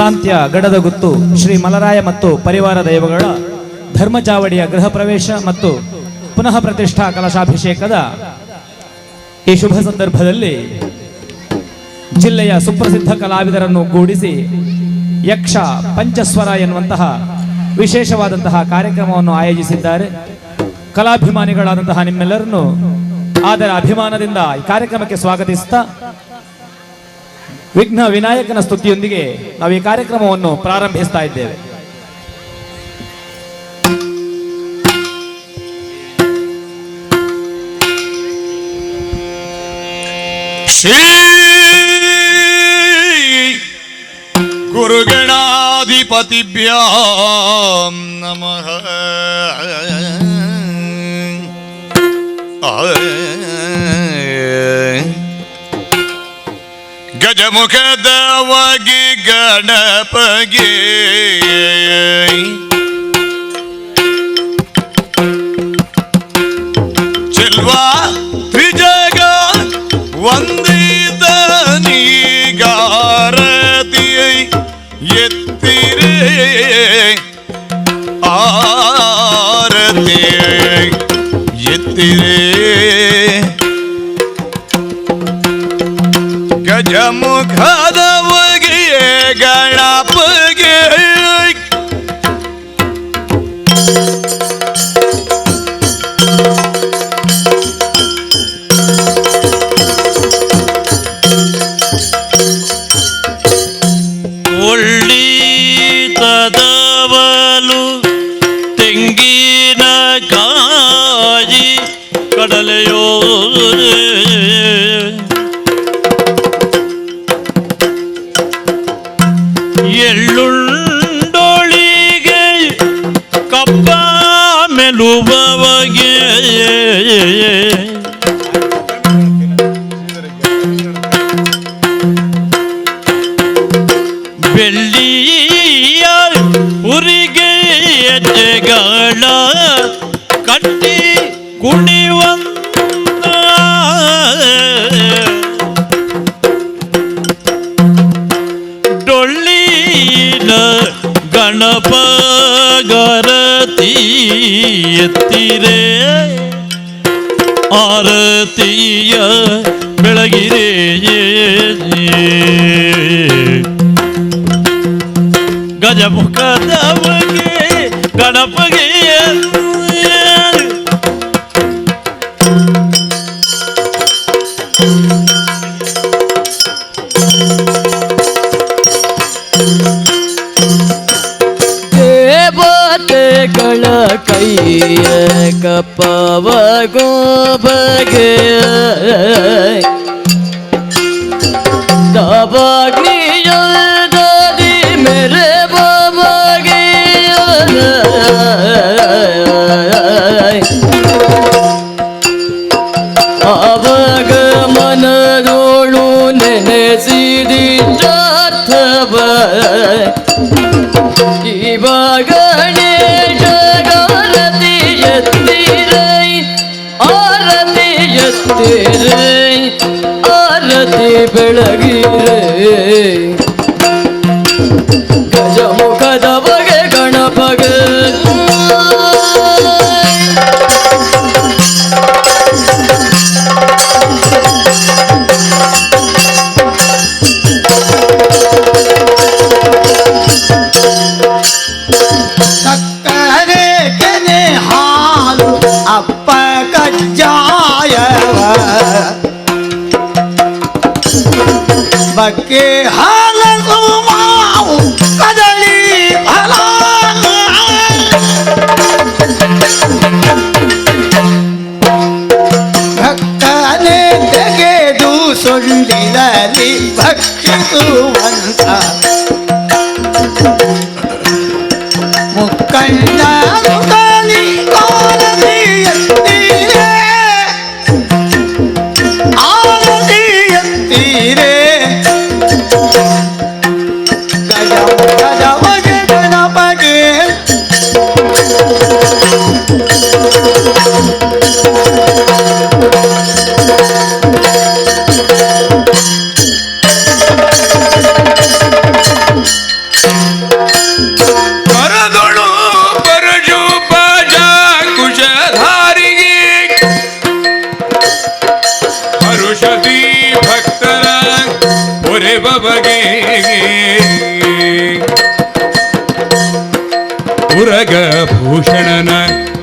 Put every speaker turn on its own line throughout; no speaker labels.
ಸಾಂತ್ಯ ಗಡದ ಗುತ್ತು ಶ್ರೀ ಮಲರಾಯ ಮತ್ತು ಪರಿವಾರ ದೈವಗಳ ಧರ್ಮಚಾವಡಿಯ ಗೃಹ ಪ್ರವೇಶ ಮತ್ತು ಪುನಃ ಪ್ರತಿಷ್ಠಾ ಕಲಶಾಭಿಷೇಕದ ಈ ಶುಭ ಸಂದರ್ಭದಲ್ಲಿ ಜಿಲ್ಲೆಯ ಸುಪ್ರಸಿದ್ಧ ಕಲಾವಿದರನ್ನು ಕೂಡಿಸಿ ಯಕ್ಷ ಪಂಚಸ್ವರ ಎನ್ನುವಂತಹ ವಿಶೇಷವಾದಂತಹ ಕಾರ್ಯಕ್ರಮವನ್ನು ಆಯೋಜಿಸಿದ್ದಾರೆ. ಕಲಾಭಿಮಾನಿಗಳಾದಂತಹ ನಿಮ್ಮೆಲ್ಲರನ್ನು ಆದರ ಅಭಿಮಾನದಿಂದ ಈ ಕಾರ್ಯಕ್ರಮಕ್ಕೆ ಸ್ವಾಗತಿಸುತ್ತಾ ವಿಘ್ನ ವಿನಾಯಕನ ಸ್ತುತಿಯೊಂದಿಗೆ ನಾವು ಈ ಕಾರ್ಯಕ್ರಮವನ್ನು ಪ್ರಾರಂಭಿಸ್ತಾ ಇದ್ದೇವೆ.
ಶ್ರೀ ಗುರುಗಣಾಧಿಪತಿಭ್ಯಾಂ ನಮಃ. ಗಜಮುಖದವಗಿ ಗಣಪಗೆ ಚೆಲ್ವಾ ತ್ರಿಜಗ ವಂದಿತ ನೀಗಾರತಿ ಎತ್ತಿರೇ ಆರತಿ ಎತ್ತಿರೇ ಗಜಮುಖದವಗೆ ಗಣಪಗೆ
ಒಳ್ಳಿತದವಲು ತೆಂಗಿನ ಕಾಯಿ ಕಡಲೆಯೋ ಎಳ್ಳುಂಡೊಳಿಗೆ ಕಪ್ಪ ಮೆಲುಬವಗೆ ಬೆಳ್ಳಿಯ ಉರಿಗೆ ಹೆಜ್ಜೆಗಳ ಕಟ್ಟಿ ಕುಣಿವಂತ ಡೊಳ್ಳಿನ ಗಣಪ ಗರತಿ ಎತ್ತಿರೆ ಆರತಿಯ ಬೆಳಗಿರೆ ಗಜಮುಖದವಗೆ ಗಣಪಗೆ
ದೇವತೆಗಳ ಕೈಯ ಕಪ್ಪವ ಗೋಬಗೆ ದವಾಗ್ನಿಯದಿ ಮೇರೆ ಬಾಬಗೆ ಅವಾಗ ಮನದೋಳು ನೆನೆಸಿದಿ ಜಾಥವ ಇವಾಗ ಗಣೇಶಗಾರತಿ ಎತ್ತಿರೈ ಆರತಿ ಎತ್ತಿರೈ ಆರತಿ ಬೆಳಗಿರೆ ಗಜಮುಖದವಗೆ ಗಣಪಗೆ
ಸಕ್ಕರೆ ಕೆನೆ ಹಾಲು ಅಪ್ಪ ಕಜ್ಜಾಯವ ಬಕ್ಕೆ ಹಾಲದು ಮಾವು ಕದಳಿ ಫಲ ಭಕ್ತನೆ ತೆಗೆದು ಸೊಂಡಿಲಲ್ಲಿ ಭಕ್ಷಿಸುವಂತ ಮುಕ್ಕಣ್ಣ ಮುಖಲಿ ಆರತಿ ಎತ್ತೀರೆ ಆರತಿ ಎತ್ತೀರೆ ಗಜಮುಖದವಗೆ ಗಣಪಗೆ
ಮೆರೆವ ಬಗೆ ಉರಗ ಭೂಷಣನ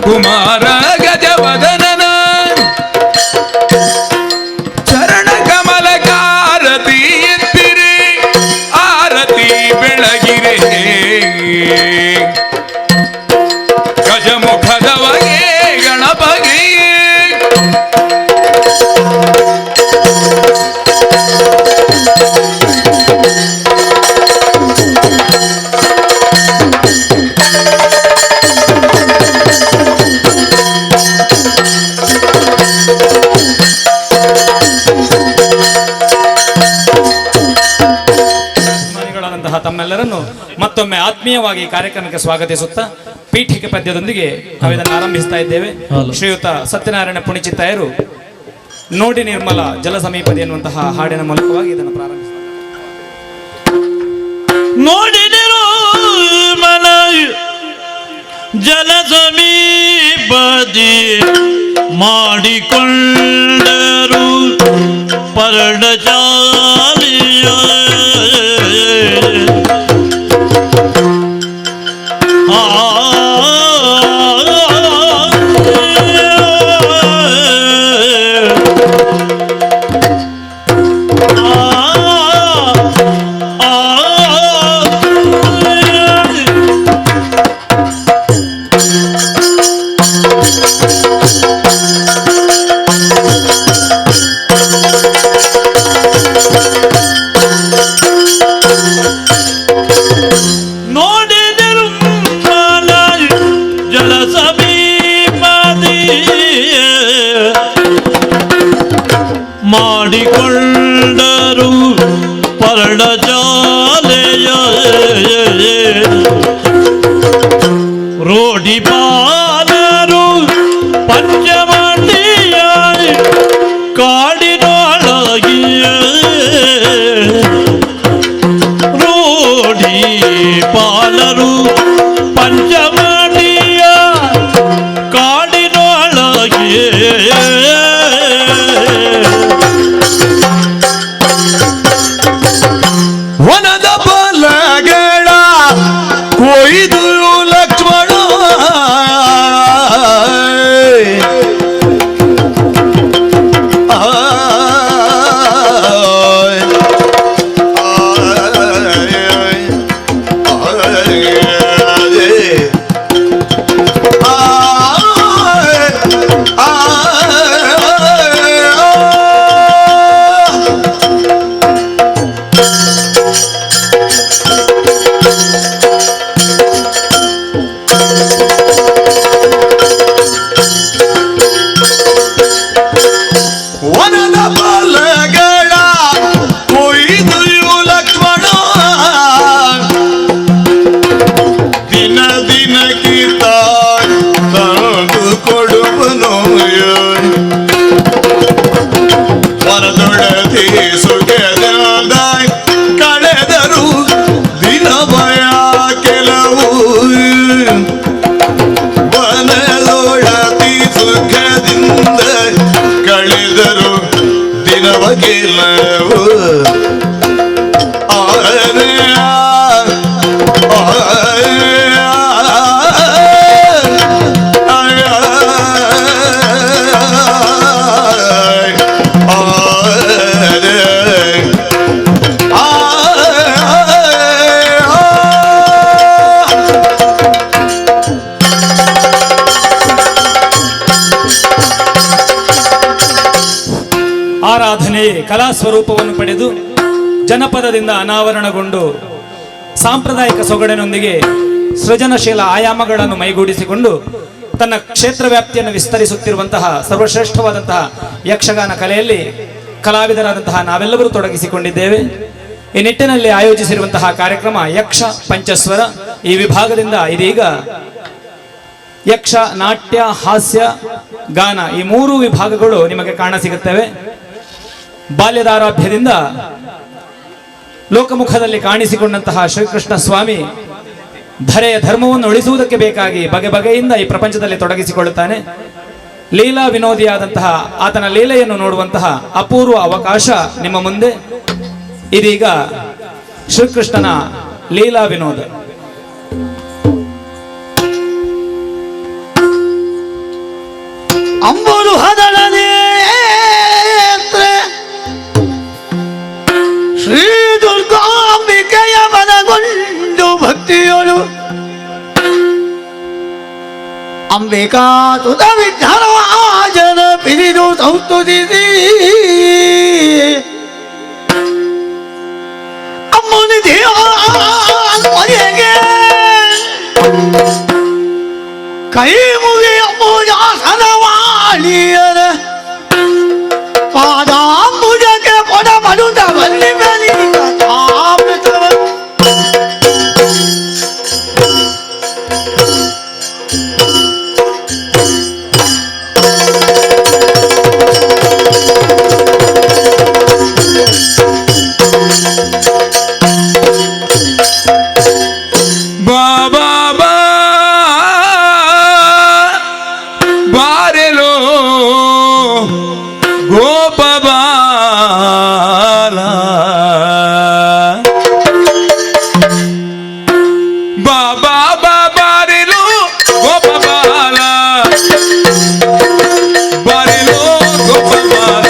ಕುಮಾರ ಗಜವದನನ ಚರಣ ಕಮಲಕಾರತಿ ಎತ್ತಿರಿ ಆರತಿ ಬೆಳಗಿರೆ ಗಜಮುಖದವಗೆ ಗಣಪಗೆ
ತಮ್ಮೆಲ್ಲರನ್ನು ಮತ್ತೊಮ್ಮೆ ಆತ್ಮೀಯವಾಗಿ ಕಾರ್ಯಕ್ರಮಕ್ಕೆ ಸ್ವಾಗತಿಸುತ್ತಾ ಪೀಠಿಕೆ ಪದ್ಯದೊಂದಿಗೆ ನಾವು ಇದನ್ನು ಆರಂಭಿಸ್ತಾ ಇದ್ದೇವೆ. ಶ್ರೀಯುತ ಸತ್ಯನಾರಾಯಣ ಪುಣಿಚಿತ್ತಾಯರು ನೋಡಿ ನಿರ್ಮಲ ಜಲ ಸಮೀಪದೆ ಎನ್ನುವಂತಹ ಹಾಡಿನ ಮೂಲಕವಾಗಿ ಇದನ್ನು ಪ್ರಾರಂಭಿಸ್ತಾರೆ.
ನೋಡಿ ನಿರ್ಮಲ ಜಲ ಸಮೀಪದಿ ಮಾಡಿಕೊಂಡರು ಪರ್ಣಚಾಲಿಯ ಮಾಡಿಕೊಂಡರು ಪರ್ಣಜಾಲೆಯ ರೋಡಿ ಬಾಲರು ಪಂಚಮಂಡಿಯ ಕಾಡಿನೊಳಗಿಯ ರೋಡಿ ಬಾಲರು ಪಂಚಮಂಡಿಯ ಕಾಡಿನೊಳಗಿಯ
ವನದ ಬಲಗಳ ಕೊಯ್ದು ಲಕ್ಷ್ಮಣ ವನದ ಬಲಗಳ ಕೊಯ್ದು ಲಕ್ಷ್ಮಣ ದಿನ ದಿನಕ್ಕಿಂತ ತಂದು ಕೊಡುವನು ಮನದೊಡತಿ ಸುಖದಿಂದ ಕಳೆದರು ದಿನ ಭಯ ಕೆಲವು ವನದೊಡತಿ ಸುಖದಿಂದ ಕಳೆದರು ದಿನವ ಗೆಲವು
ಆರಾಧನೆ ಕಲಾ ಸ್ವರೂಪವನ್ನು ಪಡೆದು ಜನಪದದಿಂದ ಅನಾವರಣಗೊಂಡು ಸಾಂಪ್ರದಾಯಿಕ ಸೊಗಡಿನೊಂದಿಗೆ ಸೃಜನಶೀಲ ಆಯಾಮಗಳನ್ನು ಮೈಗೂಡಿಸಿಕೊಂಡು ತನ್ನ ಕ್ಷೇತ್ರ ವ್ಯಾಪ್ತಿಯನ್ನು ವಿಸ್ತರಿಸುತ್ತಿರುವಂತಹ ಸರ್ವಶ್ರೇಷ್ಠವಾದಂತಹ ಯಕ್ಷಗಾನ ಕಲೆಯಲ್ಲಿ ಕಲಾವಿದರಾದಂತಹ ನಾವೆಲ್ಲರೂ ತೊಡಗಿಸಿಕೊಂಡಿದ್ದೇವೆ. ಈ ನಿಟ್ಟಿನಲ್ಲಿ ಆಯೋಜಿಸಿರುವಂತಹ ಕಾರ್ಯಕ್ರಮ ಯಕ್ಷ ಪಂಚಸ್ವರ. ಈ ವಿಭಾಗದಿಂದ ಇದೀಗ ಯಕ್ಷ, ನಾಟ್ಯ, ಹಾಸ್ಯ, ಗಾನ ಈ ಮೂರು ವಿಭಾಗಗಳು ನಿಮಗೆ ಕಾಣಸಿಗುತ್ತವೆ. ಬಾಲ್ಯದಾರಾಭ್ಯದಿಂದ ಲೋಕಮುಖದಲ್ಲಿ ಕಾಣಿಸಿಕೊಂಡಂತಹ ಶ್ರೀಕೃಷ್ಣ ಸ್ವಾಮಿ ಧರೆಯ ಧರ್ಮವನ್ನು ಉಳಿಸುವುದಕ್ಕೆ ಬೇಕಾಗಿ ಬಗೆ ಬಗೆಯಿಂದ ಈ ಪ್ರಪಂಚದಲ್ಲಿ ತೊಡಗಿಸಿಕೊಳ್ಳುತ್ತಾನೆ. ಲೀಲಾ ವಿನೋದಿಯಾದಂತಹ ಆತನ ಲೀಲೆಯನ್ನು ನೋಡುವಂತಹ ಅಪೂರ್ವ ಅವಕಾಶ ನಿಮ್ಮ ಮುಂದೆ. ಇದೀಗ ಶ್ರೀಕೃಷ್ಣನ ಲೀಲಾ ವಿನೋದ.
ಅಂಬುರು ಹದಳನೇತ್ರ ಶ್ರೀ ದುರ್ಗಾಂಬಿಕೆಯ ಮನಗೊಂಡು ಭಕ್ತಿಯೊಳು ಅಂಬಿಕಾ ತುದ ವಿಠಲರಾಜನ ಪಿರಿದು ಸಂಸ್ತುತಿಸಿ ಅಮ್ಮನಿಧಿಯ ಮನೆಗೆ ಕೈ ಮುಗಿಯ ಪೂಜಾಸನವಾಣಿಯರ ಪಾದಾಂಬುಜಕ್ಕೆ ಪೊಡಪಡುತ್ತ ಬಲ್ಲಿ ಬಲಿ ಕಥಾಮೃತವ
ಬಾಬಾ ಬಾರೆಲೋ ಗೋಪಬಾಲ ಬಾಬಾ ಬಾರೆಲೋ ಗೋಪಬಾಲ ಬಾರೆಲೋ ಗೋಪಬಾಲ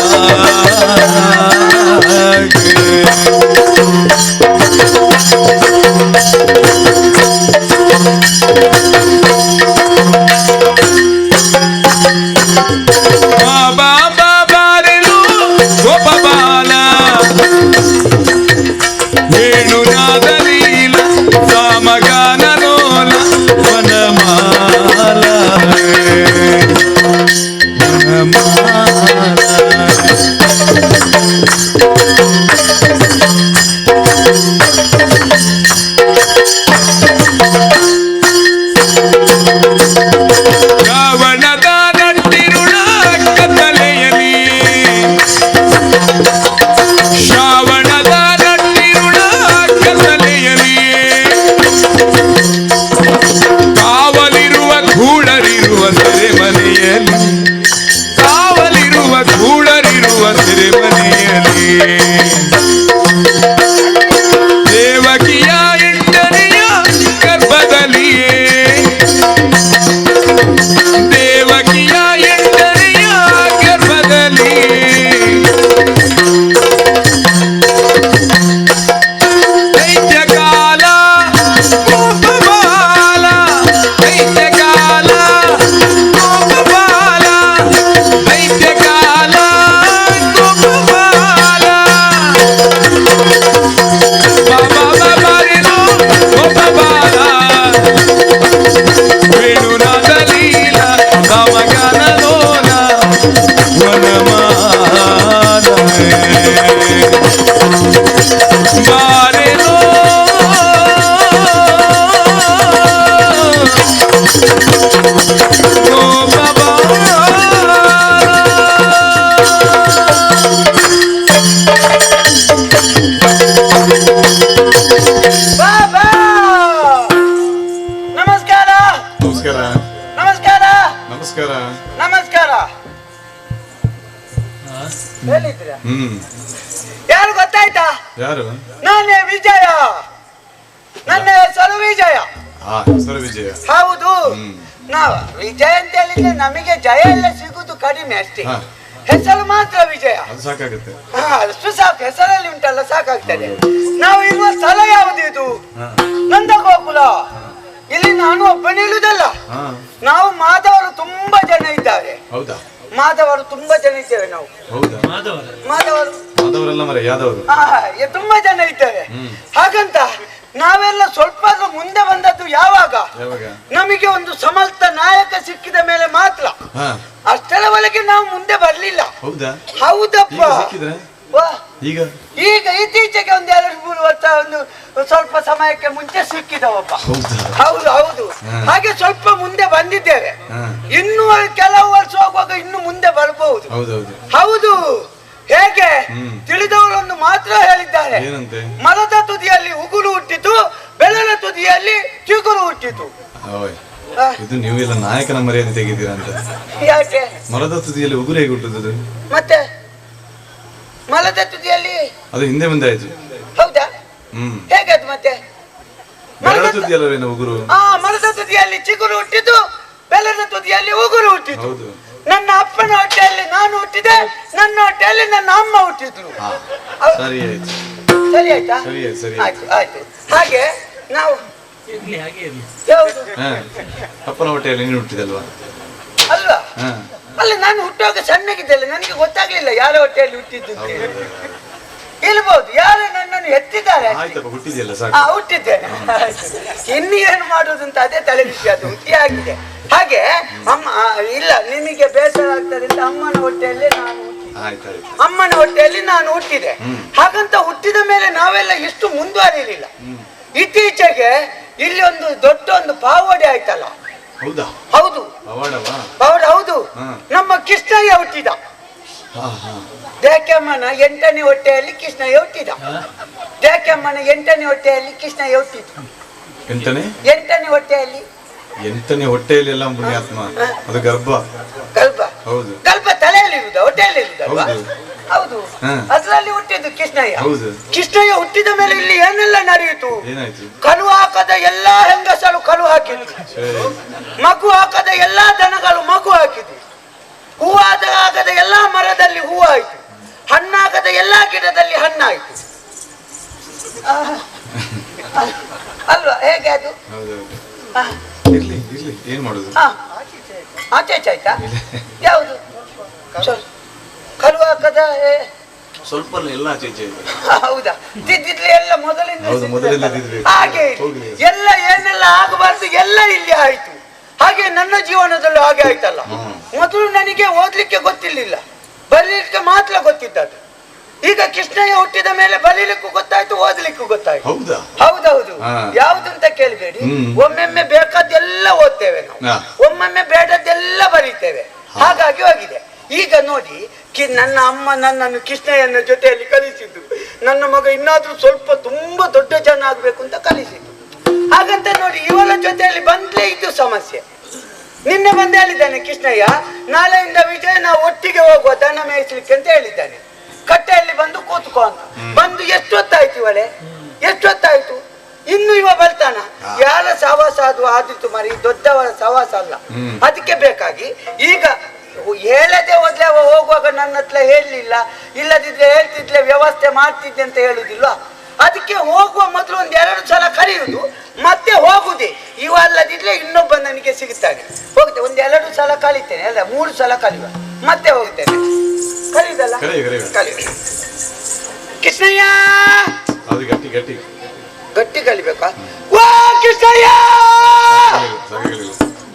ದೇವಕಿಯ ಎಂಟನೆಯ ಗರ್ಭದಲ್ಲಿಯೇ ದೇವಕಿಯ ಎಂಟನೆಯ ಗರ್ಭದಲ್ಲಿಯೇ ದೈತ್ಯಕಾಲ ಗೋಪಬಾಲ ದೈತ್ಯಕಾಲ ಗೋಪಬಾಲ ದೈತ್ಯಕಾಲ ಗೋಪಬಾಲ ಬಾಬಾ ಬಾಬಾರಿನೋ ಗೋಪಬಾಲ ವೇಣುನಾಥ ಲೀಲಾ ರಾಮಗಾನ ಲೋಲ ವನಮಾಲ ಬಾರೆಲೋ
ಬಾಬಾ ನಮಸ್ಕಾರ
ನಮಸ್ಕಾರ
ನಮಸ್ಕಾರ
ನಮಸ್ಕಾರ
ನಮಸ್ಕಾರ ಹೇಳಿದ್ರ
ಹ್ಮ್
ಯಾರು ಗೊತ್ತಾಯ್ತಾ?
ಯಾರು
ನಾನೇ ವಿಜಯ, ನನ್ನ ಹೆಸರು ವಿಜಯ.
ಹೆಸರು ವಿಜಯ.
ಹೌದು,
ಹ್ಮ್.
ನಾವು ವಿಜಯ ಅಂತ ಹೇಳಿದ್ರೆ ನಮಗೆ ಜಯ ಎಲ್ಲ ಸಿಗುದು ಕಡಿಮೆ ಅಷ್ಟೇ.
ಹಾ.
ಹೆಸರು ಮಾತ್ರ ವಿಜಯ.
ಅದು ಸಾಕಾಗುತ್ತೆ.
ಅಷ್ಟು ಸಾಕು, ಹೆಸರಲ್ಲಿ ಉಂಟಲ್ಲ ಸಾಕಾಗ್ತದೆ. ನಾವು ಇರುವ ಸ್ಥಳ ಯಾವುದು ಇದು? ನಂದಗೋಕುಲ. ಇಲ್ಲಿ ನಾನು ಒಬ್ಬನೇ ಇರುವುದಲ್ಲ,
ಹಾ
ನಾವು ಮಾಧವರು ತುಂಬಾ ಜನ ಇದ್ದಾರೆ.
ಹೌದಾ?
ಮಾಧವರು ತುಂಬಾ ಜನ ಇದ್ದೇವೆ ನಾವು.
ಹೌದಾ?
ಮಾಧವರು
ಮಾಧವರೆಲ್ಲ ಮರ ಯಾದವರು.
ತುಂಬಾ ಜನ ಇದ್ದೇವೆ.
ಹ್ಮ್.
ಹಾಗಂತ ನಾವೆಲ್ಲ ಸ್ವಲ್ಪ ಮುಂದೆ ಬಂದದ್ದು ಯಾವಾಗ?
ಯಾವಾಗ?
ನಮಗೆ ಒಂದು ಸಮರ್ಥ ನಾಯಕ ಸಿಕ್ಕಿದ ಮೇಲೆ ಮಾತ್ರ.
ಹಾ
ಅಷ್ಟರ ಒಳಗೆ ನಾವು ಮುಂದೆ ಬರ್ಲಿಲ್ಲ.
ಹೌದಾ?
ಹೌದಪ್ಪ.
ಈಗ ಸಿಕ್ಕಿದ್ರೆ?
ವಾ.
ಈಗ
ಈಗ ಇತ್ತೀಚೆಗೆ ಒಂದು 2-3 ವರ್ಷ ಒಂದು ಸ್ವಲ್ಪ ಸಮಯಕ್ಕೆ ಮುಂಚೆ ಸಿಕ್ಕಿದವಪ್ಪ.
ಹೌದಾ?
ಹೌದು ಹೌದು.
ಹಾ.
ಹಾಗೆ ಸ್ವಲ್ಪ ಮುಂದೆ ಬಂದಿದ್ದೇವೆ.
ಹಾ.
ಇನ್ನು ಕೆಲವು ವರ್ಷ ಹೋಗುವಾಗ ಇನ್ನು ಮುಂದೆ ಬರಬಹುದು.
ಹೌದೌದು.
ಹೌದು. ಹೇಗೆ?
ಹ್ಮ್.
ತಿಳಿದವರೊಂದು ಮಾತ್ರ ಹೇಳಿದ್ದಾರೆ.
ಏನಂತೆ?
ಮರದ ತುದಿಯಲ್ಲಿ ಉಗುರು ಹುಟ್ಟಿತು, ಬೆಳನ ತುದಿಯಲ್ಲಿ ಚಿಗುರು ಹುಟ್ಟಿತು.
ಓಯ್,
ಆ,
ಇದು ನೀವೆಲ್ಲ ನಾಯಕನ ಮರ್ಯಾದೆ ತೆಗಿದ್ದೀರಾ ಅಂತ.
ಯಾಕೆ?
ಮರದ ತುದಿಯಲ್ಲಿ ಉಗುರು ಹೇಗೆ ಹುಟ್ಟುತ್ತದೆ?
ಮತ್ತೆ ಮರದ ತುದಿಯಲ್ಲಿ
ಅದು ಹಿಂದೆ ಮುಂದೆ ಆಯ್ತು.
ಹೇಗೆ ಅದು ಮತ್ತೆ?
ಬೆರಳ ತುದಿಯಲ್ವೇನು ಉಗುರು?
ಮರದ ತುದಿಯಲ್ಲಿ ಚಿಗುರು ಹುಟ್ಟಿದ್ದು, ಬೆಲ್ಲದ ತುದಿಯಲ್ಲಿ ಉಗುರು ಹುಟ್ಟಿದ್ದು.
ಹೌದು.
ನನ್ನ ಅಪ್ಪನ ಹೊಟ್ಟೆಯಲ್ಲಿ ನಾನು ಹುಟ್ಟಿದೆ, ನನ್ನ ಹೊಟ್ಟೆಯಲ್ಲಿ ನನ್ನ ಅಮ್ಮ ಹುಟ್ಟಿದ್ರು.
ಸರಿ ಆಯ್ತು.
ಸರಿ ಆಯ್ತಾ?
ಸರಿ ಆಯ್ತು, ಸರಿ
ಆಯ್ತು ಆಯ್ತು. ಹಾಗೆ ನಾವು ಯಾವುದು
ಅಪ್ಪನ ಹೊಟ್ಟೆಯಲ್ಲಿ ನೀನು ಹುಟ್ಟಿದಲ್ವಾ?
ಅಲ್ವಾ?
ಹಾ.
ಅಲ್ಲ, ನಾನು ಹುಟ್ಟುವಾಗ ಸಣ್ಣಗಿದ್ದಲ್ಲ, ನನಗೆ ಗೊತ್ತಾಗ್ಲಿಲ್ಲ ಯಾರ ಹೊಟ್ಟೆಯಲ್ಲಿ ಹುಟ್ಟಿದ್ದು ಅಂತ ಹೇಳಿ. ಇರ್ಬೋದು, ಯಾರು ನನ್ನನ್ನು ಎತ್ತಿದ್ದಾರೆ ಅಷ್ಟೇ.
ಆಯ್ತಪ್ಪ, ಹುಟ್ಟಿದೆಯಲ್ಲ ಸಾಕು.
ಹುಟ್ಟಿದ್ದೇನೆ. ಇನ್ನು ಏನು ಮಾಡುದು ಅಂತ ಅದೇ ತಲೆ ವಿಷಯ, ಅದು ಹುಟ್ಟಿ ಆಗಿದೆ. ಹಾಗೆ ಅಮ್ಮ ಇಲ್ಲ, ನಿಮಗೆ ಬೇಸರ ಆಗ್ತದೆ ಅಂತ ಅಮ್ಮನ ಹೊಟ್ಟೆಯಲ್ಲಿ ನಾನು ಹುಟ್ಟಿದೆ.
ಆಯ್ತಾಯ್ತು.
ಅಮ್ಮನ ಹೊಟ್ಟೆಯಲ್ಲಿ ನಾನು ಹುಟ್ಟಿದೆ. ಹಾಗಂತ ಹುಟ್ಟಿದ ಮೇಲೆ ನಾವೆಲ್ಲ ಎಷ್ಟು ಮುಂದುವರಿಲಿಲ್ಲ. ಇತ್ತೀಚೆಗೆ ಇಲ್ಲಿ ಒಂದು ದೊಡ್ಡ ಒಂದು ಪಾವಡೆ ಆಯ್ತಲ್ಲ.
ಹೌದಾ?
ಹೌದು,
ಪವಾಡವಾ?
ಪಾವಡೆ ಹೌದು. ನಮ್ಮ ಕೃಷ್ಣಯ್ಯ ಹುಟ್ಟಿದ. ದೇಕಮ್ಮನ 8ನೇ ಹೊಟ್ಟೆಯಲ್ಲಿ ಕೃಷ್ಣಯ್ಯ ಹುಟ್ಟಿದ. ದೇಕಮ್ಮನ 8ನೇ ಹೊಟ್ಟೆಯಲ್ಲಿ ಕೃಷ್ಣಯ್ಯ ಹುಟ್ಟಿದ. 8ನೇ ಹೊಟ್ಟೆಯಲ್ಲಿ.
8ನೇ ಹೊಟ್ಟೆಯಲ್ಲಿ ಎಲ್ಲ ಪುಣ್ಯಾತ್ಮ, ಅದು ಗರ್ಭ.
ಗರ್ಭ?
ಹೌದು.
ಗರ್ಭ ತಲೆಯಲ್ಲಿ ಇರುದ, ಹೊಟ್ಟೆಯಲ್ಲಿ ಇರುದಲ್ವಾ?
ಹೌದು.
ಹೌದು, ಅದರಲ್ಲಿ ಹುಟ್ಟಿದ್ದು ಕೃಷ್ಣಯ್ಯ.
ಹೌದು.
ಕೃಷ್ಣಯ್ಯ ಹುಟ್ಟಿದ ಮೇಲೆ ಇಲ್ಲಿ ಏನೆಲ್ಲ ನಡೆಯಿತು?
ಏನಾಯ್ತು?
ಕಲು ಹಾಕದ ಎಲ್ಲಾ ಹೆಂಗಸರು ಕಲು ಹಾಕಿದ್ರು, ಮಗು ಹಾಕದ ಎಲ್ಲಾ ದನಗಳು ಮಗು ಹಾಕಿದ್ರು, ಹೂವಾಗದ ಎಲ್ಲಾ ಮರದಲ್ಲಿ ಹೂವಾಯಿತು, ಹಣ್ಣಾಗದ ಎಲ್ಲಾ ಗಿಡದಲ್ಲಿ ಹಣ್ಣಾಯಿತು. ಅಲ್ವಾ? ಹೇಗೆ ಅದು?
ಇರ್ಲಿ ಇರ್ಲಿ, ಏನ್ ಮಾಡುದು?
ಆಚೆ ಆಯ್ತಾ? ಯಾವುದು? ಕಲು ಹಾಕದ
ಸ್ವಲ್ಪ ಎಲ್ಲ ಆಚೆ ಈಚೆ ಇದೆ.
ಹೌದಾ? ತಿದ್ದಿದ್ಲೆ ಎಲ್ಲ ಮೊದಲಿಂದ.
ಹೌದು, ಮೊದಲಿಂದ ತಿದ್ದಿದ್ವಿ.
ಹಾಗೆ ಎಲ್ಲ ಏನೆಲ್ಲ ಆಗಬಾರ್ದು ಎಲ್ಲ ಇಲ್ಲಿ ಆಯ್ತು. ಹಾಗೆ ನನ್ನ ಜೀವನದಲ್ಲೂ ಹಾಗೆ ಆಯ್ತಲ್ಲ. ಮೊದಲು ನನಗೆ ಓದ್ಲಿಕ್ಕೆ ಗೊತ್ತಿರ್ಲಿಲ್ಲ, ಬರೀಲಿಕ್ಕೆ ಮಾತ್ರ ಗೊತ್ತಿದ್ದದ್ದು. ಈಗ ಕೃಷ್ಣಯ್ಯ ಹುಟ್ಟಿದ ಮೇಲೆ ಬರೀಲಿಕ್ಕೂ ಗೊತ್ತಾಯ್ತು, ಓದ್ಲಿಕ್ಕೂ ಗೊತ್ತಾಯ್ತು.
ಹೌದಾ?
ಹೌದೌದು. ಯಾವ್ದಂತ ಕೇಳಬೇಡಿ, ಒಮ್ಮೊಮ್ಮೆ ಬೇಕಾದ್ದೆಲ್ಲ ಓದ್ತೇವೆ ನಾವು, ಒಮ್ಮೊಮ್ಮೆ ಬೇಡದ್ದೆಲ್ಲ ಬರೀತೇವೆ. ಹಾಗಾಗಿ ಹೋಗಿದೆ. ಈಗ ನೋಡಿ, ನನ್ನ ಅಮ್ಮ ನನ್ನನ್ನು ಕೃಷ್ಣಯ್ಯನ ಜೊತೆಯಲ್ಲಿ ಕಲಿಸಿದ್ದು, ನನ್ನ ಮಗ ಇನ್ನಾದ್ರೂ ಸ್ವಲ್ಪ ತುಂಬಾ ದೊಡ್ಡ ಜನ ಆಗ್ಬೇಕು ಅಂತ ಕಲಿಸಿದ್ದು. ಹಾಗಂತ ನೋಡಿ, ಇವಳ ಜೊತೆಯಲ್ಲಿ ಬಂದ್ಲೇ ಇದು ಸಮಸ್ಯೆ. ನಿನ್ನೆ ಬಂದು ಹೇಳಿದ್ದಾನೆ ಕೃಷ್ಣಯ್ಯ, ನಾಳೆಯಿಂದ ವಿಜಯ ನಾವು ಒಟ್ಟಿಗೆ ಹೋಗುವ ದನ ಮೇಯಿಸ್ಲಿಕ್ಕೆ ಅಂತ ಹೇಳಿದ್ದಾನೆ. ಕಟ್ಟೆಯಲ್ಲಿ ಬಂದು ಕೂತ್ಕೊ ಅಂತ. ಬಂದು ಎಷ್ಟೊತ್ತಾಯ್ತು ಇವಳೆ, ಎಷ್ಟೊತ್ತಾಯ್ತು, ಇನ್ನು ಇವ ಬರ್ತಾನ? ಯಾರ ಸವಾಸ ಅದು ಆದಿತ್ತು ಮರಿ, ದೊಡ್ಡವರ ಸವಾಸ ಅಲ್ಲ. ಅದಕ್ಕೆ ಬೇಕಾಗಿ ಈಗ ಹೇಳದೆ ಹೋದ್ರೆ ಅವ ಹೋಗುವಾಗ ನನ್ನ ಹತ್ರ ಹೇಳಲಿಲ್ಲ, ಇಲ್ಲದಿದ್ರೆ ಹೇಳ್ತಿದ್ಲೆ ವ್ಯವಸ್ಥೆ ಮಾಡ್ತಿದ್ದೆ ಅಂತ ಹೇಳುದಿಲ್ಲ. ಅದಕ್ಕೆ ಹೋಗುವ ಮೊದಲು 1-2 ಸಲ ಕರೆಯುವುದು, ಮತ್ತೆ ಹೋಗುದೇ. ಇವ ಅಲ್ಲದಿದ್ರೆ ಇನ್ನೊಬ್ಬ ನನಗೆ ಸಿಗುತ್ತಾನೆ, ಹೋಗ್ತೇನೆ. 1-2 ಸಲ ಕಲಿತೇನೆ, ಅಲ್ಲ 3 ಸಲ ಕಲಿಯುವ, ಮತ್ತೆ ಹೋಗ್ತೇನೆ. ಕಲಿಯುದಲ್ಲ, ಕಲಿಯುವ. ಕೃಷ್ಣಯ್ಯ
ಗಟ್ಟಿ ಗಟ್ಟಿ
ಗಟ್ಟಿ ಕಲಿಬೇಕಾ? ವಾ ಕೃಷ್ಣಯ್ಯ!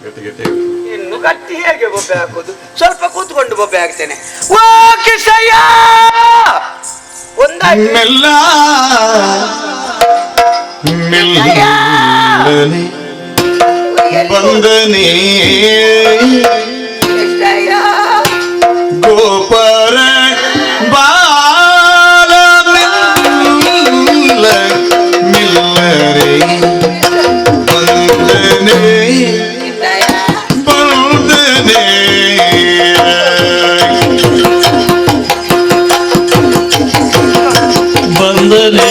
ಗಟ್ಟಿ ಗಟ್ಟಿ.
ಇನ್ನು ಗಟ್ಟಿ ಹೇಗೆ ಬೊಬ್ಬೆ ಹಾಕೋದು? ಸ್ವಲ್ಪ ಕೂತ್ಕೊಂಡು ಬೊಬ್ಬೆ ಹಾಕ್ತೇನೆ. ವಾ ಕೃಷ್ಣಯ್ಯ! ಒಂದಾಯ್ತು.
ಮೆಲ್ಲ ಮೆಲ್ಲನೆ ಬಂದನೆ
ಕೃಷ್ಣಯ್ಯ
ಗೋಪರ ಬಾಲ ಮೆಲ್ಲ ಮೆಲ್ಲರೆ ಬಂದನೆ ಬಂದನೆ ಬಂದನೆ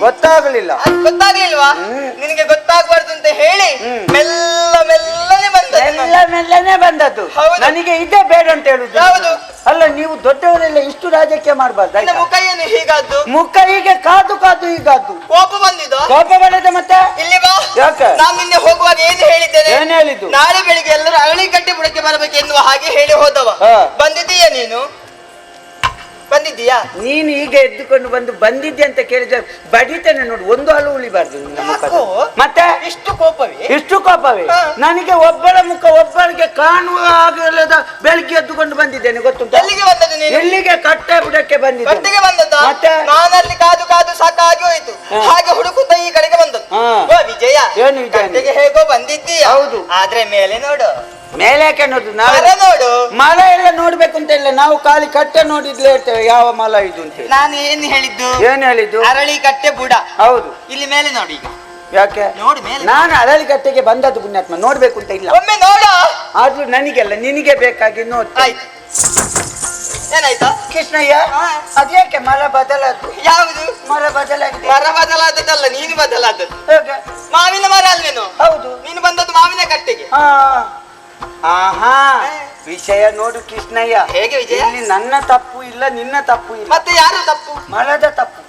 ಗೊತ್ತಾಗ್ಲಿಲ್ಲ.
ಅದು ಗೊತ್ತಾಗ್ಲಿಲ್ವಾ? ನಿನಗೆ ಗೊತ್ತಾಗ್ಬಾರ್ದು ಅಂತ ಹೇಳಿ ಮೆಲ್ಲ ಮೆಲ್ಲನೆ
ಮೆಲ್ಲನೆ ಬಂದದ್ದು.
ಹೌದು.
ನನಗೆ ಇದೇ ಬೇಡ ಅಂತ ಹೇಳುದು.
ಯಾವುದು?
ಅಲ್ಲ, ನೀವು ದೊಡ್ಡವರೆಲ್ಲ ಇಷ್ಟು ರಾಜಕೀಯ ಮಾಡಬಾರ್ದು.
ನಿನ್ನ ಮುಖ ಏನು ಹೀಗಾದ್ದು?
ಮುಖ ಹೀಗೆ ಕಾದು ಕಾದು ಹೀಗಾದ್ದು.
ಕೋಪ ಬಂದಿದ್ದು?
ಕೋಪ ಬರದೆ ಮತ್ತೆ
ಇಲ್ಲಿ ಬಾ.
ಯಾಕೆ?
ನಾನು ನಿನ್ನೆ ಹೋಗುವಾಗ ಏನು ಹೇಳಿದ್ದೇನೆ?
ಏನ್ ಹೇಳಿದ್ದು?
ನಾಳೆ ಬೆಳಿಗ್ಗೆ ಎಲ್ಲರೂ ಅರಳಿಕಟ್ಟೆ ಬುಡಕ್ಕೆ ಬರಬೇಕು ಎನ್ನುವ ಹಾಗೆ ಹೇಳಿ ಹೋದವ.
ಹಾ.
ಬಂದಿದ್ದೀಯಾ ನೀನು? ಬಂದಿದ್ದೀಯಾ?
ನೀನು ಈಗ ಎದ್ದುಕೊಂಡು ಬಂದಿದ್ದೆ ಅಂತ ಕೇಳಿದ್ರೆ ಬಡಿತೇನೆ ನೋಡು, ಒಂದು ಹಲ್ಲು ಉಳಿಬಾರ್ದು ನಿನ್ನ ಮುಖ.
ಯಾಕೋ?
ಮತ್ತೆ
ಇಷ್ಟು ಕೋಪವೇ?
ಎಷ್ಟು ಕೋಪವೇ?
ಹಾ.
ನನಗೆ ಒಬ್ಬರ ಮುಖ ಒಬ್ಬರಿಗೆ ಕಾಣುವ ಆಗಲದ ಬೆಳಗ್ಗೆ ಎದ್ದುಕೊಂಡು ಬಂದಿದ್ದೇನೆ, ಗೊತ್ತುಂಟ?
ಎಲ್ಲಿಗೆ ಬಂದದ್ದು ನೀನು?
ಎಲ್ಲಿಗೆ? ಕಟ್ಟೆ ಬುಡಕ್ಕೆ ಬಂದಿದ್ದೆ.
ಕಟ್ಟಿಗೆ ಬಂದದ್ದ?
ಮತ್ತೆ?
ನಾನಲ್ಲಿ ಕಾದು ಕಾದು ಸಾಕಾಗಿ ಹೋಯ್ತು. ಹಾಗೆ ಹುಡುಕುತ್ತಾ ಈ ಕಡೆಗೆ ಬಂದದ್ದು.
ಹಾ.
ಓ ವಿಜಯ,
ಏನು ವಿಜಯ?
ಕಟ್ಟಿಗೆ ಹೇಗೋ ಬಂದಿದ್ದೀಯ.
ಹೌದು.
ಆದ್ರೆ ಮೇಲೆ ನೋಡು,
ಮೇಲೆ ಯಾಕೆ ನೋಡುದು?
ಮರ
ನಾವು
ನೋಡು.
ಮರ ಎಲ್ಲ ನೋಡ್ಬೇಕು ಅಂತ ಇಲ್ಲ, ನಾವು ಖಾಲಿ ಕಟ್ಟೆ ನೋಡಿದ್ಲೇ ಇರ್ತೇವೆ ಯಾವ ಮಲ ಇದು ಅಂತ ಹೇಳಿ.
ನಾನು ಏನ್ ಹೇಳಿದ್ದು?
ಏನ್ ಹೇಳಿದ್ದು?
ಅರಳಿ ಕಟ್ಟೆ ಬುಡ.
ಹೌದು.
ಇಲ್ಲಿ ಮೇಲೆ ನೋಡಿ, ಈಗ
ಯಾಕೆ?
ನೋಡಿ ಮೇಲೆ.
ನಾನು ಅರಳಿ ಕಟ್ಟೆಗೆ ಬಂದದ್ದು ಪುಣ್ಯಾತ್ಮ, ನೋಡ್ಬೇಕು ಅಂತ ಇಲ್ಲ.
ಒಮ್ಮೆ ನೋಡ.
ಆದ್ರೂ ನನಗೆಲ್ಲ ನಿನಗೆ ಬೇಕಾಗಿ ನೋಡ್ತೇನೆ.
ಆಯ್ತು. ಏನಾಯ್ತಾ
ಕೃಷ್ಣಯ್ಯ?
ಹಾ.
ಅದ್ಯಾಕೆ ಮರ ಬದಲಾದ್ದು?
ಯಾವುದು?
ಮರ ಬದಲಾಗಿದೆ.
ಮರ ಬದಲಾದದ್ದಲ್ಲ, ನೀನು ಬದಲಾದದ್ದು.
ಹೇಗೆ?
ಮಾವಿನ ಮರ ಅಲ್ವೇನು?
ಹೌದು.
ನೀನು ಬಂದದ್ದು ಮಾವಿನ ಕಟ್ಟೆಗೆ.
ಹಾ. ಆಹಾ, ವಿಷಯ ನೋಡು ಕೃಷ್ಣಯ್ಯ.
ಹೇಗೆ ವಿಜಯ?
ಇಲ್ಲಿ ನನ್ನ ತಪ್ಪು ಇಲ್ಲ, ನಿನ್ನ ತಪ್ಪು ಇಲ್ಲ,
ಮತ್ತೆ ಯಾರು ತಪ್ಪು?
ಮರದ ತಪ್ಪು.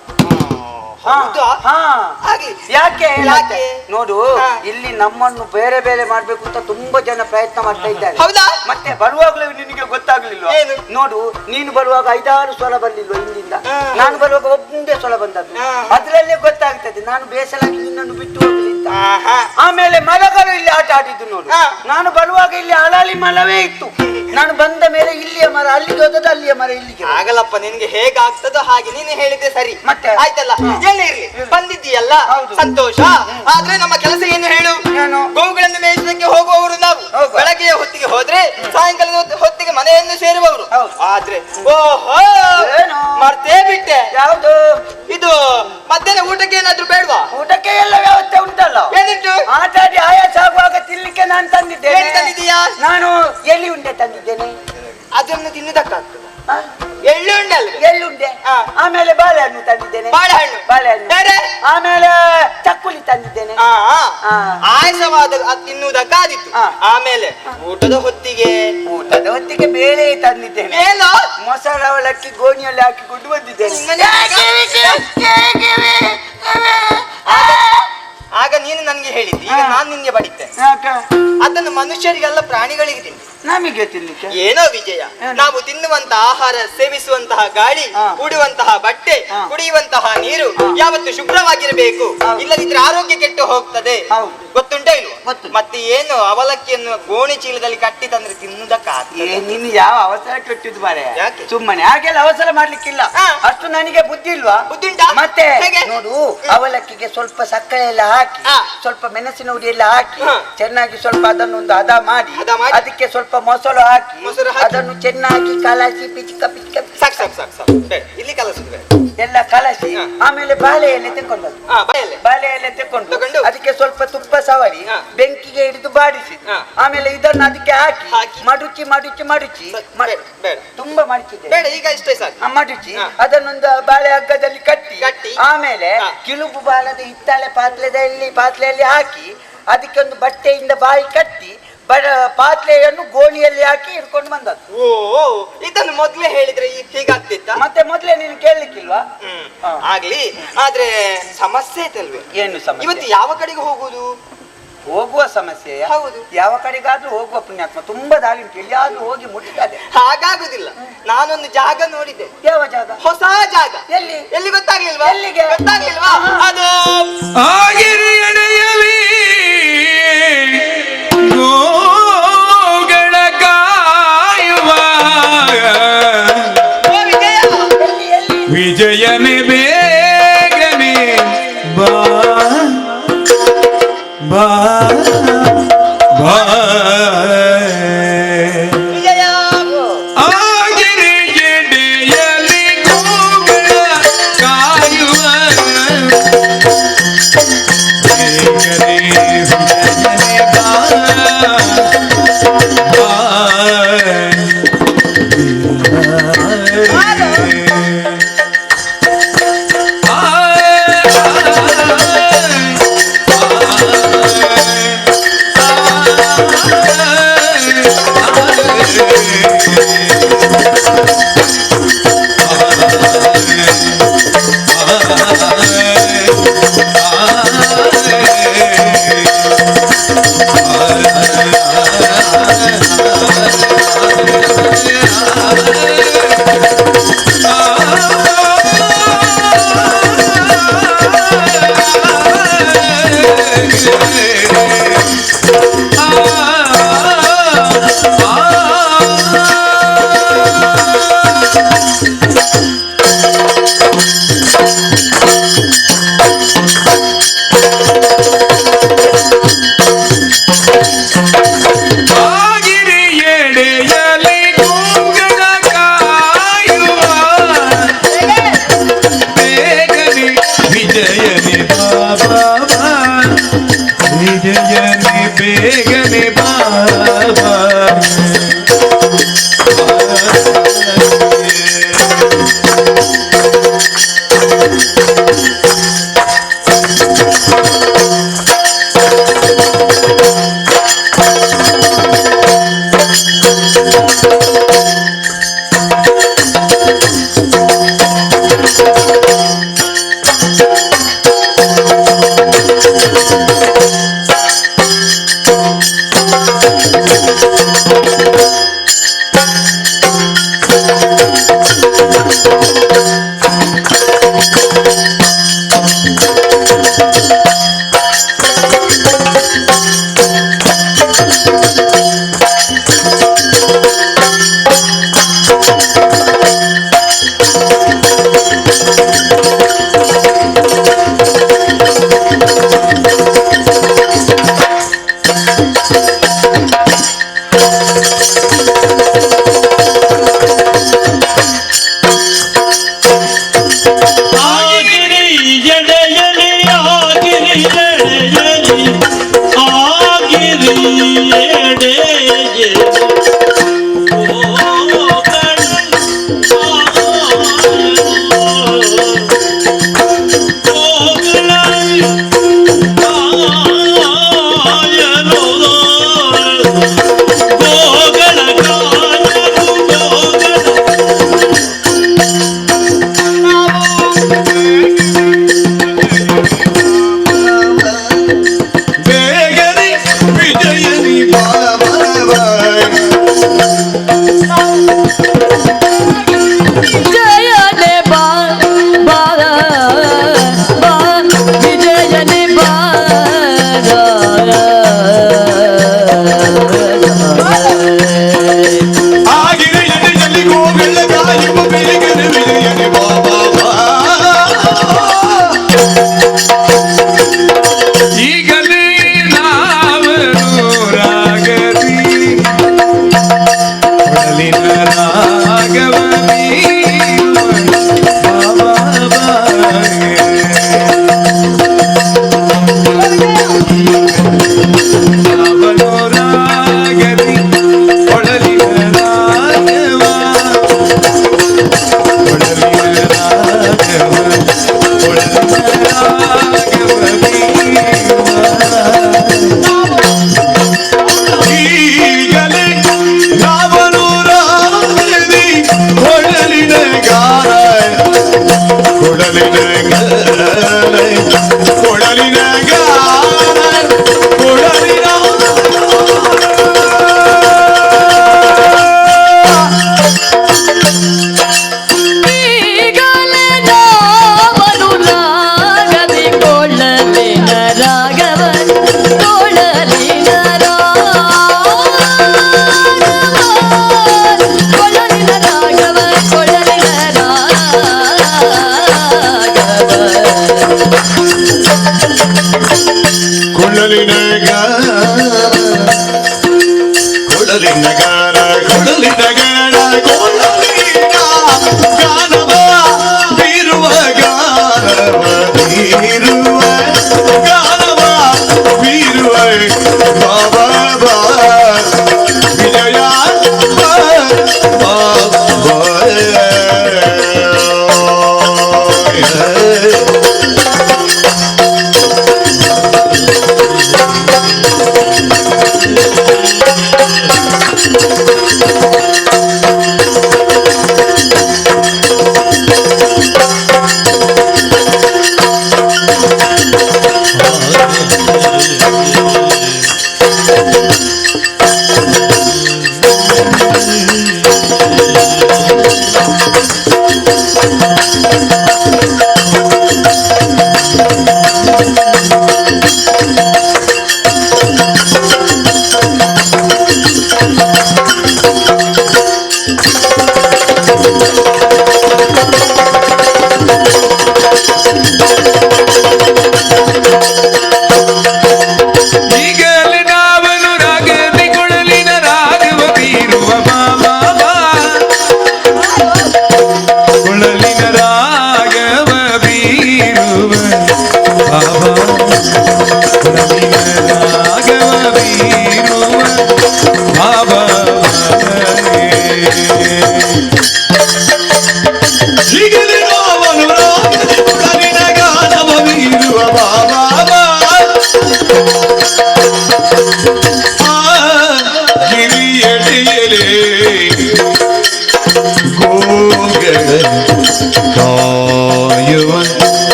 ಹಾ,
ಹೌದಾ?
ಹಾ.
ಹಾಗೆ
ಯಾಕೆ ಹೇಳತ್ತೆ?
ಯಾಕೆ?
ನೋಡು,
ಹಾ.
ಇಲ್ಲಿ ನಮ್ಮನ್ನು ಬೇರೆ ಬೇರೆ ಮಾಡ್ಬೇಕು ಅಂತ ತುಂಬಾ ಜನ ಪ್ರಯತ್ನ ಮಾಡ್ತಾ ಇದ್ದಾರೆ.
ಹೌದಾ?
ಮತ್ತೆ ಬರುವಾಗಲೂ ನಿನಗೆ ಗೊತ್ತಾಗ್ಲಿಲ್ವಾ?
ಏನು?
ನೋಡು, ನೀನು ಬರುವಾಗ 5-6 ಸ್ವರ ಬರ್ಲಿಲ್ವಾ ಹಿಂದಿಂದ?
ಹಾ.
ನಾನು ಬರುವಾಗ ಒಂದೇ ಸ್ವರ ಬಂದದ್ದು.
ಹಾ.
ಅದ್ರಲ್ಲೇ ಗೊತ್ತಾಗ್ತದೆ ನಾನು ಬೇಸಲಾಗಿ ನಿನ್ನನ್ನು ಬಿಟ್ಟು ಹೋಗ್ಲಿ ಅಂತ.
ಆಹಾ.
ಆಮೇಲೆ ಮರಗಳು ಇಲ್ಲಿ ಆಟ ಆಡಿದ್ದು ನೋಡು.
ಹಾ.
ನಾನು ಬರುವಾಗ ಇಲ್ಲಿ ಅಲಾಲಿ ಮರವೇ ಇತ್ತು. ನಾನು ಬಂದ ಮೇಲೆ ಇಲ್ಲಿಯ ಮರ ಅಲ್ಲಿಗೆ ಹೋದದ್ದು, ಅಲ್ಲಿಯ ಮರ ಇಲ್ಲಿಗೆ ಹೋದದ್ದು.
ಆಗಲ್ಲಪ್ಪ, ನಿನ್ಗೆ ಹೇಗಾಗ್ತದೋ ಹಾಗೆ ನೀನು ಹೇಳಿದ್ದೆ ಸರಿ.
ಮತ್ತೆ?
ಆಯ್ತಲ್ಲ, ಏನೇ ಇರ್ಲಿ, ಬಂದಿದ್ದೀಯಲ್ಲ,
ಹೌದು.
ಸಂತೋಷ. ಆದ್ರೆ ನಮ್ಮ ಕೆಲಸ ಏನು ಹೇಳು?
ಏನು?
ಗೋವುಗಳನ್ನು ಮೇಯಿಸಲಿಕ್ಕೆ ಹೋಗುವವರು ನಾವು.
ಹೌದು.
ಬೆಳಗ್ಗೆಯ ಹೊತ್ತಿಗೆ ಹೋದ್ರೆ ಸಾಯಂಕಾಲದ ಹೊತ್ತಿಗೆ ಮನೆಯನ್ನು ಸೇರುವವರು.
ಹೌದು.
ಆದ್ರೆ ಓಹೋ,
ಏನು?
ಮರ್ತೇ ಬಿಟ್ಟೆ.
ಯಾವುದು?
ಇದು ಮಧ್ಯಾಹ್ನ ಊಟಕ್ಕೆ ಏನಾದ್ರೂ ಬೇಡವಾ?
ಊಟಕ್ಕೆ ಎಲ್ಲ ವ್ಯವಸ್ಥೆ ಉಂಟಲ್ಲ.
ಏನಿಟ್ಟು?
ಆಟ ಆಡಿ ಆಯಾಸ ಆಗುವಾಗ ತಿನ್ಲಿಕ್ಕೆ ನಾನು ತಂದಿದ್ದೇನೆ.
ಏನು ತಂದಿದ್ದೀಯಾ?
ನಾನು ಎಲ್ಲಿ ಉಂಡೆ ತಂದಿದ್ದೇನೆ.
ಅದನ್ನು ತಿನ್ನುವುದಕ್ಕಾಗ್ತದೆ.
ಆ?
ಎಳ್ಳು ಉಂಡೆ ಅಲ್ವೇ?
ಎಳ್ಳುಂಡೆ.
ಹಾ.
ಆಮೇಲೆ ಬಾಳೆಹಣ್ಣು ತಂದಿದ್ದೇನೆ.
ಬಾಳೆಹಣ್ಣು.
ಬಾಳೆಹಣ್ಣು.
ಬೇರೆ?
ಆಮೇಲೆ ಚಕ್ಕುಲಿ ತಂದಿದ್ದೇನೆ.
ಆ,
ಆ.
ಆಯಾಸವಾದ ತಿನ್ನುವುದಕ್ಕಾದಿತ್ತು.
ಆ.
ಆಮೇಲೆ ಊಟದ ಹೊತ್ತಿಗೆ
ಊಟದ ಹೊತ್ತಿಗೆ ಬೇಳೆ ತಂದಿದ್ದೇನೆ.
ಏನು?
ಮೊಸರು ಅವಲಕ್ಕಿ ಗೋಣಿಯಲ್ಲಿ ಹಾಕಿಕೊಂಡು ಬಂದಿದ್ದೇನೆ.
ಆಗ ನೀನು ನನಗೆ ಹೇಳಿದ್ದಿ, ಈಗ ನಾನು ನಿನ್ಗೆ ಬಡಿತೆ.
ಯಾಕ?
ಅದನ್ನು ಮನುಷ್ಯರಿಗೆಲ್ಲ ಪ್ರಾಣಿಗಳಿಗೆ ತಿಂಡಿ.
ನಮಗೆ ತಿನ್ಲಿಕ್ಕೆ
ಏನೋ ವಿಜಯ,
ಏನು?
ನಾವು ತಿನ್ನುವಂತಹ ಆಹಾರ, ಸೇವಿಸುವಂತಹ ಗಾಳಿ,
ಹಾ.
ಉಡುವಂತಹ ಬಟ್ಟೆ,
ಹಾ.
ಕುಡಿಯುವಂತಹ ನೀರು ಯಾವತ್ತು ಶುಭ್ರವಾಗಿರಬೇಕು.
ಹೌದು.
ಇಲ್ಲದಿದ್ರೆ ಆರೋಗ್ಯ ಕೆಟ್ಟು ಹೋಗ್ತದೆ.
ಹೌದು.
ಗೊತ್ತುಂಟ ಇಲ್ವೋ?
ಗೊತ್ತು.
ಮತ್ತೆ ಏನು ಅವಲಕ್ಕಿಯನ್ನು ಗೋಣಿ ಚೀಲದಲ್ಲಿ ಕಟ್ಟಿ ತಂದ್ರೆ ತಿನ್ನುವುದಕ್ಕಾಗ್ತದೆ?
ನೀನು ಯಾವ ಅವಸರ ಕೆಟ್ಟಿದ್ದು ಬಾರೆ?
ಯಾಕೆ?
ಸುಮ್ಮನೆ ಹಾಗೆಲ್ಲ ಅವಸರ ಮಾಡ್ಲಿಕ್ಕಿಲ್ಲ.
ಹಾ.
ಅಷ್ಟು ನನಗೆ ಬುದ್ಧಿ ಇಲ್ವಾ?
ಬುದ್ಧಿ ಉಂಟಾ?
ಮತ್ತೆ
ಹೇಗೆ?
ನೋಡು, ಅವಲಕ್ಕಿಗೆ ಸ್ವಲ್ಪ ಸಕ್ಕರೆ ಎಲ್ಲ ಹಾಕಿ,
ಹಾ.
ಸ್ವಲ್ಪ ಮೆಣಸಿನ ಹುಡಿ ಎಲ್ಲ ಹಾಕಿ,
ಹಾ.
ಚೆನ್ನಾಗಿ ಸ್ವಲ್ಪ ಅದನ್ನೊಂದು ಹದ ಮಾಡಿ,
ಹದ ಮಾಡಿ,
ಅದಕ್ಕೆ ಸ್ವಲ್ಪ ಮೊಸರು ಹಾಕಿ,
ಮೊಸರು ಹಾಕಿ,
ಅದನ್ನು ಚೆನ್ನಾಗಿ ಕಲಸಿ ಪಿಚ್ಕ ಪಿಚ್ಕ
ಸಾಕು ಸಾಕು ಸಾಕು ಸಾಕು, ಬೇಡ, ಇಲ್ಲಿ ಕಲಸುದು ಬೇಡ.
ಎಲ್ಲ ಕಲಸಿ,
ಹಾ.
ಆಮೇಲೆ ಬಾಳೆ ಎಲೆ ತಕೊಂಡು
ಬಾಯಲ್ಲಿ
ಬಾಳೆ ಎಲೆ ತಕೊಂಡು
ತಗೊಂಡು
ಅದಕ್ಕೆ ಸ್ವಲ್ಪ ತುಪ್ಪ ಸವರಿ
ಹಾ.
ಬೆಂಕಿಗೆ ಹಿಡಿದು ಬಾಡಿಸಿ,
ಹಾ.
ಆಮೇಲೆ ಇದನ್ನು ಅದಕ್ಕೆ ಹಾಕಿ
ಹಾಕಿ.
ಮಡುಚಿ ಮಡುಚಿ ಮಡುಚಿ
ಬೇಡ, ಬೇಡ,
ತುಂಬಾ ಮಡಚಿದೆ
ಬೇಡ, ಈಗ ಇಷ್ಟೇ ಸಾಕು.
ಮಡುಚಿ
ಹಾ.
ಅದನ್ನೊಂದು ಬಾಳೆ ಹಗ್ಗದಲ್ಲಿ ಕಟ್ಟಿ,
ಕಟ್ಟಿ,
ಆಮೇಲೆ
ಹಾ.
ಕಿಲುಬು ಬಾಲದ ಹಿತ್ತಾಳೆ ಪಾತ್ರೆಯಲ್ಲಿ ಹಾಕಿ, ಅದಕ್ಕೆ ಒಂದು ಬಟ್ಟೆಯಿಂದ ಬಾಯಿ ಕಟ್ಟಿ ಪಾತ್ರೆಯನ್ನು ಗೋಣಿಯಲ್ಲಿ ಹಾಕಿ ಹಿಡ್ಕೊಂಡು ಬಂದದ್ದು.
ಓ, ಇದನ್ನು ಮೊದ್ಲೇ ಹೇಳಿದ್ರೆ ಹೀಗಾಗ್ತಿತ್ತ?
ಮತ್ತೆ ಮೊದ್ಲೇ ನೀನು ಕೇಳಲಿಕ್ಕಿಲ್ವಾ? ಹಾ.
ಆಗ್ಲಿ, ಆದ್ರೆ ಸಮಸ್ಯೆ ಐತಲ್ವೇ?
ಏನು ಸಮಸ್ಯೆ?
ಇವತ್ತು ಯಾವ ಕಡೆಗೆ ಹೋಗುದು?
ಹೋಗುವ ಸಮಸ್ಯೆ.
ಹೌದು.
ಯಾವ ಕಡೆಗಾದ್ರೂ ಹೋಗುವ ಪುಣ್ಯಾತ್ಮ, ತುಂಬಾ ದಾರಿ ಉಂಟು, ಎಲ್ಲಿಯಾದ್ರೂ ಹೋಗಿ ಮುಟ್ಟಿದ್ದಾರೆ.
ಹಾಗಾಗುದಿಲ್ಲ. ನಾನೊಂದು ಜಾಗ ನೋಡಿದ್ದೆ.
ಯಾವ ಜಾಗ?
ಹೊಸ ಜಾಗ.
ಎಲ್ಲಿ?
ಎಲ್ಲಿ ಗೊತ್ತಾಗ್ಲಿಲ್ವಾ?
ಎಲ್ಲಿಗೆ?
ಗೊತ್ತಾಗ್ಲಿಲ್ವಾ? ಅದು
ಆಗಿರಿಯಡೆಯಲಿ ಗೋಗಳ ಕಾಯುವ
ಓ ವಿಜಯ,
ವಿಜಯನೇ ಬೇಗನೆ ಬಾ ಬಾ ಬಾ
ವಿಜಯ,
ಆಗಿರಿಯಡೆಯಲಿ ಗೋಗಳ ಕಾಯುವ ಬೇಗನೆ ವಿಜಯನೇ ಬಾ ಬಾ ಬೇಗನೆ ಬಾಬಾ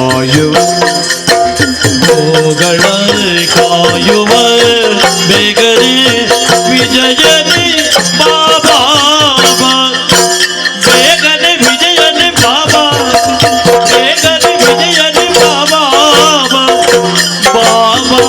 ಕಾಯುವ
ಗೋಗಳ ಕಾಯುವ ಬೇಗನೆ ವಿಜಯನಿ ಬಾಬಾ ಬೇಗನೆ ವಿಜಯನಿ ಬಾಬಾ ಬೇಗನೆ ವಿಜಯನಿ ಬಾಬಾ ಬಾಬಾ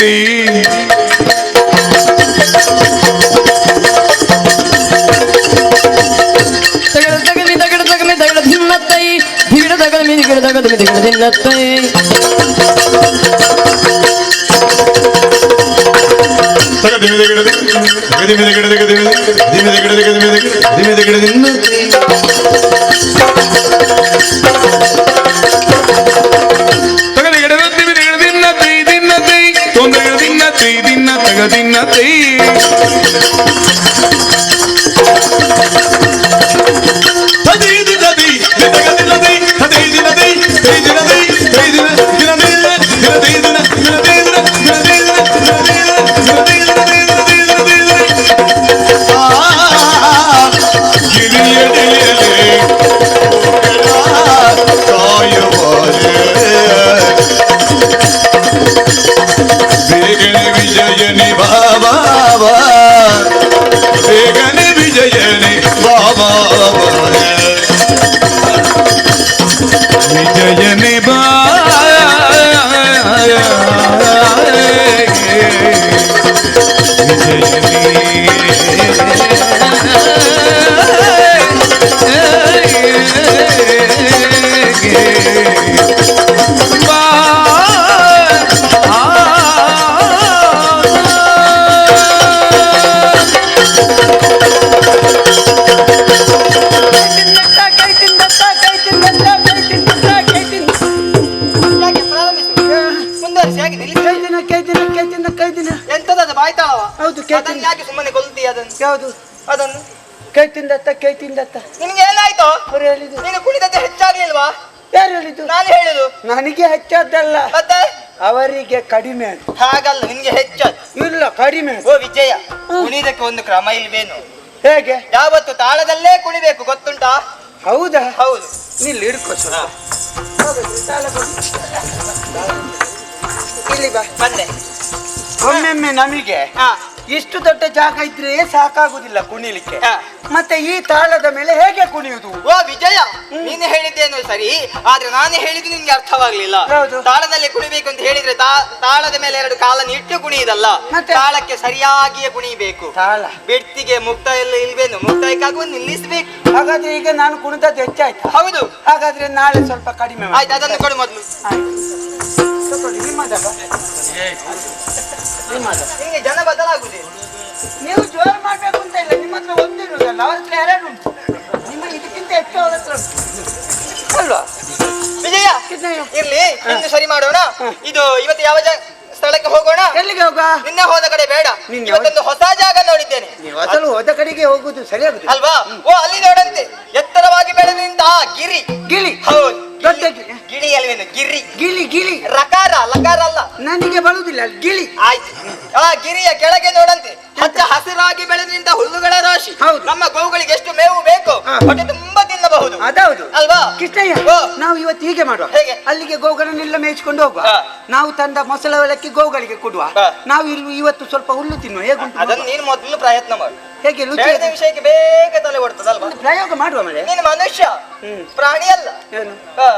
ತೈ ಬೇಗನೆ ವಿಜಯನಿ ಬಾಬಾ ಬೇಗನೆ ವಿಜಯನಿ ಬಾಬಾ ವಿಜಯನಿ ಬಾ
ಯಾಕೆ ಪ್ರಾರಂಭಿಸು ಮುಂದುವರಿಸಿ ಹಾಗೆ ನಿಲ್ಲಿಸಿ.
ಕೈ ದಿನ
ಎಂತದದು ಬಾಯ್ತಾಳವ?
ಹೌದು,
ಅದನ್ನು ಯಾಕೆ ಸುಮ್ಮನೆ ಕೊಲ್ತಿ ಅದನ್ನು?
ಯಾವುದು
ಅದನ್ನು
ಕೈ ತಿಂದತ್ತ
ನಿಮ್ಗೆ ಏನಾಯ್ತು?
ಅವ್ರು ಹೇಳಿದ್ದು.
ನೀನು ಕುಡಿದದ್ದು ಹೆಚ್ಚಾಗ್ಲಿಲ್ವಾ?
ಯಾರು ಹೇಳಿದ್ದು?
ನಾನು ಹೇಳುದು.
ನನಗೆ ಹೆಚ್ಚದ್ದಲ್ಲ,
ಮತ್ತೆ
ಅವರಿಗೆ ಕಡಿಮೆ ಅಂತ.
ಹಾಗಲ್ಲ, ನಿನ್ಗೆ ಹೆಚ್ಚಾದ್.
ಇಲ್ಲ, ಕಡಿಮೆ.
ಓ ವಿಜಯ, ಕುಣಿದಕ್ಕೆ ಒಂದು ಕ್ರಮ ಇಲ್ವೇನು?
ಹೇಗೆ?
ಯಾವತ್ತು ತಾಳದಲ್ಲೇ ಕುಣಿಬೇಕು, ಗೊತ್ತುಂಟಾ?
ಹೌದಾ?
ಹೌದು.
ನಿಲ್ಲಿ ಹಿಡ್ಕೊ ಸ್ವಲ್ಪ. ಹೌದು, ತಾಳ ಕೊಡು. ಇಲ್ಲಿ ಬಾ.
ಬಂದೆ.
ಒಮ್ಮೊಮ್ಮೆ ನಮಗೆ
ಹಾ
ಇಷ್ಟು ದೊಡ್ಡ ಜಾಗ ಇದ್ರೆ ಸಾಕಾಗುದಿಲ್ಲ ಕುಣಿಲಿಕ್ಕೆ.
ಹಾ.
ಮತ್ತೆ ಈ ತಾಳದ ಮೇಲೆ ಹೇಗೆ ಕುಣಿಯುವುದು?
ಓ ವಿಜಯ, ನೀನು ಹೇಳಿದ್ದೇನು ಸರಿ, ಆದ್ರೆ ನಾನು ಹೇಳಿದ್ದು ನಿನ್ಗೆ ಅರ್ಥವಾಗ್ಲಿಲ್ಲ.
ಹೌದು.
ತಾಳದಲ್ಲಿ ಕುಣಿಬೇಕು ಅಂತ ಹೇಳಿದ್ರೆ ತಾಳದ ಮೇಲೆ ಎರಡು ಕಾಲನ್ನು ಇಟ್ಟು ಕುಣಿಯುದಲ್ಲ,
ಮತ್ತೆ?
ತಾಳಕ್ಕೆ ಸರಿಯಾಗಿಯೇ ಕುಣಿಬೇಕು.
ತಾಳ
ಬೆಡ್ತಿಗೆ ಮುಕ್ತಾಯ ಎಲ್ಲ ಇಲ್ವೇನು? ಮುಕ್ತಾಯಕ್ಕಾಗುವ ನಿಲ್ಲಿಸ್ಬೇಕು.
ಹಾಗಾದ್ರೆ ಈಗ ನಾನು ಕುಣಿದದ್ದು ಹೆಚ್ಚಾಯ್ತಾ?
ಹೌದು.
ಹಾಗಾದ್ರೆ ನಾಳೆ ಸ್ವಲ್ಪ ಕಡಿಮೆ ಮಾಡಿ.
ಆಯ್ತು, ಅದನ್ನು ಕೊಡು ಮೊದಲು.
ತಗೊಳ್ಳಿ, ನಿಮ್ಮದ ಬಾ. ನಿಮ್ಮದ.
ನಿಮ್ಗೆ ಜನ ಬದಲಾಗುದೇ.
ನೀವು ಜೋರು ಮಾಡ್ಬೇಕು ಅಂತ ಇಲ್ಲ, ನಿಮ್ಮ ಹತ್ರ ಒಂದಿರುವುದಲ್ಲ, ಅವ್ರ ಹತ್ರ ಎರಡು ಉಂಟು. ನಿಮ್ಮ ಇದಕ್ಕಿಂತ ಹೆಚ್ಚು ಅವ್ರ ಹತ್ರ ಉಂಟು ಅಲ್ವಾ?
ವಿಜಯ, ಇರ್ಲಿ, ಇನ್ನು ಸರಿ ಮಾಡೋಣ. ಇದು ಇವತ್ತು ಯಾವ ಸ್ಥಳಕ್ಕೆ ಹೋಗೋಣ?
ಎಲ್ಲಿಗೆ ಹೋಗ?
ನಿನ್ನೆ ಹೋದ ಕಡೆ ಬೇಡ,
ನಿನ್ನೆ
ಇವತ್ತೊಂದು ಹೊಸ ಜಾಗ ನೋಡಿದ್ದೇನೆ.
ನೀವು ಅಸಲು ಹೋದ ಕಡೆಗೆ ಹೋಗುದು ಸರಿ ಆಗುದು
ಅಲ್ವಾ? ಓ ಅಲ್ಲಿ ನೋಡಂತೆ ಎತ್ತರವಾಗಿ ಬೆಳೆದಂತ ಗಿರಿ.
ಗಿಳಿ?
ಹೌದು,
ದೊಡ್ಡ ಗಿಳಿ.
ಗಿಳಿ ಅಲ್ವೇನು? ಗಿರಿ.
ಗಿಳಿ ಗಿಳಿ
ರಕಾರ, ಲಕಾರ ಅಲ್ಲ.
ನನಗೆ ಬರುವುದಿಲ್ಲ ಗಿಳಿ.
ಆಯ್ತು, ಆ ಗಿರಿಯ ಕೆಳಗೆ ನೋಡಂತೆ ಹಚ್ಚ ಹಸಿರಾಗಿ ಬೆಳೆದಂತ ಹುಲ್ಲುಗಳ ರಾಶಿ.
ಹೌದು.
ನಮ್ಮ ಗೋವುಗಳಿಗೆ ಎಷ್ಟು ಮೇವು ಬೇಕು,
ಹಾ.
ಹೊಟ್ಟೆ ತುಂಬಾ ತಿನ್ನಬಹುದು.
ಅದೌದು
ಅಲ್ವಾ?
ಕೃಷ್ಣಯ್ಯ,
ಓ.
ನಾವು ಇವತ್ತು ಹೀಗೆ ಮಾಡುವ.
ಹೇಗೆ?
ಅಲ್ಲಿಗೆ ಗೋಗಳನ್ನೆಲ್ಲ ಮೇಯಿಸಿಕೊಂಡು ಹೋಗುವ.
ಹಾ.
ನಾವು ತಂದ ಮೊಸಳೆ ಒಳಕ್ಕೆ ಗೋಗಳಿಗೆ ಕೊಡುವ.
ಹಾ.
ನಾವು ಇಲ್ಲಿ ಇವತ್ತು ಸ್ವಲ್ಪ ಹುಲ್ಲು ತಿನ್ನುವ. ಹೇಗುಂಟು
ಅದನ್ನು
ನೋಡುವ.
ನೀನು ಮೊದಲು ಪ್ರಯತ್ನ ಮಾಡು.
ಹೇಗೆ ರುಚಿ?
ಬೇಡದ ವಿಷಯಕ್ಕೆ ಬೇಗ ತಲೆ ಓಡ್ತದಲ್ವಾ?
ಒಂದು ಪ್ರಯೋಗ ಮಾಡುವ ಮಳೆ.
ನೀನು ಮನುಷ್ಯ, ಪ್ರಾಣಿ ಅಲ್ಲ.
ಏನು?
ಹಾ.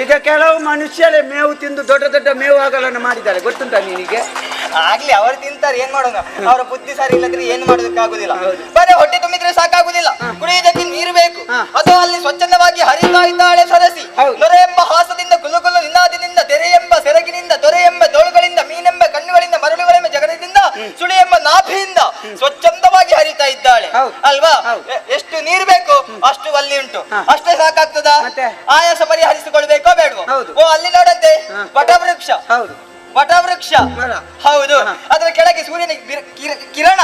ಈಗ ಕೆಲವು ಮನುಷ್ಯರೇ ಮೇವು ತಿಂದು ದೊಡ್ಡ ದೊಡ್ಡ ಮೇವು ಆಗಲನ್ನು ಮಾಡಿದ್ದಾರೆ, ಗೊತ್ತುಂಟ ನಿನಗೆ?
ಆಗ್ಲಿ, ಅವರು ತಿಂತಾರೆ, ಏನ್ ಮಾಡೋಣ? ಅವರ ಬುದ್ಧಿ ಸರಿ ಇಲ್ಲದ್ರೆ ಏನ್ ಮಾಡೋದಕ್ಕಾಗುದಿಲ್ಲ.
ಹೌದು.
ಬರೀ ಹೊಟ್ಟೆ ತುಂಬಿದ್ರೆ ಸಾಕಾಗುದಿಲ್ಲ, ಕುಡಿಯುವುದಕ್ಕೆ ನೀರು ಬೇಕು.
ಹಾ.
ಅದು ಅಲ್ಲಿ ಸ್ವಚ್ಛಂದವಾಗಿ ಹರಿತಾ ಇದ್ದಾಳೆ ಸರಸಿ.
ಹೌದು.
ನೊರೆ ಎಂಬ ಹಾಸದಿಂದ, ಗುಲುಗುಲು ನಿನಾದದಿಂದ, ತೆರೆ ಎಂಬ ಸೆರಗಿನಿಂದ, ದೊರೆ ಎಂಬ ತೋಳುಗಳಿಂದ, ಮೀನೆಂಬ ಕಣ್ಣುಗಳಿಂದ, ಮರಳುಗಳೆಂಬ ಜಗದಿಂದ, ಸುಳಿ ಎಂಬ ನಾಭಿಯಿಂದ ಸ್ವಚ್ಛಂದವಾಗಿ ಹರಿತಾ ಇದ್ದಾಳೆ.
ಹೌದು.
ಅಲ್ವಾ?
ಹೌದು.
ಎಷ್ಟು ನೀರು ಬೇಕು ಅಷ್ಟು ಅಲ್ಲಿ ಉಂಟು.
ಹಾ.
ಅಷ್ಟೇ ಸಾಕಾಗ್ತದಾ?
ಮತ್ತೆ?
ಆಯಾಸ ಪರಿಹರಿಸಿಕೊಳ್ಬೇಕೋ ಬೇಡವೋ?
ಹೌದು.
ಓ ಅಲ್ಲಿ ನೋಡಂತೆ
ಹಾ.
ವಟವೃಕ್ಷ.
ಹೌದು,
ವಟವೃಕ್ಷ.
ಮರ.
ಹೌದು.
ಹಾ.
ಅದರ ಕೆಳಗೆ ಸೂರ್ಯನ ಕಿರಣ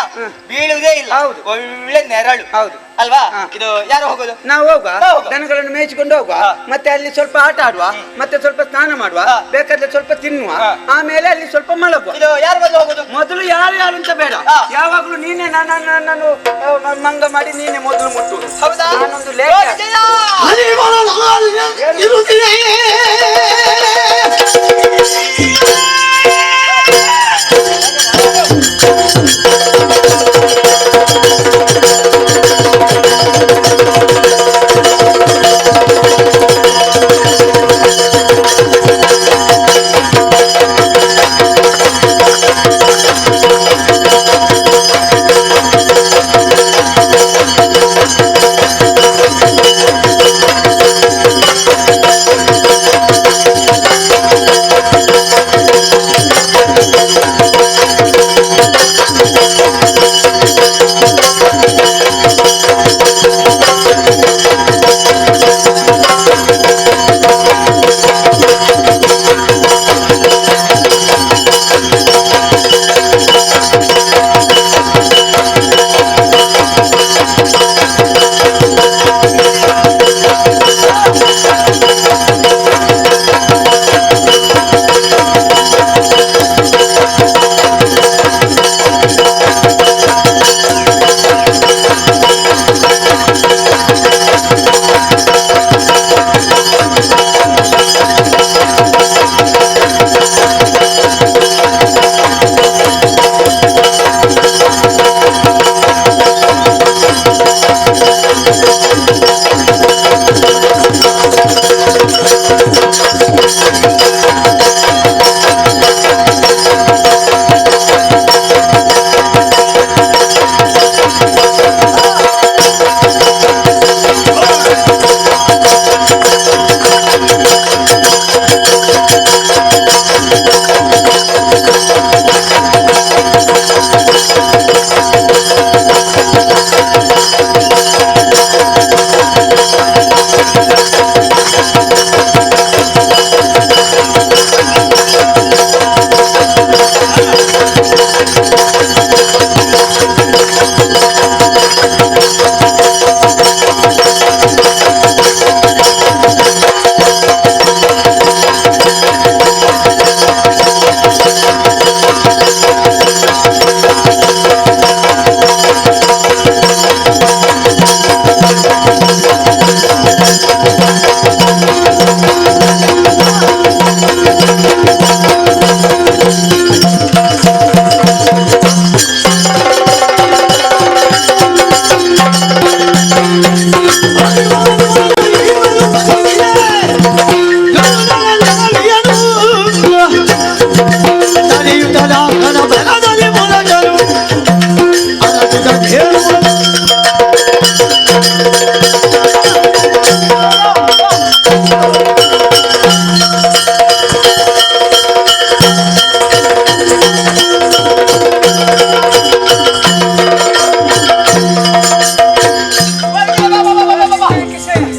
ಬೀಳುವುದೇ ಇಲ್ಲ.
ಹೌದು.
ಒಳ್ಳೆ ನೆರಳು.
ಹೌದು.
ಅಲ್ವಾ?
ಹಾ.
ಇದು ಯಾರು ಹೋಗುದು?
ನಾವು ಹೋಗುವ.
ನಾವು ಹೋಗುವ.
ದನಗಳನ್ನು ಮೇಯಿಸಿಕೊಂಡು ಹೋಗುವ.
ಹಾ.
ಮತ್ತೆ ಅಲ್ಲಿ ಸ್ವಲ್ಪ ಆಟ ಆಡುವ. ಮತ್ತೆ ಸ್ವಲ್ಪ ಸ್ನಾನ ಮಾಡುವ.
ಹಾ.
ಬೇಕಾದ್ರೆ ಸ್ವಲ್ಪ ತಿನ್ನುವ.
ಹಾ.
ಆಮೇಲೆ ಅಲ್ಲಿ ಸ್ವಲ್ಪ ಮಲಗುವ.
ಇದು ಯಾರು ಬಂದು ಹೋಗುದು?
ಮೊದಲು ಯಾರು ಅಂತ ಬೇಡ.
ಹಾ.
ಯಾವಾಗ್ಲೂ ನೀನೆ ನಾನು ಮಂಗ ಮಾಡಿ ನೀನೆ ಮೊದಲು ಮುಟ್ಟುವುದು.
ಹೌದಾ?
ನಾನೊಂದು
ಓ
ಲೇಖ.
ವಿಜಯ!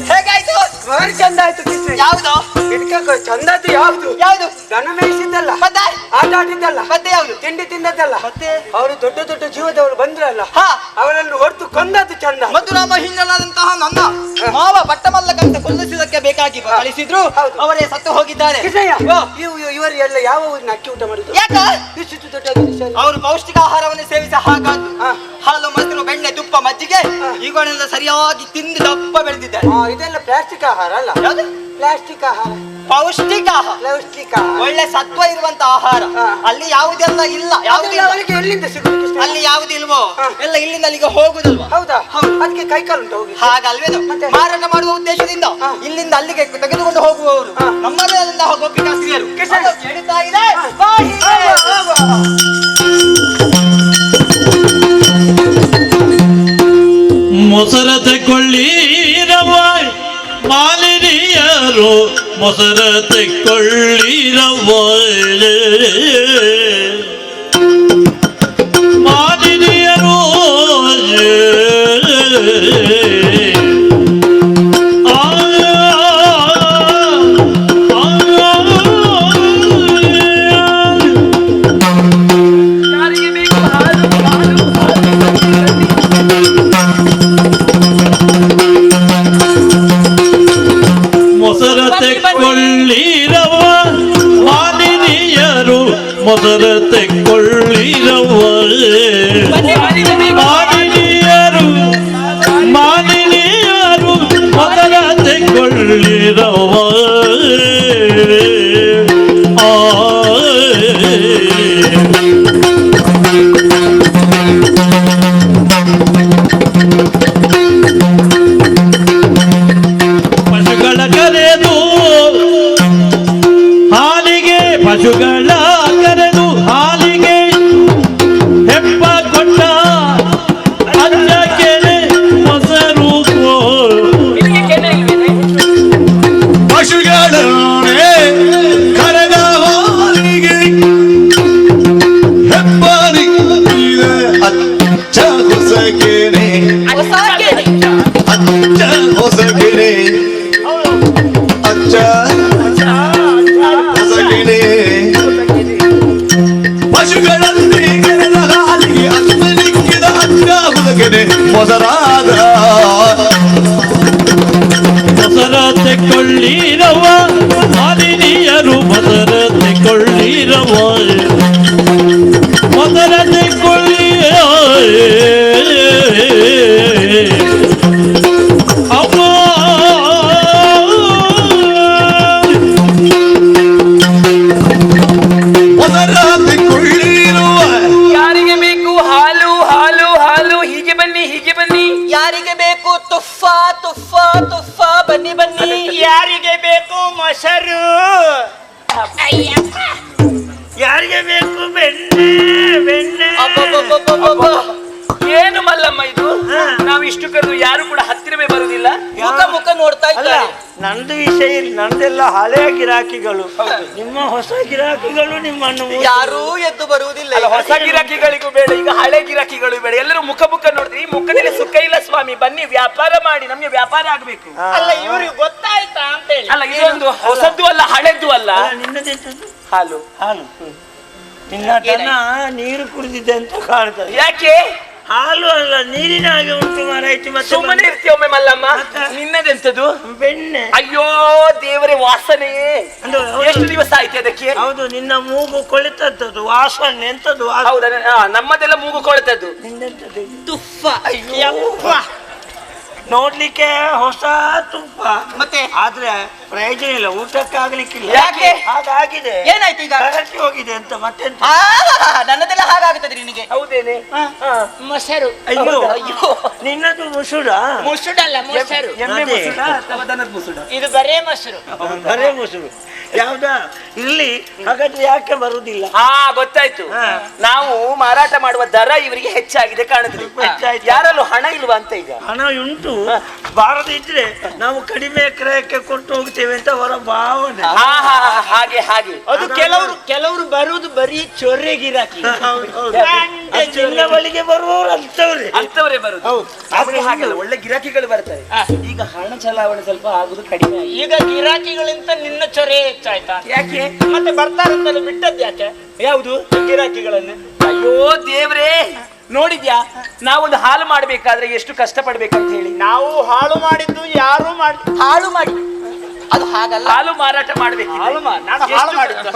ಹೇಗಾಯ್ತು?
ಭಾರಿ ಚಂದ ಆಯ್ತು ಕೃಷ್ಣ.
ಯಾವ್ದು
ಇದಕ್ಕೆ ಚಂದ ಆಯ್ತು. ಯಾವ್ದು?
ಯಾವ್ದು?
ದನ ಮೇಯಿಸಿದ್ದಲ್ಲ,
ಮತ್ತೆ
ಆಟ ಆಡಿದ್ದಲ್ಲ,
ಮತ್ತೆ ಯಾವ್ದು?
ತಿಂಡಿ ತಿಂದದ್ದಲ್ಲ,
ಮತ್ತೆ
ಅವರು ದೊಡ್ಡ ದೊಡ್ಡ ಜೀವದವರು ಬಂದ್ರಲ್ಲ,
ಹಾ
ಅವರನ್ನು ಹೊರತು ಕೊಂದದ್ದು ಚಂದ.
ಮಧುರಾಮ ಹಿಂಗಲಾದಂತಹ ನನ್ನ ಮಾವ ಪಟ್ಟಮಲ್ಲಕಂತ ಕೊಲ್ಲಿಸುವುದಕ್ಕೆ ಬೇಕಾಗಿ ಕಳಿಸಿದ್ರು.
ಹೌದು.
ಅವರೇ ಸತ್ತು ಹೋಗಿದ್ದಾರೆ.
ಕೃಷ್ಣಯ್ಯ,
ಓ,
ಇವರು ಎಲ್ಲ ಯಾವ ಊರಿನ ಅಕ್ಕಿ ಊಟ ಮಾಡುದು?
ಯಾಕ?
ಇಷ್ಟು ದೊಡ್ಡ ಮನುಷ್ಯರು.
ಅವರು ಪೌಷ್ಟಿಕ ಆಹಾರವನ್ನು ಸೇವಿಸ ಹಾಗಾದ್ದು.
ಹಾ.
ಹಾಲು ಮೊಸರು ಬೆಣ್ಣೆ ತುಪ್ಪ ಮಜ್ಜಿಗೆ ಇವುಗಳನ್ನೆಲ್ಲ ಸರಿಯಾಗಿ ತಿಂದು ದಪ್ಪ ಬೆಳೆದಿದ್ದಾರೆ.
ಇದೆಲ್ಲ ಪ್ಲಾಸ್ಟಿಕ್ ಆಹಾರ ಅಲ್ಲ,
ಯಾವ್ದು?
ಪ್ಲಾಸ್ಟಿಕ್ ಆಹಾರ,
ಪೌಷ್ಟಿಕ ಆಹಾರ,
ಪ್ಲಾಸ್ಟಿಕ್ ಆಹಾರ.
ಒಳ್ಳೆ ಸತ್ವ ಇರುವಂತ ಆಹಾರ.
ಹಾ.
ಅಲ್ಲಿ ಯಾವುದೆಲ್ಲ ಇಲ್ಲ,
ಅದೆಲ್ಲ
ಯಾವುದಿಲ್ಲ,
ಅವರಿಗೆ ಎಲ್ಲಿಂದ ಸಿಗುದು ಕೃಷ್ಣ?
ಅಲ್ಲಿ ಯಾವುದಿಲ್ವೋ
ಹಾ.
ಎಲ್ಲ ಇಲ್ಲಿಂದ ಅಲ್ಲಿಗೆ ಹೋಗುದಲ್ವಾ?
ಹೌದಾ? ಅದಕ್ಕೆ ಕೈಕಾಲು ಉಂಟು ಹೋಗಿ.
ಹಾಗಲ್ವೇನು?
ಮತ್ತೆ?
ಮಾರಾಟ ಮಾಡುವ ಉದ್ದೇಶದಿಂದ
ಹಾ.
ಇಲ್ಲಿಂದ ಅಲ್ಲಿಗೆ ತೆಗೆದುಕೊಂಡು ಹೋಗುವವರು
ಹಾ.
ನಮ್ಮಲ್ಲಿಂದ ಗೋಪಿಕಾ ಸ್ತ್ರೀಯರು.
ಕೃಷ್ಣ.
ಅದು ಕೇಳ್ತಾ ಇದೆ. ಬಾ ಹೀಗೆ.
ಮೊಸರ ತೆಕ್ಕೊಳ್ಳಿರವ ಮಾಲಿನಿಯರು ಮೊಸರ ತೆಕ್ಕೊಳ್ಳಿರವ ಮಾಲಿನಿಯರು ಮೊಸರ ತೆಕ್ಕೊಳ್ಳಿರವ ಮಾಲಿನಿಯರು ಮೊಸರ ತೆಕ್ಕೊಳ್ಳಿರವ ಮಾಲಿನಿಯರು ಮಾಲಿನಿಯರು ಮೊಸರ ತೆಕ್ಕೊಳ್ಳಿರವ ಪಶುಗಳ ಕರೆದು ಹಾಲಿಗೆ ಪಶುಗಳ ಕರೆದು ಹಾಲಿಗೆ ಹೆಪ್ಪ ಕೊಟ್ಟ ಅಜ್ಜ ಕೆರೆ ಮೊಸರು
ಪಶುಗಳೇ ಕರೆದ ಹಾಲಿಗೆ ಹೆಬ್ಬಾರಿ ಅಚ್ಚ ಹೊಸಗೆನೆ
ಹೊಸ ಕೇಳಿ.
ಅಚ್ಚ ಹೊಸಗೆನೆ ಅಚ್ಚ ಹೊಸಗೆನೆ ಪಶುಗಳಲ್ಲಿ ಕರೆದ ಹಾಲಿಗೆ ಅಚ್ಚಲಿಕ್ಕಿದ ಅಚ್ಚ ಹೊಸಗೆನೆ ಮೊಸರಾದ
ಮೊಸರ ತೆಕ್ಕೊಳ್ಳಿರವ ಮಾಲಿನಿಯರು ಮೊಸರ ತೆಕ್ಕೊಳ್ಳಿರವ ಮೊಸರ ತೆಕ್ಕೊಳ್ಳಿರ ಅಮ್ಮ
ಮೊಸರಾತಿ ಕೊಳ್ಳಿರುವ
ಯಾರಿಗೆ ಬೇಕು ಹಾಲು ಹಾಲು ಹಾಲು? ಹೀಗೆ ಬನ್ನಿ, ಹೀಗೆ ಬನ್ನಿ.
ಯಾರಿಗೆ ಬೇಕು ತುಫ ತುಫ ತುಫ ಬನ್ನಿ ಬನ್ನಿ.
ಯಾರಿಗೆ ಬೇಕು ಮೊಸರು? ಯಾರಿಗೆ ಬೇಕು ಬೆಣ್ಣೆ ಬೆಣ್ಣೆ?
ಅಬ್ಬಬ್ಬಬ್ಬಬ್ಬಬ್ಬ.
ಏನು ಮಲ್ಲಮ್ಮ ಇದು? ನಾವು ಇಷ್ಟು ಕರೆದು ಯಾರು ಕೂಡ ಹತ್ತಿರವೇ ಬರುದಿಲ್ಲ.
ಮುಖ ಮುಖ ನೋಡ್ತಾ ಇದ್ದಾರೆ.
ನಂದು ವಿಷಯ ಇಲ್ಲ, ನಂದೆಲ್ಲ ಹಳೆಯ ಗಿರಾಕಿಗಳು. ನಿಮ್ಮ ಹೊಸ ಗಿರಾಕಿಗಳು ನಿಮ್ಮನ್ನು
ಯಾರೂ ಎದ್ದು ಬರುವುದಿಲ್ಲ.
ಅಲ್ಲ, ಹೊಸ ಗಿರಾಕಿಗಳಿಗೂ ಬೇಡ, ಈಗ ಹಳೆ ಗಿರಾಕಿಗಳು ಬೇಡ. ಎಲ್ಲರೂ ಮುಖ ಮುಖ ನೋಡಿದ್ರಿ. ಈ ಮುಖದಲ್ಲಿ ಸುಖ ಇಲ್ಲ ಸ್ವಾಮಿ. ಬನ್ನಿ ವ್ಯಾಪಾರ ಮಾಡಿ, ನಮ್ಗೆ ವ್ಯಾಪಾರ ಆಗ್ಬೇಕು.
ಅಲ್ಲ ಇವ್ರಿಗೆ ಗೊತ್ತಾಯ್ತಾ ಅಂತ ಹೇಳಿ.
ಅಲ್ಲ, ಇದೊಂದು ಹೊಸದ್ದು ಅಲ್ಲ, ಹಳೆದ್ದು ಅಲ್ಲ.
ನಿನ್ನದೆಂತದ್ದು?
ಹಾಲು.
ಹಾಲು. ನಿನ್ನ ದನ ನೀರು ಕುಡಿದಿದೆ ಅಂತ ಕಾಣ್ತದೆ.
ಯಾಕೆ?
ಹಾಲು ಅಲ್ಲ, ನೀರಿನ ಹಾಗೆ ಉಂಟು ಮಾರಾಯ್ತು. ಮತ್ತೆ
ಸುಮ್ಮನೆ ಇರ್ತೀಯ ಒಮ್ಮೆ ಮಲ್ಲಮ್ಮ. ನಿನ್ನದೆಂತದು?
ಬೆಣ್ಣೆ.
ಅಯ್ಯೋ ದೇವರೇ, ವಾಸನೆಯೇ
ಅಂದ್ರೆ
ಎಷ್ಟು ದಿವಸ ಆಯ್ತು ಅದಕ್ಕೆ?
ಹೌದು, ನಿನ್ನ ಮೂಗು ಕೊಳಿತದ್ದು ವಾಸನೆ. ಎಂತದ್ದು ವಾಸನೆ?
ಹೌದಾ? ನಮ್ಮದೆಲ್ಲ ಮೂಗು ಕೊಳ್ತದ್ದು.
ನಿಂದೆಂತದ್ದು?
ತುಫ.
ಅಯ್ಯೋ
ನೋಡ್ಲಿಕ್ಕೆ ಹೊಸ ತುಪ್ಪ
ಮತ್ತೆ
ಆದ್ರೆ ಪ್ರಯೋಜನ ಇಲ್ಲ, ಊಟಕ್ಕಾಗ್ಲಿಕ್ಕಿಲ್ಲ.
ಯಾಕೆ?
ಹಾಗಾಗಿದೆ.
ಏನಾಯ್ತು ಈಗ?
ಕರಕಿ ಹೋಗಿದೆ ಅಂತ ಮತ್ತೆಂತ?
ನನ್ನದೆಲ್ಲ ಹಾಗಾಗುತ್ತದೆ ನಿನಗೆ.
ಹೌದೇನೆ?
ಮೊಸರು.
ಅಯ್ಯೋ
ಅಯ್ಯೋ,
ನಿನ್ನದು ಮುಸುಡ?
ಮುಸುಡಲ್ಲ, ಮೊಸರು.
ಎಮ್ಮೆ
ಅದೇ.
ಮುಸುಡ ಅಥವಾ ದನದ ಮುಸುಡ?
ಇದು ಬರೇ ಮೊಸರು.
ಬರೇ ಮುಸುಡು. ಯಾವ್ದಾ ಇಲ್ಲಿ? ಹಾಗಾದ್ರೆ ಯಾಕೆ ಬರುದಿಲ್ಲ?
ಗೊತ್ತಾಯ್ತು.
ಹಾ.
ನಾವು ಮಾರಾಟ ಮಾಡುವ ದರ ಇವರಿಗೆ ಹೆಚ್ಚಾಗಿದೆ ಕಾಣುತ್ತದೆ.
ಹೆಚ್ಚಾಯ್ತು.
ಯಾರಲ್ಲೂ ಹಣ ಇಲ್ವಾ ಅಂತ ಈಗ?
ಹಣ ಉಂಟು, ಬಾರದಿದ್ರೆ ನಾವು ಕಡಿಮೆ ಕ್ರಯಕ್ಕೆ ಕೊಟ್ಟು ಹೋಗ್ತೇವೆ ಅಂತ ಅವರ ಭಾವನೆ.
ಹಾಗೆ ಹಾಗೆ.
ಅದು ಕೆಲವರು ಬರುವುದು ಬರೀ ಚೊರೆ ಗಿರಾಕಿ.
ಚಿನ್ನ ಬಳಿಗೆ ಬರುವವರು
ಅಂತವರೇ ಬರುದು.
ಹೌದು.
ಆದ್ರೆ ಹಾಗಲ್ಲ, ಒಳ್ಳೆ ಗಿರಾಕಿಗಳು ಬರ್ತಾರೆ. ಈಗ ಹಣ ಚಲಾವಣೆ ಸ್ವಲ್ಪ ಆಗುದು ಕಡಿಮೆ ಆಗಿದೆ.
ಈಗ ಗಿರಾಕಿಗಳಿಂದ ನಿನ್ನ ಚೊರೆ ಹೆಚ್ಚಾಯ್ತಾ?
ಯಾಕೆ?
ಮತ್ತೆ ಬರ್ತಾರಂತಲ್ಲ ಬಿಟ್ಟದ್ದು ಯಾಕೆ?
ಯಾವುದು?
ಗಿರಾಕಿಗಳನ್ನು.
ಅಯ್ಯೋ ದೇವ್ರೇ, ನೋಡಿದ್ಯಾ ನಾವೊಂದು ಹಾಲು ಮಾಡ್ಬೇಕಾದ್ರೆ ಎಷ್ಟು ಕಷ್ಟ ಪಡ್ಬೇಕಂತ ಹೇಳಿ.
ನಾವು ಹಾಳು ಮಾಡಿದ್ದು ಯಾರು ಮಾಡಿ
ಹಾಳು ಮಾಡಿ ಅದು ಹಾಗಲ್ಲ, ಹಾಲು ಮಾರಾಟ ಮಾಡ್ಬೇಕು.
ನಾನು ಹಾಳು ಮಾಡಿದ್ದು.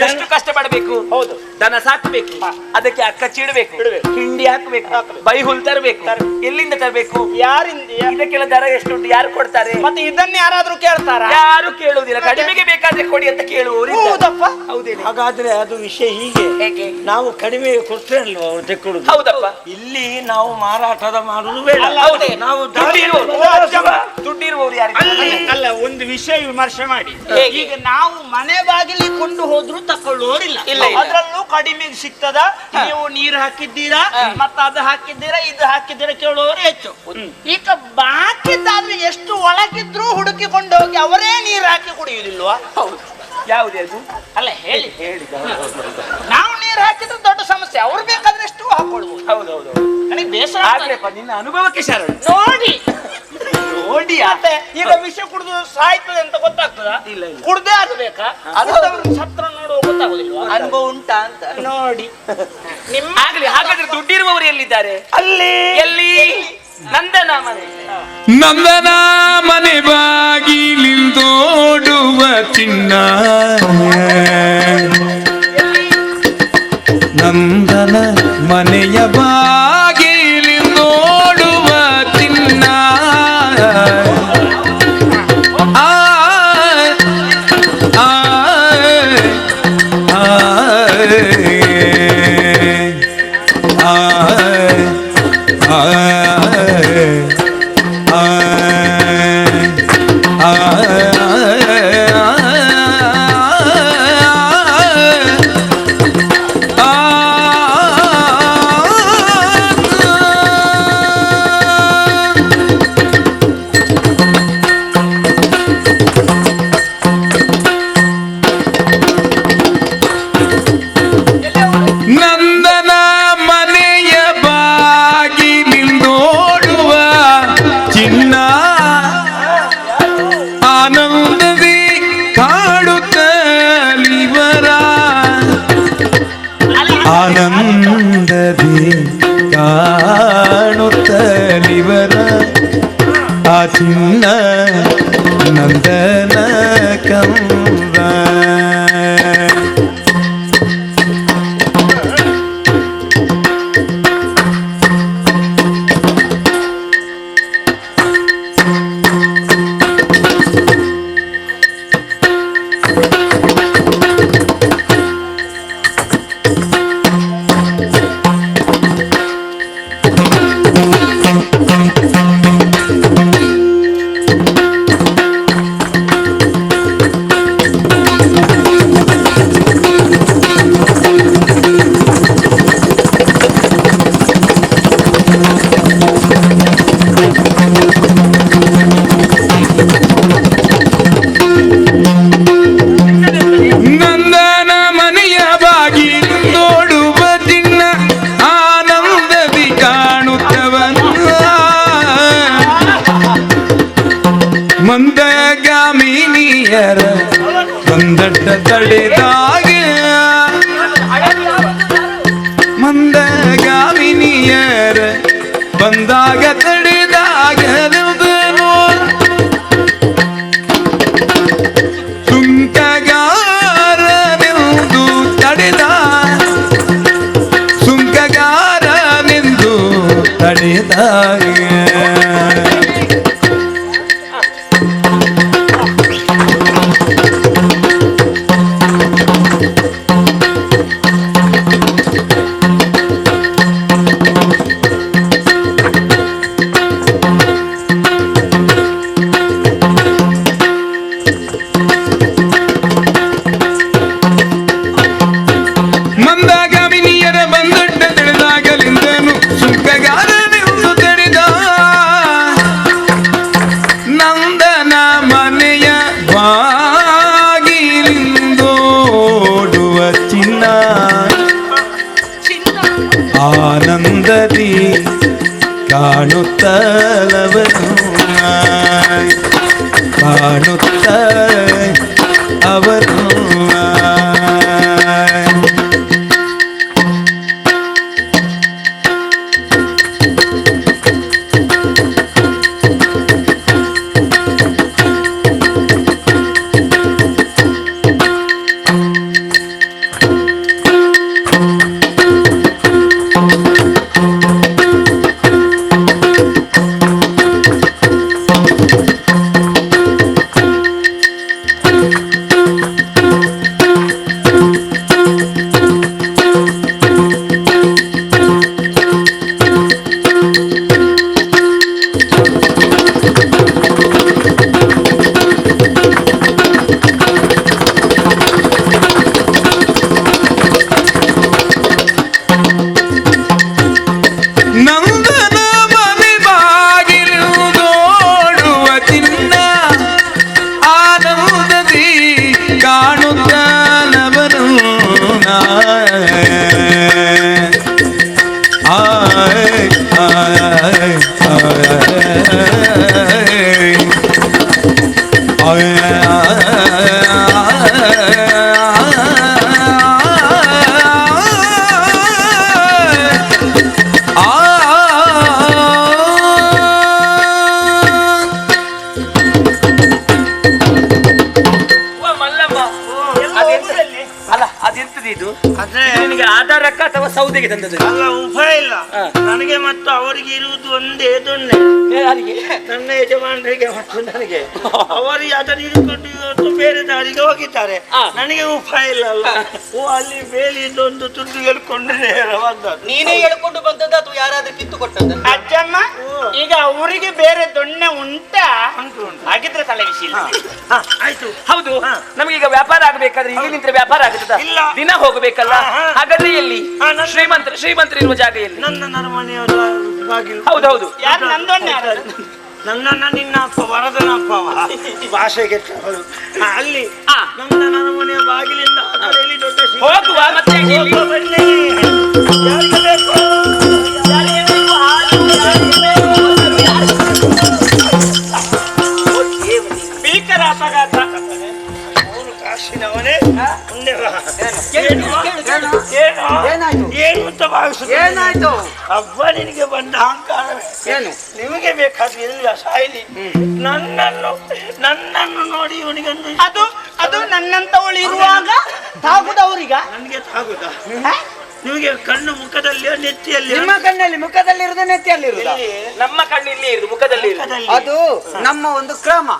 ಎಷ್ಟು ಕಷ್ಟ ಪಡಬೇಕು.
ಹೌದು.
ದನ ಸಾಕ್ಬೇಕು, ಅದಕ್ಕೆ ಅಕ್ಕ ಚಿಡಬೇಕು, ಹಿಂಡಿ ಹಾಕ್ಬೇಕು, ಬೈಹುಲ್ ತರಬೇಕು. ಎಲ್ಲಿಂದ ತರಬೇಕು?
ಯಾರಿಂದ?
ಇದಕ್ಕೆಲ್ಲ ದರ ಎಷ್ಟುಂಟು? ಯಾರು ಕೊಡ್ತಾರೆ?
ಮತ್ತೆ ಇದನ್ನ ಯಾರಾದ್ರೂ ಕೇಳ್ತಾರ?
ಯಾರು ಕೇಳುವುದಿಲ್ಲ. ಕಡಿಮೆಗೆ ಬೇಕಾದ್ರೆ ಕೊಡಿ ಅಂತ ಕೇಳುವವರು.
ಹೌದಪ್ಪ.
ಹೌದೇನೆ?
ಹಾಗಾದ್ರೆ ಅದು ವಿಷಯ ಹೀಗೆ.
ಹೇಗೆ?
ನಾವು ಕಡಿಮೆ ಕೊಡ್ತೇವೆ ಅಲ್ವಾ ಅವ್ರು ತೆಕ್ಕೊಡುದು?
ಹೌದಪ್ಪ.
ಇಲ್ಲಿ ನಾವು ಮಾರಾಟದ ಮಾಡುದು ಬೇಡ.
ಹೌದೇ?
ನಾವು
ದುಡ್ಡಿರುವವರು ಯಾರು?
ಅಲ್ಲ, ಒಂದು ವಿಷಯ ವಿಮರ್ಶೆ ಮಾಡಿ.
ಹೇಗೆ?
ಈಗ ನಾವು ಮನೆ ಬಾಗಿಲಿಗೆ ಕೊಂಡು ಹೋದ್ರು ತಕೊಳ್ಳೋರಿಲ್ಲ.
ಇಲ್ಲ.
ಅದ್ರಲ್ಲೂ ಕಡಿಮೆಗೆ ಸಿಗ್ತದ. ನೀವು ನೀರು ಹಾಕಿದ್ದೀರಾ, ಮತ್ತೆ ಅದು ಹಾಕಿದ್ದೀರಾ, ಇದು ಹಾಕಿದ್ದೀರಾ ಕೇಳುವವರು ಹೆಚ್ಚು. ಈಗ ಬಾಕಿದ್ದಾದ್ರೆ ಎಷ್ಟು ಒಳಗಿದ್ರು ಹುಡುಕಿಕೊಂಡು ಹೋಗಿ ಅವರೇ ನೀರು ಹಾಕಿ ಕುಡಿಯುವುದಿಲ್ವಾ?
ಹೌದು. ಯಾವುದೇ ಅದು?
ಅಲ್ಲ ಹೇಳಿ. ನಾವು ನೀರು ಹಾಕಿದ್ರೆ ದೊಡ್ಡ ಸಮಸ್ಯೆ, ಅವ್ರು ಬೇಕಾದ್ರೆ ಎಷ್ಟು ಹಾಕೊಳ್ಬಹುದು.
ಹೌದೌದು.
ನನಗೆ ಬೇಸರ ಆಗ್ತದೆ.
ಆಗ್ಲೇಪ್ಪ, ನಿನ್ನ ಅನುಭವಕ್ಕೆ ಶರಣ.
ನೋಡಿ
ನೋಡಿ
ಮತ್ತೆ ಈಗ ವಿಷ ಕುಡಿದು ಸಾಯ್ತದೆ ಅಂತ ಗೊತ್ತಾಗ್ತದ?
ಇಲ್ಲ, ಇಲ್ಲ.
ಕುಡ್ದೇ ಆಗಬೇಕಾ? ಅದು ಸತ್ರ ನೋಡುವ ಗೊತ್ತಾಗುದಿಲ್ವಾ?
ಅನುಭವ ಉಂಟಾ ಅಂತ
ನೋಡಿ ನಿಮ್ಮ
ಆಗ್ಲಿ. ಹಾಗಾದ್ರೆ ದುಡ್ಡಿರುವವರು ಎಲ್ಲಿದ್ದಾರೆ?
ಅಲ್ಲಿ
ಎಲ್ಲಿ? ನಂದನ ಮನೆ.
ನಂದನ ಮನೆ ಬಾಗಿಲಿಂದೋಡುವ ಚಿನ್ನ, ನಂದನ ಮನೆಯ ಬಾಗಿಲಿಂದೋಡುವ ಚಿನ್ನ. ಆ ಆ ನಂದನ ಮನೆಯ ಬಾಗಿಲಿಂದೋಡುವ ಚಿನ್ನ, ಆನಂದದಿ ಕಾಡುತ್ತಲಿವರ, ಆನಂದದಿ ಕಾಣುತ್ತಲಿವರ ಆ ಚಿನ್ನ ನಂದನ ಕಂದ. ನಂದನ ಮನೆಯ ಬಾಗಿಲಿಂದೋಡುವ ಚಿನ್ನ, ಆನಂದದಿ ಕಾಣುತ್ತವನ, ಮಂದಗಾಮಿನಿಯರ ಬಂದಡ್ಡ ತಡೆದಾಗ, ಮಂದಗಾಮಿನಿಯರ ಬಂದಾಗ ತಡೆದಾಗ, ಸುಂಕಗಾರನೆಂದು ತಡೆದ, ಸುಂಕಗಾರನೆಂದು ತಡೆದಾಗ ಕಾಣುತ್ತಲವನು ಕಾಣುತ್ತ ಅವನು
ನಿನಗೆ ಆಧಾರಕ್ಕ ಅಥವಾ ಸೌದೆಗೆ ತಂದದ್ದು?
ಅಲ್ಲ, ಉಪಾಯ ಇಲ್ಲ ನನಗೆ ಮತ್ತು ಅವರಿಗೆ ಇರುವುದು ಒಂದೇ ದೊಣ್ಣೆ. ನನ್ನ ಯಜಮಾನರಿಗೆ ಮತ್ತು ನನಗೆ. ಅವರಿಗೆ ಅದನ್ನು ಹಿಡ್ಕೊಂಡು ಇವತ್ತು ಬೇರೆ ದಾರಿಗೆ ಹೋಗಿದ್ದಾರೆ. ನನಗೆ ಉಪಾಯ ಇಲ್ಲ ಅಲ್ಲ. ಅಲ್ಲಿ ಬೇಲಿಯಿಂದ ಒಂದು ತುಂಡು ಹೇಳ್ಕೊಂಡು ಬಂದದ್ದು.
ನೀನೇ ಹೇಳ್ಕೊಂಡು ಬಂದದ್ದು ಅಥವಾ ಯಾರಾದ್ರೂ ಕಿತ್ತು ಕೊಟ್ಟದ್ದು?
ಅಜ್ಜಮ್ಮ, ಈಗ ಅವರಿಗೆ ಬೇರೆ ದೊಣ್ಣೆ ಉಂಟಾ? ಹಾಗಿದ್ರೆ ತಲೆ ವಿಷಯ
ಆಯ್ತು.
ಹೌದು, ನಮಗೀಗ ವ್ಯಾಪಾರ ಆಗ್ಬೇಕಾದ್ರೆ ಇಲ್ಲಿ ನಿಂತ್ರೆ ವ್ಯಾಪಾರ ಆಗುತ್ತದ?
ಇಲ್ಲ.
ದಿನ ಹೋಗಬೇಕಲ್ಲ. ಹಾಗಾದ್ರೆ ಎಲ್ಲಿ ಶ್ರೀಮಂತರು ಇರುವ ಜಾಗ ಎಲ್ಲಿ?
ನನ್ನ ಮನೆಯವರ ಬಾಗಿಲು.
ಹೌದೌದು.
ಯಾರು ನಂದೊಣ್ಣೆ?
ನನ್ನನ್ನ ನಿನ್ನ ಅಪ್ಪ ವರದನ ಅಪ್ಪ ಭಾಷೆಗೆ ಅಲ್ಲಿ ನನ್ನ ಮನೆಯ ಬಾಗಿಲಿಂದ ಆ ಕಡೆಯಲ್ಲಿ ದೊಡ್ಡ
ಹೋಗುವ ಮತ್ತೆ ಎಲ್ಲಿ?
ಬನ್ನಿ. ಯಾರಿಗೆ ಬೇಕು?
ಭೀಕರ ಅಪಘಾತ.
ಅವನು ಕಾಶಿನವನೇ ಮುಂದೆ ಬಾ. ಏನು ಅಂತ ಭಾವಿಸುತ್ತೆ?
ಏನಾಯ್ತು?
ಹಬ್ಬ ನಿನಗೆ ಬಂದ ಅಹಂಕಾರವೇ.
ಏನು?
ನಿಮಗೆ ಬೇಕಾದ್ರೆ ಎಲ್ಲಿ ಸಾಯಲಿ. ನನ್ನನ್ನು ನೋಡಿ ಇವನಿಗೊಂದು
ಅದು ನನ್ನಂತವಳು ಇರುವಾಗ ತಾಗುದವರಿಗ
ನನಗೆ ತಾಗುದ? ನಿಮಗೆ ಕಣ್ಣು ಮುಖದಲ್ಲಿ ನೆತ್ತಿಯಲ್ಲಿ
ನಿಮ್ಮ ಕಣ್ಣಲ್ಲಿ ಮುಖದಲ್ಲಿ ಇರುದು ನೆತ್ತಿಯಲ್ಲಿ ಇರುದು?
ನಮ್ಮ ಕಣ್ಣು ಇಲ್ಲಿ ಇರುದು, ಮುಖದಲ್ಲಿ ಇರುದು.
ಅದು ನಮ್ಮ ಒಂದು ಕ್ರಮ.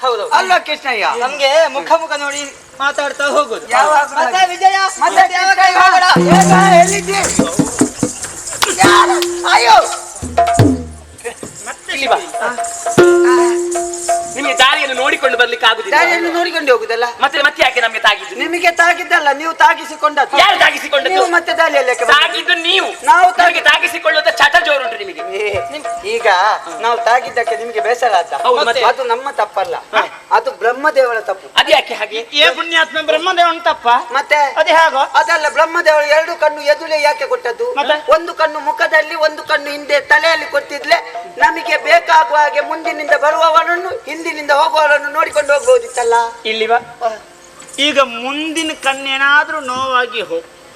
ಹೌದು
ಅಲ್ವಾ ಕೃಷ್ಣಯ್ಯ?
ನಮ್ಗೆ ಮುಖ ನೋಡಿ ಮಾತಾಡ್ತಾ ಹೋಗುದು.
ಯಾವಾಗ
ಮತ್ತೆ ವಿಜಯ
ಮತ್ತೆ
ಯಾವಾಗ ಹೋಗೋಣ?
ಎಲ್ಲಿದ್ದಿ? ಅಯ್ಯೋ
ಇಲ್ಲಿ ಬಾ. ನಿಮಗೆ ದಾರಿಯನ್ನು ನೋಡಿಕೊಂಡು ಬರ್ಲಿಕ್ಕೆ ಆಗುದಿಲ್ಲ.
ದಾರಿಯನ್ನು ನೋಡಿಕೊಂಡು ಹೋಗುದಲ್ಲ?
ಮತ್ತೆ ಮತ್ತೆ ಯಾಕೆ ನಮ್ಗೆ ತಾಗಿದ್ದು?
ನಿಮಗೆ ತಾಗಿದ್ದಲ್ಲ, ನೀವು ತಾಗಿಸಿಕೊಂಡದ್ದು.
ಯಾರು ತಾಗಿಸಿಕೊಂಡದ್ದು?
ನೀವು ಮತ್ತೆ ದಾರಿಯಲ್ಲಿ
ತಾಗಿದ್ದು ನೀವು.
ನಾವು
ನಿಮಗೆ ತಾಗಿಸಿಕೊಳ್ಳುವಂತ ಚಟ ಜೋರುಂಟು ನಿಮಗೆ.
ಈಗ ನಾವು ತಾಗಿದ್ದಕ್ಕೆ ನಿಮಗೆ ಬೇಸರ ಆದ?
ಹೌದು, ಮತ್ತೆ?
ಅದು ನಮ್ಮ ತಪ್ಪಲ್ಲ, ಅದು ಬ್ರಹ್ಮದೇವರ ತಪ್ಪು.
ಅದು ಯಾಕೆ ಹಾಗೆ?
ಏ ಪುಣ್ಯಾತ್ಮ ಬ್ರಹ್ಮದೇವನ್ ತಪ್ಪ?
ಮತ್ತೆ
ಅದೇ ಹಾಗೋ?
ಅದಲ್ಲ, ಬ್ರಹ್ಮದೇವರು ಎರಡು ಕಣ್ಣು ಎದುಳೆ ಯಾಕೆ ಕೊಟ್ಟದ್ದು? ಒಂದು ಕಣ್ಣು ಮುಖದಲ್ಲಿ, ಒಂದು ಕಣ್ಣು ಹಿಂದೆ ತಲೆಯಲ್ಲಿ ಕೊಟ್ಟಿದ್ಲೆ ನಮಗೆ ಬೇಕಾಗುವ ಹಾಗೆ ಮುಂದಿನಿಂದ ಬರುವವರನ್ನು ಹಿಂದಿನಿಂದ ಹೋಗುವವರನ್ನು ನೋಡಿಕೊಂಡು ಹೋಗ್ಬೋದಿತ್ತಲ್ಲ.
ಇಲ್ಲಿ ಬಾ. ಈಗ ಮುಂದಿನ ಕಣ್ಣೇನಾದ್ರೂ ನೋವಾಗಿ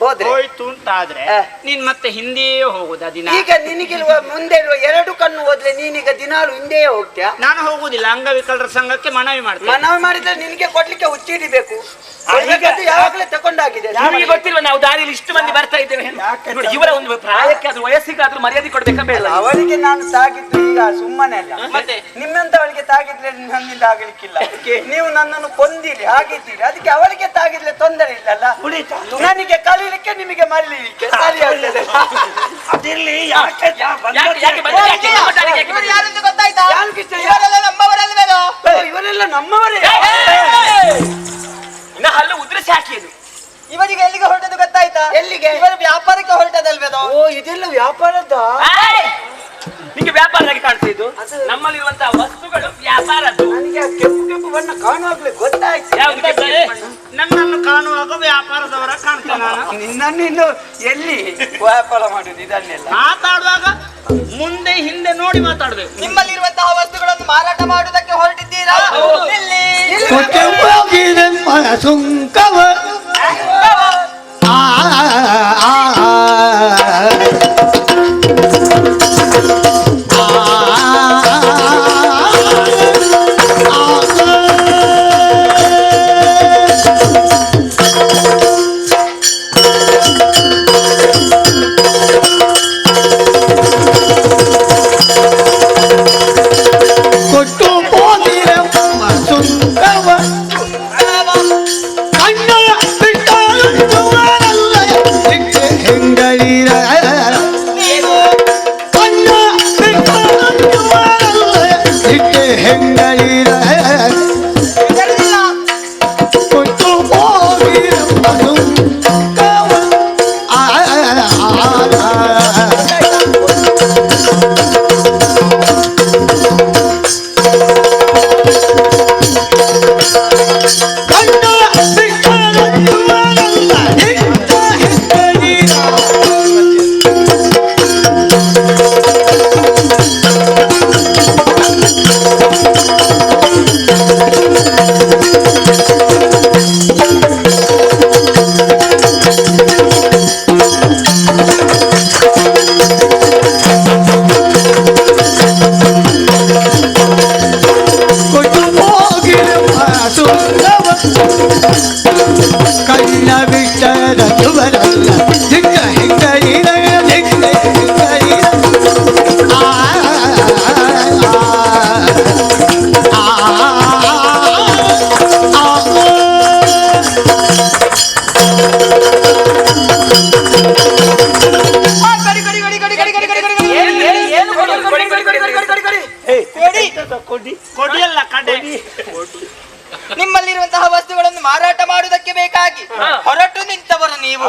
ಹೋದ್ರೆ
ಹೋಯ್ತು ಅಂತಾದ್ರೆ ನೀನ್ ಮತ್ತೆ ಹಿಂದೆಯೇ ಹೋಗುದ ದಿನ?
ಈಗ ನಿನಗಿರುವ ಮುಂದೆ ಇರುವ ಎರಡು ಕಣ್ಣು ಹೋದ್ರೆ ನೀನೀಗ ದಿನಾಲು ಹಿಂದೆಯೇ ಹೋಗ್ತೀಯ?
ನಾನು ಹೋಗುದಿಲ್ಲ, ಅಂಗವಿಕಲರ ಸಂಘಕ್ಕೆ ಮನವಿ ಮಾಡ್ತೇನೆ.
ಮನವಿ ಮಾಡಿದ್ರೆ ನಿನಗೆ ಕೊಡ್ಲಿಕ್ಕೆ ಹುಚ್ಚಿಡಿಬೇಕು. ಯಾವಾಗಲೇ ತಗೊಂಡಾಗಿದೆ.
ನಿಮಗೆ ಗೊತ್ತಿಲ್ವ ನಾವು ದಾರಿಯಲ್ಲಿ ಇಷ್ಟು ಮಂದಿ ಬರ್ತಾ ಇದ್ದೇವೆ? ನೋಡಿ, ಇವರ ಒಂದು ಪ್ರಾಯಕ್ಕೆ ಆದ್ರೂ ವಯಸ್ಸಿಗಾದ್ರೂ ಮರ್ಯಾದೆ ಕೊಡ್ಬೇಕಾ ಬೇಡ?
ಅವರಿಗೆ ನಾನು ತಾಗಿದ್ದು ಈಗ ಸುಮ್ಮನೆ ಅಲ್ಲ,
ಮತ್ತೆ
ನಿಮ್ಮಂತವಳಿಗೆ ತಾಗಿದ್ರೆ ನನ್ನಿಂದ ಆಗ್ಲಿಕ್ಕಿಲ್ಲ. ನೀವು ನನ್ನನ್ನು ಕೊಂದಿರಿ, ಆಗಿದ್ದೀರಿ, ಅದಕ್ಕೆ ಅವಳಿಗೆ ತಾಗಿದ್ರೆ ತೊಂದರೆ ಇಲ್ಲಲ್ಲ. ನನಗೆ ಕಲೀಲಿಕ್ಕೆ, ನಿಮಗೆ ಮರೀಲಿಕ್ಕೆ ಸರಿ ಆಗ್ತದೆ.
ಅದಿರ್ಲಿ. ಯಾಕೆ
ಯಾರೆಂದು ಗೊತ್ತಾಯ್ತಾ?
ಯಾರು ಕೃಷ್ಣ?
ಇವರೆಲ್ಲ ನಮ್ಮವರಲ್ವೇನೋ?
ಇವರೆಲ್ಲ ನಮ್ಮವರೇ.
ಇನ್ನ ಹಲ್ಲು ಉದ್ರಿಸಿ ಹಾಕಿದ್ದು.
ಇವರಿಗೆ ಎಲ್ಲಿಗೆ ಹೊರಟದ್ದು ಗೊತ್ತಾಯ್ತಾ?
ಎಲ್ಲಿಗೆ?
ಇವರು ವ್ಯಾಪಾರಕ್ಕೆ ಹೊರಟದಲ್ವೇನೋ?
ಓ, ಇದೆಲ್ಲ ವ್ಯಾಪಾರದ?
ನಿಮಗೆ ವ್ಯಾಪಾರದಾಗಿ ಕಾಣ್ತಿದ್ದು? ನಮ್ಮಲ್ಲಿರುವಂತಹ ವಸ್ತುಗಳು ವ್ಯಾಪಾರದ್ದು.
ನನಗೆ ಆ ಕೆಂಪು ಕೆಂಪು ಬಣ್ಣ ಕಾಣುವಾಗ್ಲೇ ಗೊತ್ತಾಯ್ತು.
ಯಾವ್ದು ಕೆಂಪು ಬಣ್ಣ?
ನನ್ನನ್ನು ಕಾಣುವಾಗ ವ್ಯಾಪಾರದವರ ಕಾಣ್ತೇನೆ ನಾನು.
ನಿನ್ನನ್ನು ಎಲ್ಲಿ ವ್ಯಾಪಾರ ಮಾಡುದು ಇದನ್ನೆಲ್ಲ?
ಮಾತಾಡುವಾಗ ಮುಂದೆ ಹಿಂದೆ ನೋಡಿ ಮಾತಾಡ್ಬೇಕು.
ನಿಮ್ಮಲ್ಲಿರುವಂತಹ ವಸ್ತುಗಳನ್ನು ಮಾರಾಟ ಮಾಡುವುದಕ್ಕೆ ಹೊರಟಿದ್ದೀರಾ? ಇಲ್ಲಿ.
ಕೊಟ್ಟು ಹೋಗಿದೆ ಸುಂಕವ ಕೊಟ್ಟು ಹೋಗಿರೆ ಸುಂಕವ ಹೆಂಗಳೀರ ಹೆಂಗಳೀರ ಕೊಟ್ಟು ಹೋಗಿರ ಸುಂಕವ ಕಣ್ಣ ಬಿಟ್ಟರ ಜುವರಲ್ಲ ದಿಕ್ಕ ಹೆಂಗಳೀರ ದಿಕ್ಕ ಹೆಂಗಳೀರ
ಕೊಡಿಯಲ್ಲ ಕಡೆ.
ನಿಮ್ಮಲ್ಲಿರುವಂತಹ ವಸ್ತುಗಳನ್ನು ಮಾರಾಟ ಮಾಡುವುದಕ್ಕೆ ಬೇಕಾಗಿ ಹೊರಟು ನಿಂತವರು ನೀವು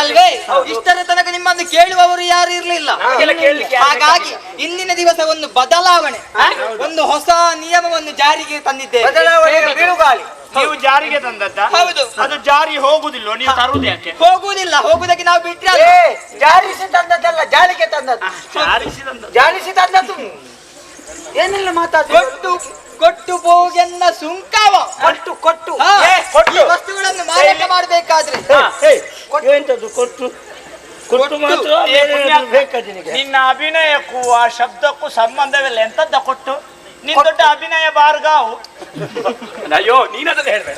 ಅಲ್ವೇ? ಇಷ್ಟರ ತನಕ ನಿಮ್ಮನ್ನು ಕೇಳುವವರು ಯಾರು ಇರಲಿಲ್ಲ. ಹಾಗಾಗಿ ಇಂದಿನ ದಿವಸ ಒಂದು ಬದಲಾವಣೆ, ಒಂದು ಹೊಸ ನಿಯಮವನ್ನು ಜಾರಿಗೆ ತಂದಿದ್ದೇವೆ.
ಬಿರುಗಾಳಿ
ನೀವು ಜಾರಿಗೆ ತಂದದ್ದ?
ಹೌದು.
ಅದು ಜಾರಿ ಹೋಗುದಿಲ್ಲ, ನೀವು ತರುವುದು ಯಾಕೆ?
ಹೋಗುವುದಿಲ್ಲ, ಹೋಗುವುದಕ್ಕೆ ನಾವು ಬಿಟ್ರೆ
ಜಾರಿಸಿ ತಂದದ್ದಲ್ಲ, ಜಾರಿಗೆ ತಂದದ್ದು.
ಜಾರಿಸಿದಂತ
ಜಾರಿಸಿ ತಂದದ್ದು ಏನೆಲ್ಲ ಮಾತಾಡ್ತು.
ಕೊಟ್ಟು ಹೋಗೆನ್ನ ಸುಂಕವ
ಕೊಟ್ಟು ಕೊಟ್ಟು
ಹಾ, ಈ ವಸ್ತುಗಳನ್ನು ಮಾರಾಟ ಮಾಡಬೇಕಾದ್ರೆ
ಎಂತದ್ದು ಕೊಟ್ಟು ಕೊಟ್ಟು ಮಾತ್ರ ಬೇರೆ ಏನಾದ್ರು ಬೇಕಾ ನಿನಗೆ? ನಿನ್ನ ಅಭಿನಯಕ್ಕೂ ಆ ಶಬ್ದಕ್ಕೂ ಸಂಬಂಧವಿಲ್ಲ. ಎಂತದ್ದ ಕೊಟ್ಟು? ನಿನ್ ದೊಡ್ಡ ಅಭಿನಯ ಬಾರ್ಗಾವು. ಅಯ್ಯೋ ನೀನದನ್ನ ಹೇಳ್ಬೇಡ.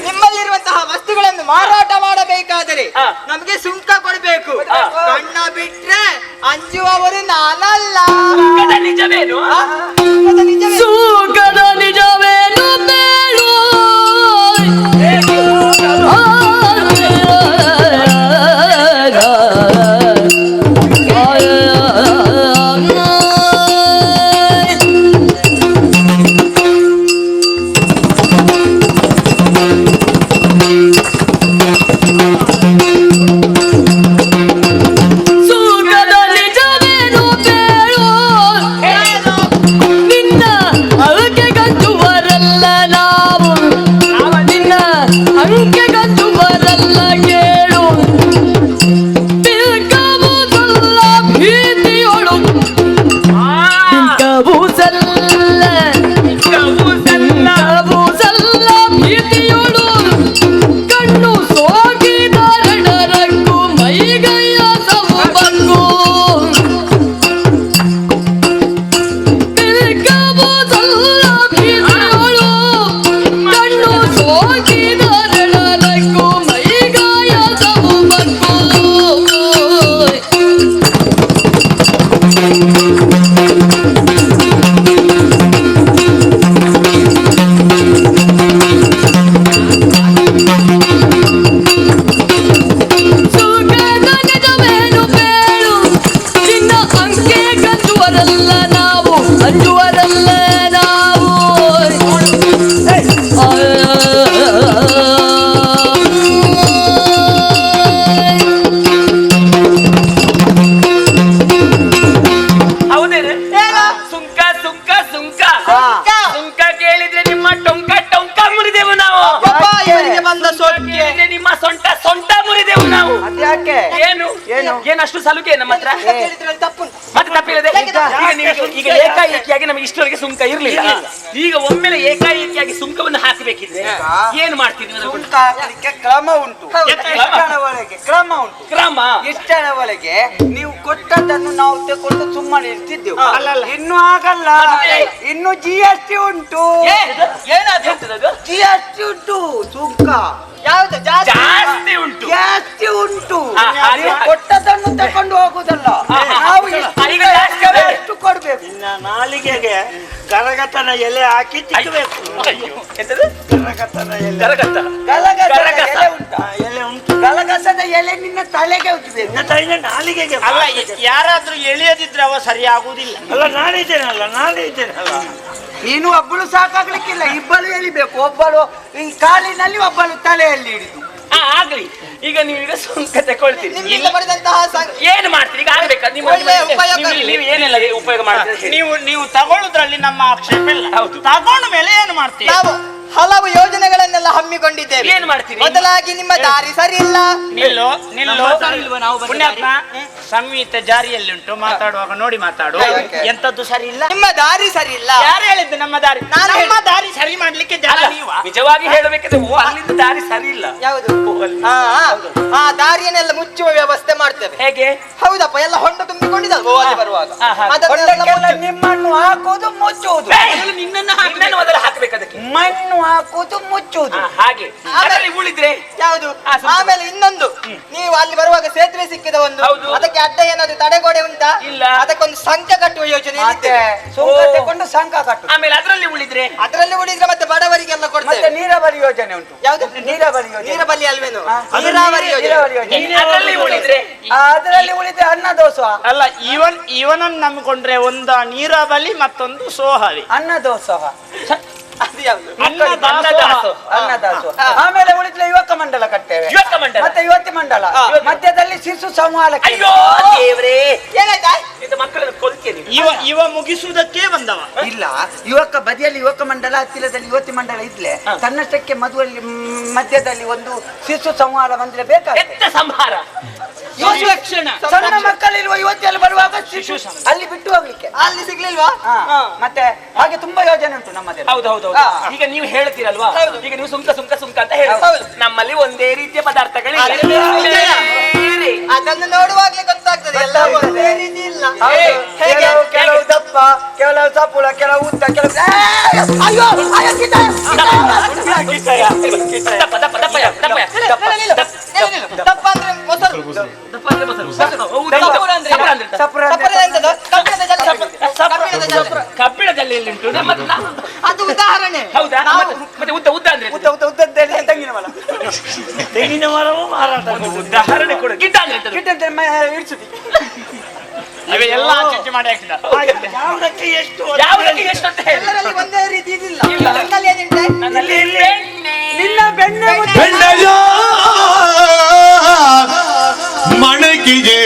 ನಿಮ್ಮಲ್ಲಿರುವಂತಹ ವಸ್ತುಗಳನ್ನು ಮಾರಾಟ ಮಾಡಬೇಕಾದರೆ ನಮಗೆ ಸುಂಕ ಕೊಡಬೇಕು. ಕಣ್ಣ ಬಿಟ್ರೆ ಅಂಜುವವರು ನಾನಲ್ಲ.
ನಿಜವೇನು?
ನಿಜವೇ.
ಸುಖದ ನಿಜವೇನು ಬೇಳು ಸುಖದ ನಿಜವೇನು ಬೇಳು ನಿನ್ನ ಅಳಕೆ ಗಂಜುವರಲ್ಲ ನಾವು, ನಿನ್ನ ಅಂಕೆ ಗಂಜುವರಲ್ಲ ಕೇಳು. ಬಿಲ್ಕಬೂಸಲ್ಲ ಭೀತಿಯೊಳು, ಬಿಲ್ಕಬೂಸಲ್ಲ ಭೀತಿಯೊಳು ಕಣ್ಣು ಸೋಗಿದರಡರಕ್ಕೂ ಮೈಗೈಯ ಸವು ಬಂಗು. ಬಿಲ್ಕಬೂಸಲ್ಲ ಭೀತಿಯೊಳು ಕಣ್ಣು ಸೋಗಿದರಡರಕ್ಕೂ ಮೈಗಾಯ ಸವು ಬಂಗು. ಸುಖದ ನಿಜವೇನು ಬೇಳು ನಿನ್ನ ಅಂಕೆ ಗಂಜುವರಲ್ಲ ನಾವು, ಅಂಜುವರಲ್ಲ ನಾವು.
ಹೌದೇನೆ? ಸುಂಕ ಸುಂಕ ಸುಂಕ ಸುಂಕ ಕೇಳಿದ್ರೆ ನಿಮ್ಮ ಟೊಂಕ ಟೊಂಕ ಮುರಿದೆವು ನಾವು.
ಇವರಿಗೆ ಬಂದ ಸೊಕ್ಕೆ
ಕೇಳಿದ್ರೆ ನಿಮ್ಮ ಸೊಂಟ ಸೊಂಟ ಮುರಿದೆವು ನಾವು.
ಅದ್ಯಾಕೆ
ಏನು
ಏನು
ಏನಷ್ಟು ಸಲುಕೆ ನಮ್ಮ ಹತ್ರ
ಕೇಳಿದ್ರಲ್ಲಿ ತಪ್ಪುಂಟು.
ಮತ್ತೆ ತಪ್ಪಿಲ್ಲದೆ ಈಗ ಏಕಾಏಕಿಯಾಗಿ ನಮಗೆ ಇಷ್ಟವರೆಗೆ ಸುಂಕ ಇರ್ಲಿಲ್ಲ. ಈಗ ಒಮ್ಮೆಲೆ ಏಕಾಏಕಿಯಾಗಿ ಸುಂಕವನ್ನು ಹಾಕಬೇಕಿದ್ರೆ ಏನ್ ಮಾಡ್ತೀವಿ?
ಸುಂಕ ಹಾಕಲಿಕ್ಕೆ ಕ್ರಮ ಉಂಟು. ಇಷ್ಟರವರೆಗೆ ಕ್ರಮ ಉಂಟು.
ಕ್ರಮ
ಇಷ್ಟರವರೆಗೆ ನೀವು ಕೊಟ್ಟದ್ದನ್ನು ನಾವು ತಕೊಂಡು ಸುಮ್ಮನೆ ಇರ್ತಿದ್ದೆವು. ಇನ್ನು ಆಗಲ್ಲ. ಇನ್ನು GST ಉಂಟು.
ಏನಾದ್ರು
GST ಉಂಟು. ಸುಂಕ
ಯಾವ್ದು
ಜಾಸ್ತಿ ಉಂಟು.
ಜಾಸ್ತಿ ಉಂಟು.
ಹಾಗೆ.
ನೀವು ಕೊಟ್ಟದನ್ನು ತಕೊಂಡು ಹೋಗುದಲ್ಲ. ನಾವು ಎಷ್ಟು ಕೊಡ್ಬೇಕು?
ಇನ್ನ ನಾಲಿಗೆಗೆ ಗರಗತನ ಎಲೆ ಹಾಕಿ ತಿಕ್ಕಬೇಕು.
ಎಂತದು?
ಗರಗತನ ಎಲೆ.
ಗರಗಸ.
ಗಲಗಸದ ಎಲೆ ಉಂಟಾ?
ಎಲೆ ಉಂಟು.
ಗಲಗಸದ ಎಲೆ ನಿನ್ನ ತಲೆಗೆ ಉಜ್ಬೇಕು.
ನನ್ನ ತಾಯಿನ ನಾಲಿಗೆಗೆ.
ಅಲ್ಲ ಯಾರಾದ್ರೂ ಎಳೆಯದಿದ್ರೆ ಅವ ಸರಿ ಆಗುವುದಿಲ್ಲ.
ಅಲ್ಲ ನಾನೇ ಇದ್ದೇನಲ್ಲ.
ನೀನು ಒಬ್ಬಳು ಸಾಕಾಗ್ಲಿಕ್ಕಿಲ್ಲ, ಇಬ್ಬಳು ಎಳಿಬೇಕು. ಒಬ್ಬಳು ಈ ಕಾಲಿನಲ್ಲಿ, ಒಬ್ಬಳು ತಲೆಯಲ್ಲಿ ಹಿಡಿದು.
ಆಗ್ಲಿ. ಈಗ ನೀವೀಗ ಸುಂಕ ತಗೊಳ್ತೀರಿ.
ನಿಮ್ಮಿಂದ ಪಡೆದಂತಹ
ಏನ್ ಮಾಡ್ತೀರಿ? ಈಗ ಆಗ್ಬೇಕಾ? ನೀವು ಏನೆಲ್ಲ ಉಪಯೋಗ ಮಾಡ್ತೀರಿ?
ನೀವು ತಗೊಳ್ಳುದ್ರಲ್ಲಿ ನಮ್ಮ ಆಕ್ಷೇಪ ಇಲ್ಲ.
ಹೌದು.
ತಗೊಂಡ ಮೇಲೆ ಏನು ಮಾಡ್ತೀವಿ?
ನಾವು ಹಲವು ಯೋಜನೆಗಳನ್ನೆಲ್ಲ ಹಮ್ಮಿಕೊಂಡಿದ್ದೇವೆ.
ಏನ್ ಮಾಡ್ತೀರಿ?
ಮೊದಲಾಗಿ ನಿಮ್ಮ ದಾರಿ ಸರಿ ಇಲ್ಲ.
ನಿಲ್ಲು ಪುಣ್ಯಾತ್ಮ, ಸಂಹಿತೆ ಜಾರಿಯಲ್ಲಿ ಉಂಟು. ಮಾತಾಡುವಾಗ ನೋಡಿ ಮಾತಾಡು. ಎಂತದ್ದು ಸರಿ ಇಲ್ಲ?
ನಿಮ್ಮ ದಾರಿ ಸರಿ ಇಲ್ಲ.
ಯಾರು ಹೇಳಿದ್ದು ನಮ್ಮ ದಾರಿ? ನಮ್ಮ ದಾರಿ ಸರಿ ಮಾಡ್ಲಿಕ್ಕೆ ಜನ ನೀವಾ?
ನಿಜವಾಗಿ ಹೇಳಬೇಕಿದ್ರೆ ಅಲ್ಲಿಂದ ದಾರಿ ಸರಿ ಇಲ್ಲ.
ಯಾವುದು? ಆ ದಾರಿಯನ್ನೆಲ್ಲ ಮುಚ್ಚುವ ವ್ಯವಸ್ಥೆ ಮಾಡ್ತೇವೆ.
ಹೇಗೆ?
ಹೌದಪ್ಪ, ಎಲ್ಲ ಹೊಂಡ ತುಂಬಿಕೊಂಡಿದ್ದಲ್ವ ಅಲ್ಲಿ ಬರುವಾಗ.
ಹೊಂಡಕ್ಕೆಲ್ಲ ನಿಮ್ಮನ್ನು ಹಾಕುವುದು, ಮುಚ್ಚುವುದು.
ನಿನ್ನನ್ನು ಮೊದಲು ಹಾಕ್ಬೇಕು. ಅದಕ್ಕೆ
ಮಣ್ಣು ಹಾಕುವುದು, ಮುಚ್ಚುವುದು.
ಹಾಗೆ ಅದರಲ್ಲಿ ಉಳಿದ್ರೆ
ಯಾವುದು? ಆಮೇಲೆ ಇನ್ನೊಂದು, ನೀವು ಅಲ್ಲಿ ಬರುವಾಗ ಸೇತುವೆ ಸಿಕ್ಕಿದ ಒಂದು,
ಹೌದು.
ಅದಕ್ಕೆ ಅಡ್ಡ ಏನಾದ್ರು ತಡೆಗೋಡೆ ಉಂಟಾ?
ಇಲ್ಲ.
ಅದಕ್ಕೊಂದು ಸಂಘ ಕಟ್ಟುವ ಯೋಜನೆ
ಮತ್ತೆ ಸುಂಕ ತಗೊಂಡು ಸಂಘ ಕಟ್ಟು.
ಆಮೇಲೆ ಅದರಲ್ಲಿ ಉಳಿದ್ರೆ
ಅದರಲ್ಲಿ ಉಳಿದ್ರೆ ಮತ್ತೆ ಬಡವರಿಗೆಲ್ಲ
ಮತ್ತೆ
ಕೊಡ್ತೇವೆ.
ನೀರಾವರಿ ಯೋಜನೆ ಉಂಟು.
ಯಾವುದು?
ನೀರಾವರಿ ಯೋಜನೆ.
ನೀರಬಲಿ ಅಲ್ವೇನು?
ನೀರಾವರಿ ಯೋಜನೆ.
ಅದರಲ್ಲಿ ಉಳಿದ್ರೆ
ಅದರಲ್ಲಿ ಉಳಿದ್ರೆ ಅನ್ನದೋಸ.
ಅಲ್ಲ, ಇವನನ್ನು ನಂಬಿಕೊಂಡ್ರೆ ಒಂದು ನೀರಾವಳಿ, ಮತ್ತೊಂದು ಸೋಹಾವಿ.
ಅನ್ನದೋಸ.
ಅದು ಯಾವುದು?
ಅನ್ನದಾಸೋಹ. ಆಮೇಲೆ ಉಳಿದ್ರೆ ಯುವಕ ಮಂಡಲ ಕಟ್ಟೇವೆ.
ಯುವಕ ಮಂಡಲ.
ಮತ್ತೆ ಯುವತಿ ಮಂಡಲ. ಮಧ್ಯದಲ್ಲಿ ಶಿಶು ಸಂವಾದ.
ಅಯ್ಯೋ ದೇವ್ರೇ,
ಏನಾಯ್ತಾ?
ಇದು ಮಕ್ಕಳನ್ನು ಕೊಲ್ತೀಯ ನೀವು.
ಇವ ಮುಗಿಸುವುದಕ್ಕೆ ಬಂದವ.
ಇಲ್ಲ, ಯುವಕ ಬದಿಯಲ್ಲಿ ಯುವಕ ಮಂಡಲ, ಹತ್ತಿರದಲ್ಲಿ ಯುವತಿ ಮಂಡಲ ಇದ್ಲೆ ತನ್ನಷ್ಟಕ್ಕೆ ಮದುವಲ್ಲಿ ಮಧ್ಯದಲ್ಲಿ ಒಂದು ಶಿಶು ಸಂಹಾರ ಬಂದ್ರೆ ಬೇಕಾಗುತ್ತೆ.
ಎತ್ತ ಸಂಹಾರ.
ಸಣ್ಣ ಮಕ್ಕಳಿರುವ ಯುವತಿಯಲ್ಲಿ ಬರುವಾಗ ಶಿಶು ಅಲ್ಲಿ ಬಿಟ್ಟು ಹೋಗ್ಲಿಕ್ಕೆ.
ಅಲ್ಲಿ ಸಿಗ್ಲಿಲ್ವಾ?
ಮತ್ತೆ ಹಾಗೆ ತುಂಬಾ ಯೋಜನೆ ಉಂಟು ನಮ್ಮಲ್ಲಿ.
ಹೌದು. ಈಗ ನೀವು ಹೇಳ್ತೀರಲ್ವಾ, ಈಗ ನೀವು ಸುಂಕ ಅಂತ ಹೇಳಿ, ನಮ್ಮಲ್ಲಿ ಒಂದೇ ರೀತಿಯ ಪದಾರ್ಥಗಳಿಲ್ಲ.
ಅದನ್ನು ನೋಡುವಾಗ್ಲೇ ಗೊತ್ತಾಗ್ತದೆ ಎಲ್ಲ ಒಂದೇ ರೀತಿ ಇಲ್ಲ.
ಕೆಲವು ದಪ್ಪ, ಕೆಲವು ಸಪುಳ, ಕೆಲವು ಉದ್ದ, ಕೆಲವು ಅಯ್ಯೋ
ದಪ್ಪ ಅಂದ್ರೆ ಮೊಸರು.
ಕಬ್ಬಿಣ ಜಲ್ಲೆಯಲ್ಲಿ ಉಂಟು.
ಅದು ಉದಾಹರಣೆ.
ಹೌದಾ? ಮತ್ತೆ ಉದ್ದ ಅಂದ್ರೆ
ಉದ್ದ ತೆಂಗಿನ ಮರ.
ತೆಂಗಿನ ಮರವು ಮಾರಾಟ.
ಉದಾಹರಣೆ ಕೊಡು. ಗಿಡ್ಡ ಅಂದ್ರೆ
ಗಿಡ್ಡ ಇಡ್ಸುದಿ.
ಇವೆಲ್ಲ ಚರ್ಚೆ ಮಾಡಿ ಹಾಕಿದ.
ಯಾವುದಕ್ಕೆ ಎಷ್ಟು
ಅಂತ ಹೇಳಿ.
ಎಲ್ಲರಲ್ಲಿ ಒಂದೇ ರೀತಿ ಇದಿಲ್ಲ. ನನ್ನಲ್ಲಿ ಏನಿದೆ?
ನಿನ್ನ ಬೆಣ್ಣೆ
ಬೆಣ್ಣೆಯ ಮಣಕಿಗೆ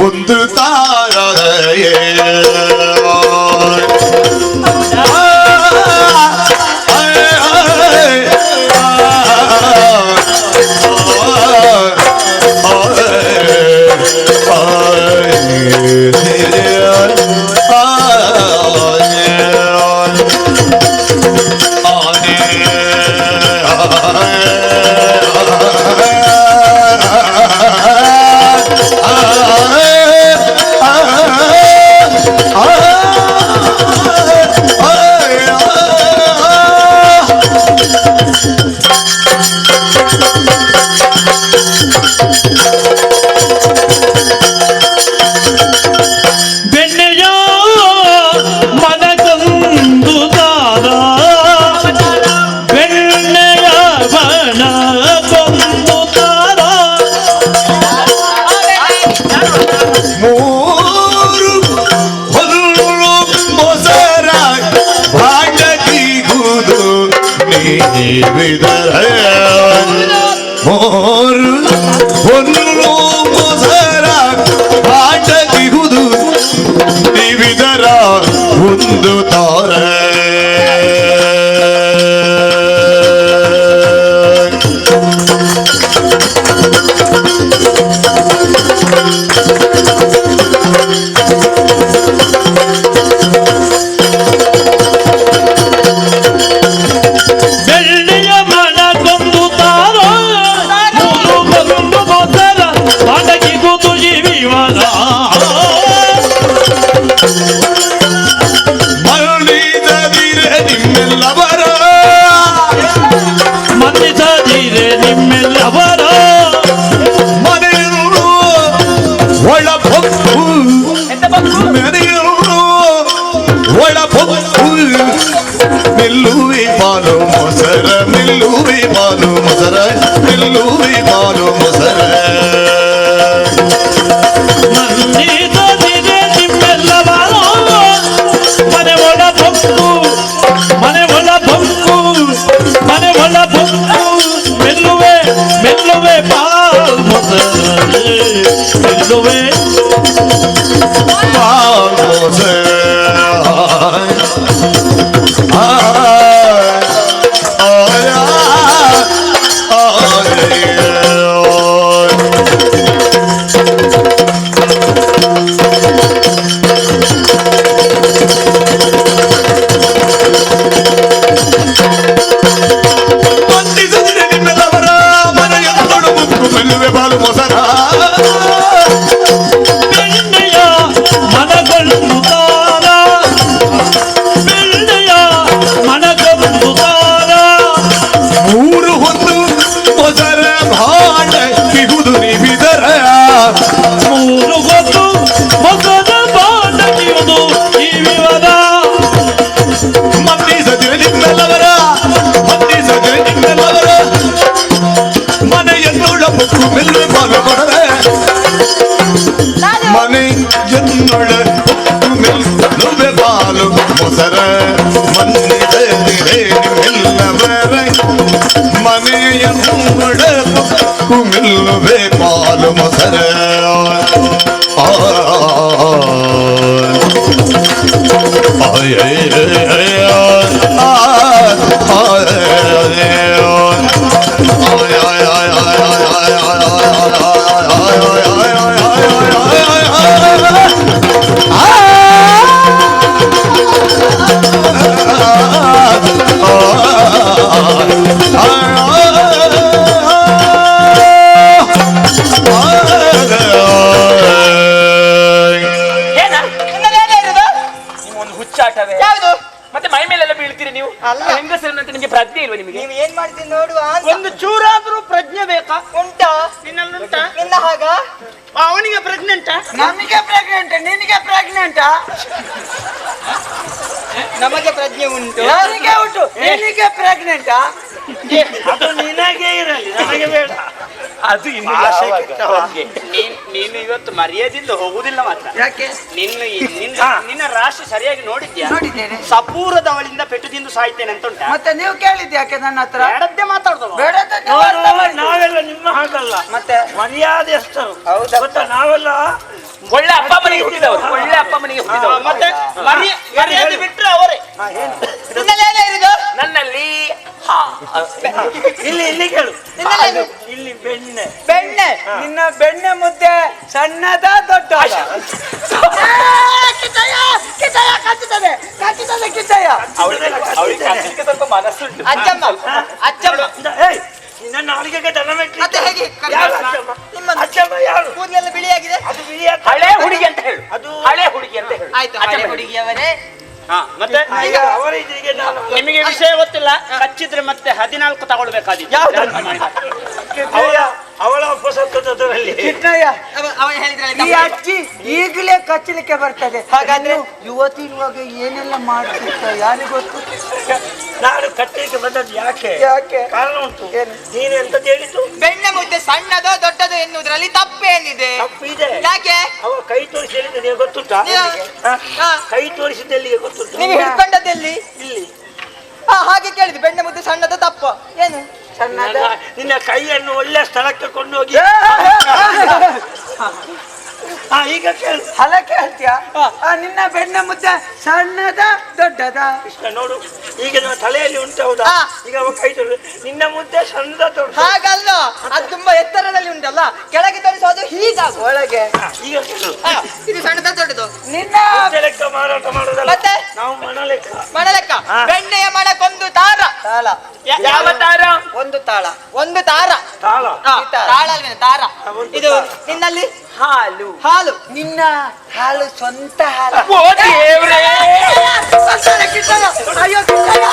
ಒಂದು ತಾರದೆಯೇ ಮೊಸರ ಆಟಗಿಹುದು ನಿವಿದರ ಒಂದು ತಾರೆ ಮೆಲ್ಲುವೆ ಪಾಲು ಮೊಸರ ಮೆಲ್ಲುವೆ ಪಾಲು ಮೊಸರ ಮೆಲ್ಲುವೆ ಪಾಲು ಮೊಸರ
ಮನೆ ಒಳ ಬಂಕು ಮೆಲ್ಲುವೆ ಪಾಲ್ ಮೊಸರ ಮೆಲ್ಲುವೆ
ಪಾಲ್ ಮೊಸರ ಮನೆ ಜನ್ನೊಳ ನುವೆ ಬಾಲು ಮೊಸರ ಮನ್ನಿದೆಲ್ಲವರ ಮನೆಯ ಮುನ್ನೊಳ ಕುಮಿಲ್ಲುವೆ ಪಾಲು ಮೊಸರ
ಹುಚ್ಚಾಟವೇ
ಯಾವುದು?
ಮತ್ತೆ ಮೈ ಮೇಲೆಲ್ಲ ಬೀಳ್ತೀರಿ ನೀವು
ಅಲ್ಲ.
ಹೆಂಗಸರನ್ನಂತೆ ನಿಮಗೆ ಪ್ರಜ್ಞೆ ಇಲ್ವಾ ನಿಮಗೆ?
ನೀವು ಏನ್ ಮಾಡ್ತೀನಿ ನೋಡುವ ಅಂತ.
ಒಂದು ಚೂರಾದ್ರೂ ಪ್ರಜ್ಞೆ ಬೇಕಾ?
ಉಂಟಾ
ನಿನ್ನಲ್ಲುಂಟಾ?
ನಿನ್ನ ಹಾಗ
ಅವನಿಗೆ ಪ್ರೆಗ್ನೆಂಟ್
ನಮಗೆ ಪ್ರೆಗ್ನೆಂಟ್ ನಿನಗೆ ಪ್ರೆಗ್ನೆಂಟ್
ನಮಗೆ ಪ್ರಜ್ಞೆ ಉಂಟು.
ಯಾರಿಗೆ ಉಂಟು ನಿನಗೆ ಪ್ರೆಗ್ನೆಂಟ್
ಅದು ನಿನಗೆ ಇರಲಿ, ನನಗೆ ಬೇಡ.
ಅದು ಇನ್ನು ನೀನು ಇವತ್ತು ಮರ್ಯಾದಿಂದ ಹೋಗುದಿಲ್ಲ ಮಾತ್ರ.
ಯಾಕೆ
ನಿನ್ನ ರಾಶಿ ಸರಿಯಾಗಿ ನೋಡಿದ್ಯಾ?
ನೋಡಿದ್ದೇನೆ.
ಸಪೂರದವಳಿಂದ ಪೆಟ್ಟು ತಿಂದು ಸಾಯ್ತೇನೆ ಅಂತ ಉಂಟಾ?
ಮತ್ತೆ ನೀವು ಕೇಳಿದ್ದೆ ಯಾಕೆ ನನ್ನ ಹತ್ರ
ಬೇಡದ್ದೇ ಮಾತಾಡ್ದವ.
ಬೇಡದ
ನಾವೆಲ್ಲ ನಿಮ್ಮ ಹಾಗಲ್ಲ,
ಮತ್ತೆ
ಮರ್ಯಾದೆಸ್ತರು.
ಹೌದಾ?
ಗೊತ್ತಾ, ನಾವೆಲ್ಲ
ಒಳ್ಳೆ ಅಪ್ಪ ಮನೆಗೆ ಹುಟ್ಟಿದವರು, ಒಳ್ಳೆ ಅಪ್ಪ ಮನೆಗೆ ಹುಟ್ಟಿದವರು.
ಮತ್ತೆ ಮರ್ಯಾದೆ ಬಿಟ್ರೆ ಅವರೇ.
ನಿನ್ನಲ್ಲಿ ಏನೇ ಇರುದು?
ನನ್ನಲ್ಲಿ
ಇಲ್ಲಿ ಕೇಳು,
ನಿನ್ನಲ್ಲಿ ಏನು?
ಇಲ್ಲಿ ಬೆಣ್ಣೆ
ಬೆಣ್ಣೆ ನಿನ್ನ ಬೆಣ್ಣೆ ಮುದ್ದೆ ಸಣ್ಣದ ದೊಡ್ಡ ಕಿಚ್ಚಯ್ಯ
ಅವಳಿಗೆ ಸ್ವಲ್ಪ ಮನಸ್ಸುಂಟು.
ಅಜ್ಜಮ್ಮ ಅಜ್ಜಮ್ಮ
ಏಯ್, ನಿನ್ನ ನಾಲಿಗೆಗೆ ದನ ಮೆಟ್ಟಿ.
ಮತ್ತೆ ಹೇಗೆ
ಯಾರು ಅಜ್ಜಮ್ಮ?
ನಿಮ್ಮದು
ಅಜ್ಜಮ್ಮ ಯಾರು?
ಕೂದಲೆಲ್ಲ ಬಿಳಿಯಾಗಿದೆ.
ಅದು ಬಿಳಿಯ
ಹಳೆ ಹುಡುಗಿ ಅಂತ ಹೇಳು.
ಅದು
ಹಳೆ ಹುಡುಗಿ ಅಂತ ಹೇಳು.
ಆಯ್ತು, ಹಳೆ ಹುಡುಗಿಯವರೇ.
ಮತ್ತೆ
ಈಗ ಅವರಿಗೆ ನಾನು
ನಿಮಗೆ ವಿಷಯ ಗೊತ್ತಿಲ್ಲ, ಕಚ್ಚಿದ್ರೆ ಮತ್ತೆ 14 ತಗೊಳ್ಬೇಕಾದಿತ್ತು.
ಅವಳ ಉಪಸತ್ತದಲ್ಲಿ
ಕಿಟ್ಟಯ್ಯ
ಅವ ಹೇಳಿದ್ರಲ್ಲ
ಈ ಅಜ್ಜಿ ಈಗಲೇ ಕಚ್ಚಲಿಕ್ಕೆ ಬರ್ತದೆ. ಹಾಗಾದ್ರೆ ಯುವತಿ ಇರುವಾಗ ಏನೆಲ್ಲ ಮಾಡ್ತಿರ್ತ ಯಾರಿಗೂ ಗೊತ್ತು.
ನಾನು ಕಟ್ಟಲಿಕ್ಕೆ ಬಂದದ್ದು ಯಾಕೆ?
ಯಾಕೆ?
ಕಾರಣ ಉಂಟು.
ಏನು?
ನೀನು ಎಂತದ್ದು ಹೇಳಿದ್ದು?
ಬೆಣ್ಣೆ ಮುದ್ದೆ ಸಣ್ಣದೋ ದೊಡ್ಡದೋ ಎನ್ನುವುದರಲ್ಲಿ ತಪ್ಪೇನಿದೆ?
ತಪ್ಪಿದೆ.
ಯಾಕೆ?
ಅವ ಕೈ ತೋರಿಸಿ ಹೇಳಿದ್ದು ನಿನಗೆ ಗೊತ್ತುಂಟಾ?
ಹಾ.
ಕೈ ತೋರಿಸಿದ್ದೆಲ್ಲಿಗೆ ಗೊತ್ತುಂಟು?
ನೀವು ಹಿಡ್ಕೊಂಡದ್ದಲ್ಲಿ
ಇಲ್ಲಿ
ಹಾಗೆ ಕೇಳಿದ್ದು. ಬೆಣ್ಣೆ ಮುದ್ದೆ ಸಣ್ಣದೋ ತಪ್ಪು ಏನು?
ನಿನ್ನ ಕೈಯನ್ನು ಒಳ್ಳೆ ಸ್ಥಳಕ್ಕೆ ಕೊಂಡೋಗಿ ಈಗ ಕೇಳು.
ಹಲಕ್ಕೆ ಹೇಳ್ತೀಯಾ? ನಿನ್ನ ಬೆಣ್ಣೆ ಮುದ್ದೆ ಸಣ್ಣದ ದೊಡ್ಡದ?
ಕೃಷ್ಣ ನೋಡು, ಈಗ ನನ್ನ ತಲೆಯಲ್ಲಿ ಉಂಟು, ಹೌದಾ?
ಹಾ.
ಈಗ ಅವ ಕೈ ತೊಳೆದು ನಿನ್ನ ಮುದ್ದೆ ಸಣ್ಣ ದೊಡ್ಡ.
ಹಾಗಲ್ಲ, ಅದು ತುಂಬಾ ಎತ್ತರದಲ್ಲಿ ಉಂಟಲ್ಲ, ಕೆಳಗೆ ತೋರಿಸೋದು ಹೀಗಾಗಿ
ಒಳಗೆ
ಈಗ ಕೇಳು,
ಇದು ಸಣ್ಣದ ದೊಡ್ಡದು.
ನಿನ್ನ
ಮುದ್ದೆ ಲೆಕ್ಕ ಮಾರಾಟ ಮಾಡೋದಲ್ಲ,
ಮತ್ತೆ
ನಾವು ಮಣ ಲೆಕ್ಕ.
ಮಣ ಲೆಕ್ಕ.
ಹಾ.
ಬೆಣ್ಣೆಯ ಮಣಕ್ಕೊಂದು ತಾರ.
ತಾಳ
ಯಾವ ತಾರ?
ಒಂದು ತಾಳ
ಒಂದು ತಾರ.
ತಾಳ
ತಾಳ ಅಲ್ವೇನು, ತಾರ. ಇದು ನಿನ್ನಲ್ಲಿ
ಹಾಲು.
ಹಾಲು.
ನಿನ್ನ ಹಾಲು ಸ್ವಂತ ಹಾಲು.
ಓ ದೇವ್ರೇ!
ಅಯ್ಯೋ ಕಿಟ್ಟಯ್ಯ.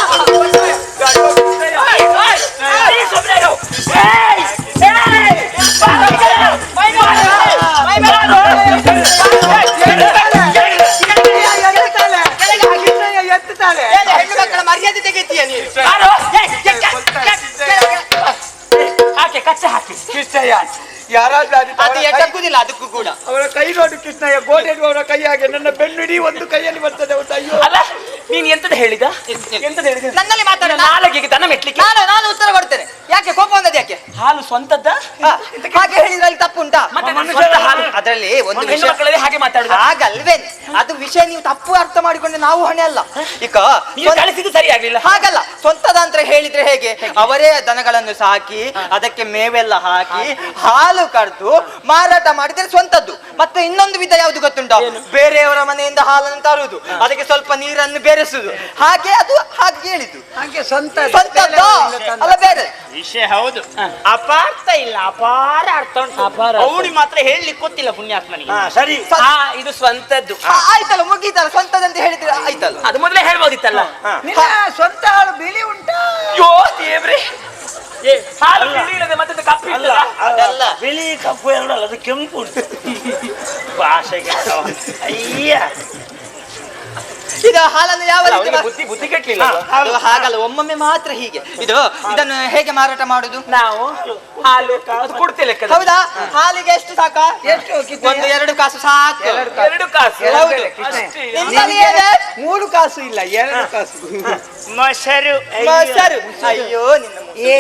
ಎತ್ತುತ್ತಾಳೆ
ಹಾಕ್ತೀಯ ನೀನು
ಯಾರು? ಹಾಕಿ ಕಚ್ಚೆ ಹಾಕಿ.
ಕೃಷ್ಣಯ್ಯ ಯಾರಾದ್ರೂ
ಅದು ಎಟಕುದಿಲ್ಲ ಅದಕ್ಕೂ ಕೂಡ.
ಅವರ ಕೈ ನೋಡು ಕೃಷ್ಣಯ್ಯ, ಗೋಡೆ ಅವರ ಕೈ ಹಾಗೆ ನನ್ನ ಬೆನ್ನುಡಿ ಒಂದು ಕೈಯಲ್ಲಿ ಬರ್ತದೆ. ಅಯ್ಯೋ
ಅಲ್ಲ ನೀನ್ ಎಂತದ ಹೇಳಿದ? ಎಂತದ ಹೇಳಿದ?
ನನ್ನಲ್ಲಿ ಮಾತಾಡ.
ನಾಲಿಗೆಗೆ ದನ ಮೆಟ್ಲಿಕ್ಕೆ
ನಾನು ಉತ್ತರ ಕೊಡ್ತೇನೆ. ಯಾಕೆ ಕೋಪ ಬಂದದ್ದು ಯಾಕೆ?
ಹಾಲು ಸ್ವಂತದ್ದ?
ಹಾಗೆ ಹೇಳಿದ್ರಲ್ಲಿ ತಪ್ಪುಂಟಾ?
ಮತ್ತೆ ಸ್ವಂತ ಹಾಲು
ಅದರಲ್ಲಿ ಒಂದು ವಿಷಯ
ಹೆಣ್ಮಕ್ಳಲ್ಲಿ ಹಾಗೆ ಮಾತಾಡುದು.
ಹಾಗಲ್ವೇನೆ, ಅದು ವಿಷಯ ನೀವು ತಪ್ಪು ಅರ್ಥ ಮಾಡಿಕೊಂಡ್ರೆ ನಾವು ಹೊಣೆ ಅಲ್ಲ. ಈಗ
ನೀವು ಕಳಿಸಿದ್ದು ಸರಿ ಆಗ್ಲಿಲ್ಲ.
ಹಾಗಲ್ಲ, ಸ್ವಂತದ ಅಂತ ಹೇಳಿದ್ರೆ ಹೇಗೆ? ಅವರೇ ದನಗಳನ್ನು ಸಾಕಿ ಅದಕ್ಕೆ ಮೇವೆಲ್ಲ ಹಾಕಿ ಹಾಲು ಕರೆದು ಮಾರಾಟ ಮಾಡಿದ್ರೆ ಸ್ವಂತದ್ದು. ಮತ್ತೆ ಇನ್ನೊಂದು ವಿಧ ಯಾವ್ದು ಗೊತ್ತುಂಟ? ಬೇರೆಯವರ ಮನೆಯಿಂದ ಹಾಲನ್ನು ತರುವುದು, ಅದಕ್ಕೆ ಸ್ವಲ್ಪ ನೀರನ್ನು ಬೆರೆಸುದು, ಹಾಗೆ ಅದು ಹಾಗೆ ಹೇಳಿದ್ದು.
ಹಾಗೆ ಸ್ವಂತದ್ದು
ಅಲ್ಲ ಬೇರೆ
ವಿಷಯ. ಹೌದು, ಅಪಾರ್ಥ ಇಲ್ಲ, ಅಪಾರ ಅರ್ಥ ಉಂಟು. ಅವನಿಗೆ ಮಾತ್ರ ಹೇಳಲಿಕ್ಕೆ ಗೊತ್ತಿಲ್ಲ ಪುಣ್ಯಾತ್ಮನಿಗೆ.
ಸರಿ,
ಇದು ಸ್ವಂತದ್ದು.
ಆಯ್ತಲ್ಲ, ಮುಗೀತಲ್ಲ. ಸ್ವಂತದಂತ ಹೇಳಿದ್ರೆ ಆಯ್ತಲ್ಲ.
ಅದು ಮೊದಲೇ ಹೇಳ್ಬೋದಿತ್ತಲ್ಲ.
ನಿನ್ನ ಸ್ವಂತ ಹಾಳು ಬಿಳಿ ಉಂಟಾ?
ಅಯ್ಯೋ ದೇವ್ರೆ, ಹಾಲು ಬಿಳಿ ಇಲ್ಲದೆ ಮತ್ತೆ ಕಪ್ಪು
ಅಲ್ಲ
ಇರ್ತದಾ?
ಅಲ್ಲ, ಬಿಳಿ ಕಪ್ಪು ಎರಡಲ್ಲ, ಅದು ಕೆಂಪು ಉಂಟು. ಭಾಷೆಗೆ ಅಯ್ಯ.
ಇದು ಹಾಲನ್ನು ಯಾವ ರೀತಿ
ಅವನಿಗೆ ಬುದ್ಧಿ ಕೆಟ್ಲಿಲ್ಲ.
ಅದು ಹಾಗಲ್ಲ, ಒಮ್ಮೊಮ್ಮೆ ಮಾತ್ರ ಹೀಗೆ. ಇದನ್ನು ಹೇಗೆ ಮಾರಾಟ ಮಾಡುದು?
ನಾವು ಹಾಲು ಅದು ಕೊಡ್ತೇ ಲೆಕ್ಕ.
ಹೌದಾ? ಹಾಲಿಗೆ ಎಷ್ಟು ಸಾಕ?
ಎಷ್ಟು?
ಒಂದು 2 ಕಾಸು ಸಾಕು.
2 ಕಾಸು.
ಹೌದು. ನಿಮ್ಮಲ್ಲಿ ಏನೇ?
3 ಕಾಸು ಇಲ್ಲ, 2 ಕಾಸು.
ಮೊಸರು.
ಮೊಸರು. ಅಯ್ಯೋ ನಿನ್ನ
ಏ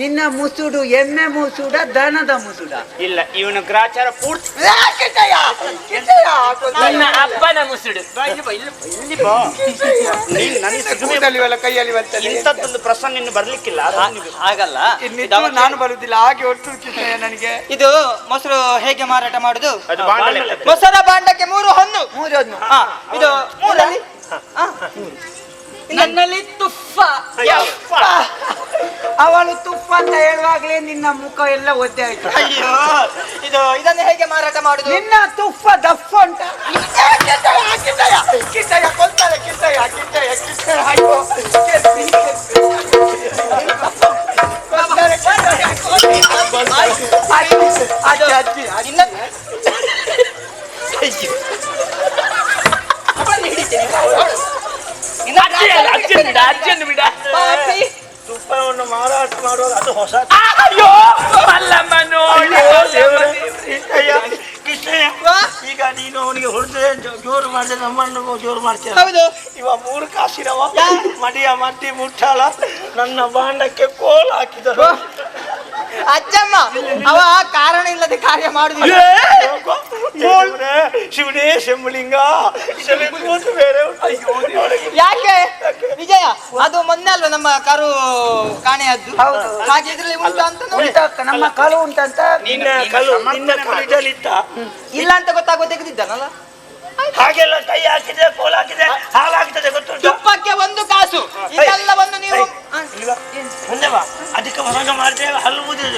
ನಿನ್ನ ಮುಸುಡು ಎಮ್ಮೆ ಮುಸುಡ ದನದ ಮುಸುಡ?
ಇಲ್ಲ, ಇವನು ಗ್ರಾಚಾರ ಪೂರ್ತಿ.
ನನ್ನ ಅಪ್ಪನ ಮುಸುಡು.
ಕೈಯಲ್ಲಿ ಬರ್ತದೆ.
ಇಂಥದ್ದೊಂದು ಪ್ರಸಂಗ ಇನ್ನು ಬರ್ಲಿಕ್ಕಿಲ್ಲ.
ಹಾಗಲ್ಲ,
ನಾನು ಬರುದಿಲ್ಲ ಹಾಗೆ ಒಟ್ಟು ಕೃಷ್ಣಯ್ಯ ನನಗೆ.
ಇದು ಮೊಸರು ಹೇಗೆ ಮಾರಾಟ ಮಾಡುದು?
ಅದು ಬಾಂಡಲೆ.
ಮೊಸರ ಬಾಂಡಕ್ಕೆ 3 ಹಣ್ಣು.
3 ಹಣ್ಣು.
ಇದು 3 ನನ್ನಲ್ಲಿ ತುಪ್ಪ.
ಅವಳು ತುಪ್ಪ ಅಂತ ಹೇಳುವಾಗ್ಲೇ ನಿನ್ನ ಮುಖ ಎಲ್ಲ ಒದ್ದೆ ಆಯ್ತು.
ಅಯ್ಯೋ, ಇದನ್ನು ಹೇಗೆ ಮಾರಾಟ ಮಾಡುದು?
ನಿನ್ನ ತುಪ್ಪ ದಪ್ಪ ಉಂಟ? ಕಿಟ್ಟಯ್ಯ ಕೊಲ್ತಾರೆ, ಕಿಟ್ಟಯ್ಯ ಅಯ್ಯೋ ಅಜ್ಜಿ
ಅಜ್ಜಿಯನ್ನು ಬಿಡ.
ತುಪ್ಪವನ್ನು ಮಾರಾಟ ಮಾಡುವಾಗ ಅದು ಹೊಸ.
ಅಯ್ಯೋ ಮಲ್ಲಮ್ಮ ನೋಡಿ.
ಕೃಷ್ಣಯ್ಯ, ಈಗ ನೀನು ಅವನಿಗೆ ಹೊಡೆದ್ರೆ ಜೋರು ಮಾಡಿದ್ರೆ ನಮ್ಮನ್ನು ಜೋರು ಮಾಡ್ತೀಯ.
ಹೌದು.
ಇವ 3 ಕಾಸಿನವ ಮಡಿಯ ಮಡ್ಡಿ ಮುಟ್ಟಾಳ ನನ್ನ ಬಾಂಡಕ್ಕೆ ಕೋಲ್ ಹಾಕಿದರು.
ಅಜ್ಜಮ್ಮ, ಅವ ಕಾರಣ ಇಲ್ಲದೆ ಕಾರ್ಯ ಮಾಡುದಿಲ್ಲ.
ಶಿವನೇ ಶಂಭುಲಿಂಗ, ಇದರಲ್ಲಿ ಕೂತು ಬೇರೆ ಉಂಟು.
ಯಾಕೆ ವಿಜಯ? ಅದು ಮೊನ್ನೆ ಅಲ್ವಾ ನಮ್ಮ ಕರು ಕಾಣೆಯದ್ದು? ಹಾಗೆ ಇದ್ರಲ್ಲಿ ಉಂಟು ಅಂತ ನೋಡಿ.
ನಮ್ಮ ಕಳು ಉಂಟಂತ
ನಿನ್ನ ಕಲ್ಲು ನಿನ್ನ ಕಲಿದಲ್ಲಿತ್ತ
ಇಲ್ಲ ಅಂತ ಗೊತ್ತಾಗೋ ತೆಗೆದಿದ್ದಾನಲ್ಲ.
ಹಾಗೆಲ್ಲ ಕೈ ಹಾಕಿದ್ರೆ ಕೋಲ್ ಹಾಕಿದ್ರೆ ಹಾಲಾಗ್ತದೆ ಗೊತ್ತುಂಟು.
ತುಪ್ಪಕ್ಕೆ 1 ಕಾಸು, ಇದೆಲ್ಲವನ್ನು ನೀವು
ಮುಂದೆ ಬಾ. ಅದಕ್ಕೆ ಹೊರಗ ಮಾಡ್ತೇವೆ ಹಲ್ಲುವುದಿಲ್ಲ.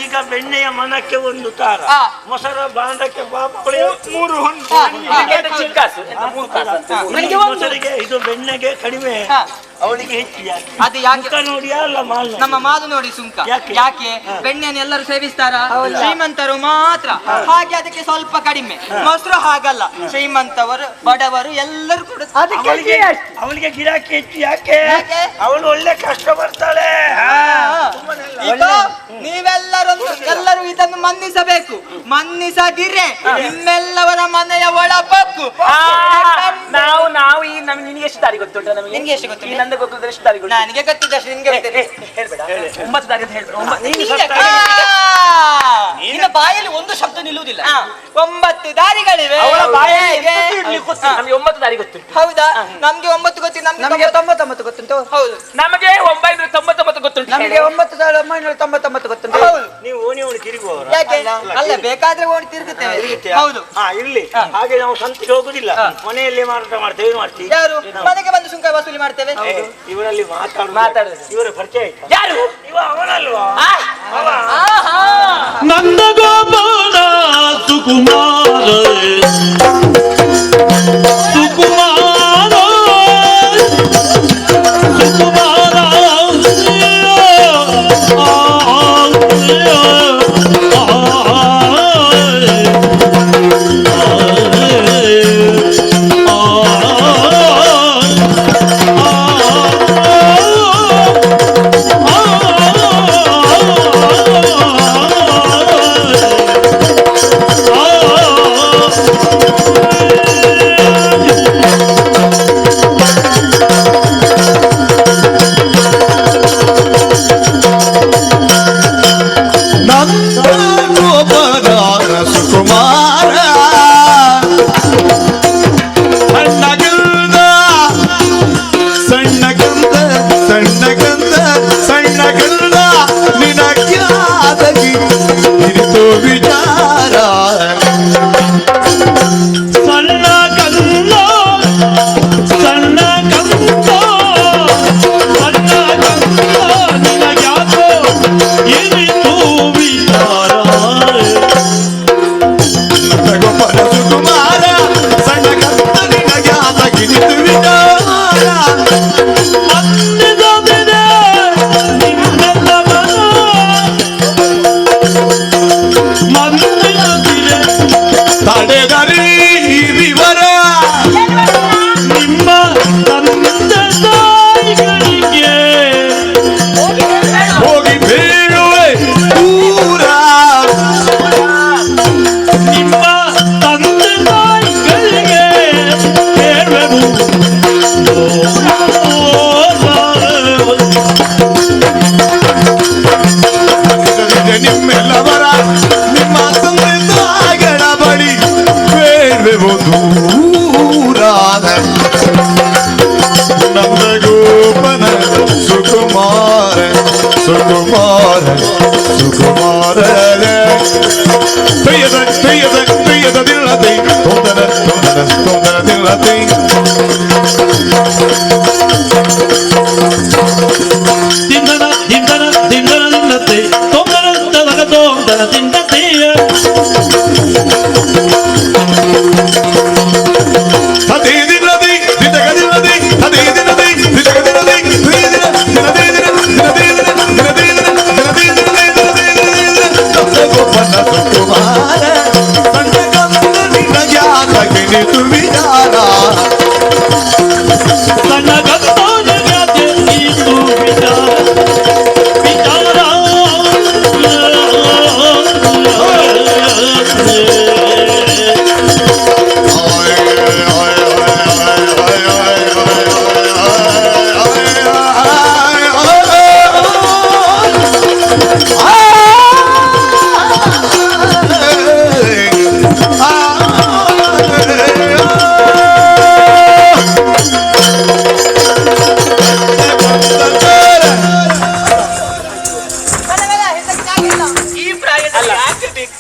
ಈಗ ಬೆಣ್ಣೆಯ ಮನಕ್ಕೆ 1 ತಾರ, ಮೊಸರ ಬಾಂಡಕ್ಕೆ ಬಾಪುಳಿ 3 ಹೊಂಡು.
ಚಿಕ್ಕ ಕಾಸು 3 ಕಾಸು.
ಮೊಸರಿಗೆ ಇದು ಬೆಣ್ಣೆಗೆ ಕಡಿಮೆ, ಅವಳಿಗೆ ಹೆಚ್ಚು.
ಅದು ಯಾಕೆ
ನೋಡಿ ಅಲ್ಲ ಮಾಲ್
ನಮ್ಮ ಮಾಲು ನೋಡಿ ಸುಂಕ.
ಯಾಕೆ?
ಯಾಕೆ ಬೆಣ್ಣೆಯನ್ನು ಎಲ್ಲರೂ ಸೇವಿಸ್ತಾರ? ಶ್ರೀಮಂತರು ಮಾತ್ರ, ಹಾಗೆ ಅದಕ್ಕೆ ಸ್ವಲ್ಪ ಕಡಿಮೆ. ಮೊಸರು ಹಾಗಲ್ಲ, ಶ್ರೀಮಂತವರು ಬಡವರು ಎಲ್ಲರೂ ಕೂಡ
ಅವಳಿಗೆ ಗಿರಾಕಿ ಹೆಚ್ಚು. ಯಾಕೆ? ಅವಳು ಒಳ್ಳೆ ಕಷ್ಟ ಬರ್ತಾಳೆ.
ಈಗ ಎಲ್ಲರೂ ಇದನ್ನು ಮನ್ನಿಸಬೇಕು. ಮನ್ನಿಸದಿರೆ ನಿಮ್ಮೆಲ್ಲವರ ಮನೆಯ ಒಳಪಕ್ಕು.
ನಾವು ಈ ನಿನಗೆ ಎಷ್ಟು ದಾರಿ ಗೊತ್ತುಂಟ? ನಮಗೆ
ನಿನ್ಗೆ ಎಷ್ಟು ಗೊತ್ತು?
ಈ ನಂದ ಗೊತ್ತಿದ್ರೆ ಎಷ್ಟು ದಾರಿ ಗೊತ್ತು?
ನನಗೆ ಗೊತ್ತಿದ್ದಷ್ಟು ನಿನ್ಗೆ ಗೊತ್ತಿದೆ.
ಹೇಳ್ಬೇಡ. 9 ದಾರಿ ಅಂತ ಹೇಳ್ಬೇಡ.
ನಿನ್ನ ಬಾಯಲ್ಲಿ ಒಂದು ಶಬ್ದ ನಿಲ್ಲುವುದಿಲ್ಲ. 9 ದಾರಿಗಳಿವೆ.
ಅವಳ ಬಾಯಲ್ಲಿ ನಮಗೆ 9 ದಾರಿ ಗೊತ್ತು.
ಹೌದಾ? ನಮ್ಗೆ 9 ಗೊತ್ತಿಲ್ಲ.
ನಮಗೆ 99 ಗೊತ್ತುಂಟು.
ಹೌದು,
ನಮಗೆ 999 ಗೊತ್ತುಂಟು.
ನಮಗೆ 9,999 ಗೊತ್ತುಂಟು.
ಹೌದು.
ನೀವು ಓಣಿ ತಿರುಗುವವರು.
ಯಾಕೆ? ಅಲ್ಲ, ಬೇಕಾದ್ರೆ ಓಡಿ ತಿರುಗುತ್ತೇವೆ. ಹೌದು.
ಇರ್ಲಿ. ಹಾಗೆ ನಾವು ಸಂತಿಗೆ ಹೋಗುದಿಲ್ಲ, ಮನೆಯಲ್ಲಿ ಮಾರಾಟ ಮಾಡ್ತೇವೆ. ಮಾಡ್ತೀವಿ.
ಯಾರು ಮನೆಗೆ ಬಂದು ಸುಂಕ ವಸೂಲಿ ಮಾಡ್ತೇವೆ.
ಇವರಲ್ಲಿ ಮಾತಾಡುದು ಇವರ ಪರಿಚಯ ಆಯ್ತಾ?
ಯಾರು?
ಇವ ಅವನಲ್ವಾ?
ನಂದಗೋಪಾಲ ಸುಕುಮಾರ ಸುಕುಮಾರ ಸುಕುಮಾರ ಮನ್ನಿಸದಿದೆ ನಿಮ್ಮೆಲ್ಲವನು ಮನ್ನಿಸದಿದೆ
ತಡೆದರಿ ವಿವರ
ನಿಮ್ಮ ತಂದೆ ತಾಯಿಗಳಿಗೆ
ಹೋಗಿ ಬೀಳುವೆ ದೂರ
ನಿಮ್ಮ ತಂದೆ ತಾಯಿಗಳಿಗೆ ಹೇಳುವೆನು
ಮನ್ನಿಸದಿದೆ ನಿಮ್ಮೆಲ್ಲವರ ನಿಮ್ಮ ತಂದೆ ತಾಯಿಗಳ ಬಳಿ ಬೇಡುವೆವು ದೂರಾದ ನಂದಗೋಪನ ಸುಕುಮಾರ ಸುಕುಮಾರ ಸುಕುಮಾರ ತೆಯ್ಯದ ತೆಯ್ಯದ ತೆಯ್ಯದ ದಿಲ್ಲತೆ ತೊಂದರ ತೊಂದರ ತೊಂದರ ದಿಲ್ಲತೆ
ದಿಂದನ ದಿಂದನ ದಿಂದನ ನಿನ್ನತೆ ತೊಂದರ ತನಕ ತೊಂದರ ತಿಂದತೆಯ
ತದೇ ದಿಲ್ಲದೆ ದಿನಗದಿಲ್ಲದೆ ತದೇ ದಿನದೆ ದಿನಗದಿಲ್ಲದೆ ನಂದಗೋಪನ ಸುಕುಮಾರ ಸಣ್ಣ ಕಂದ ನಿನ್ನ ಜ್ಞಾನಕ್ಕೆ ನಿಂತು ವಿಚಾರ
ಸಣ್ಣ ಗಂಧೋಜ ಇದು ವಿಚಾರ ವಿಚಾರ
ಈ ಪ್ರಾಯದಲ್ಲಿ ಯಾಕೆ ಬೇಕು?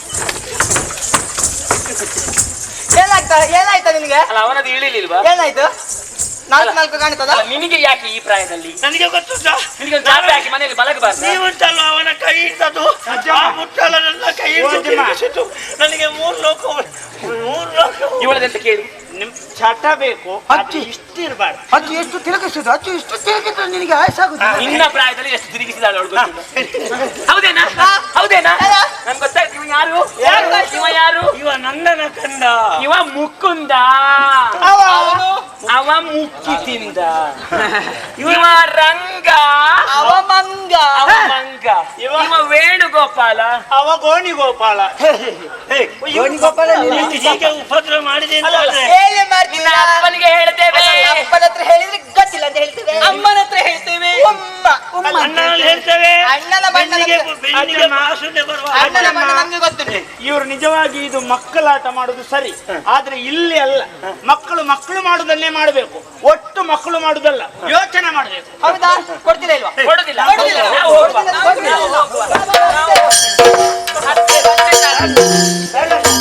ಏನಾಯ್ತಾ ನಿನ್ಗೆ?
ಅಲ್ಲ ಅವನದು ಇಳಿಲಿಲ್ವಾ?
ಏನಾಯ್ತು? ನಾಲ್ಕು ಕಾಣ್ತದ?
ಅಲ್ಲ, ನಿನಗೆ ಯಾಕೆ ಈ ಪ್ರಾಯದಲ್ಲಿ?
ನನಗೆ ಗೊತ್ತುಂಟಾ
ನಿನಗೆ ಒಂದು ಚಾಪೆ ಹಾಕಿ ಮನೆಯಲ್ಲಿ ಮಲಗಬಾರ್ದು.
ನೀವುಂಟಲ್ಲ ಅವನ ಕೈ ಇಟ್ಟದು ಆ ಮುಟ್ಟಲ ನನ್ನ ಕೈ ಹಿಡಿದು ತಿರುಗಿಸಿತು. ನನಗೆ ಮೂರು ಲೋಕ
ಇವಳದೆಂತ ಕೇಳಿ
ನಿಮ್ ಚಟ ಬೇಕು ಅದು ಇಷ್ಟಿರ್ಬಾರ್ದು.
ಅಚ್ಚು ಎಷ್ಟು ತಿರುಗಿಸುದು ಅಚ್ಚು ಇಷ್ಟು ತಿರುಗಿದ್ರೆ ನಿನಗೆ ಆಯಸ್ಸಾಗುದು
ನಿನ್ನ ಪ್ರಾಯದಲ್ಲಿ ಎಷ್ಟು ತಿರುಗಿಸಿದಾಳೆ ಅವಳು ಗೊತ್ತಿಲ್ಲ. ಹೌದೇನಾ? ಹೌದೇನಾ? ನನ್ಗೆ ಗೊತ್ತಾಯ್ತು. ಇವ ಯಾರು? ಇವ ಯಾರು?
ಇವ ನಂದನ ಕಂದ.
ಇವ ಮುಕುಂದ. ಅವ ಮುಕ್ಕಿ ತಿಂದ. ಇವ ರಂಗ.
ಅವ ಮಂಗ.
ಅವ ಮಂಗ. ಇವ ವೇಣುಗೋಪಾಲ.
ಅವ ಗೋಣಿಗೋಪಾಲ.
ಗೋಣಿಗೋಪಾಲ
ನೀನು ಹೀಗೆ ಉಪದ್ರ ಮಾಡಿದೆ ಅಂತ ಆದ್ರೆ
ಹೇಳಿ ಮಾಡ್ತೀನಿ.
ನಿನ್ನ ಅಪ್ಪನಿಗೆ ಹೇಳ್ತೇವೆ.
ಅಪ್ಪನ ಹತ್ರ ಹೇಳಿದ್ರೆ ಗೊತ್ತಿಲ್ಲ ಅಂತ ಹೇಳ್ತೇವೆ. ಅಮ್ಮನ ಹತ್ರ ಹೇಳ್ತೇವೆ.
ಅಣ್ಣನಲ್ಲಿ ಹೇಳ್ತೇವೆ.
ಅಣ್ಣನ ಬಣ್ಣ
ಬೆನ್ನಿಗೆ ಮಾಸುಂಡೆ ಬರುವ
ಅಣ್ಣನ ಬಣ್ಣ ನಮ್ಗೆ ಗೊತ್ತಿದೆ.
ಇವರು ನಿಜವಾಗಿ ಇದು ಮಕ್ಕಳಾಟ ಮಾಡುದು ಸರಿ, ಆದ್ರೆ ಇಲ್ಲಿ ಅಲ್ಲ. ಮಕ್ಕಳು ಮಾಡುದನ್ನೇ ಮಾಡಬೇಕು, ಒಟ್ಟು ಮಕ್ಕಳು ಮಾಡುದಲ್ಲ, ಯೋಚನೆ ಮಾಡಬೇಕು.
ಹೌದಾ? ಕೊಡ್ತೀರಾ ಇಲ್ವಾ?
ಕೊಡುದಿಲ್ಲ.
ಕೊಡುದಿಲ್ಲ.
ನಾವು ಹೋಗುವ.
ಕೊಡುದಿಲ್ಲ.
ನಾವು ಹೋಗುವ. ಹತ್ತೆ ಬಂದೆ ನಾನು.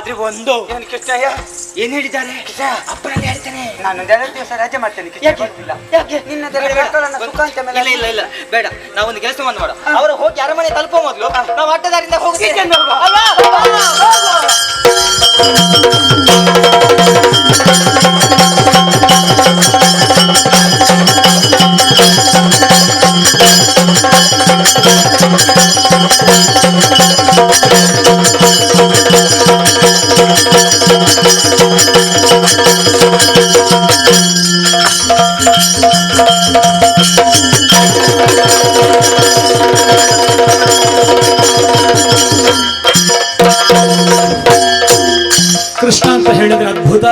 ಆದ್ರೆ ಒಂದು
ಏನು ಕೃಷ್ಣಯ್ಯ
ಏನ್ ಹೇಳಿದ್ದಾರೆ ಅಪ್ಪನಲ್ಲಿ ಹೇಳ್ತೇನೆ.
ನಾನು 2 ದಿವಸ ರಜೆ ಮಾಡ್ತೇನೆ.
ಯಾಕೆ? ಯಾಕೆ?
ನಿನ್ನದೆಲ್ಲ ಕರ್ತವ್ಯನ ಸುಖ ಅಂತ ಮೇಲೆ
ಇಲ್ಲ ಇಲ್ಲ ಇಲ್ಲ ಬೇಡ. ನಾವೊಂದು ಕೆಲಸ ಮಾಡ ಅವರು ಹೋಗಿ ಅರಮನೆ ತಲುಪೋ ಮೊದಲು ನಾವು ಅಡ್ಡದಾರಿಂದ ಹೋಗುತ್ತೇವೆ ಅಲ್ವಾ?
ಕೃಷ್ಣ ಅಂತ ಹೇಳಿದ್ರೆ ಅದ್ಭುತ,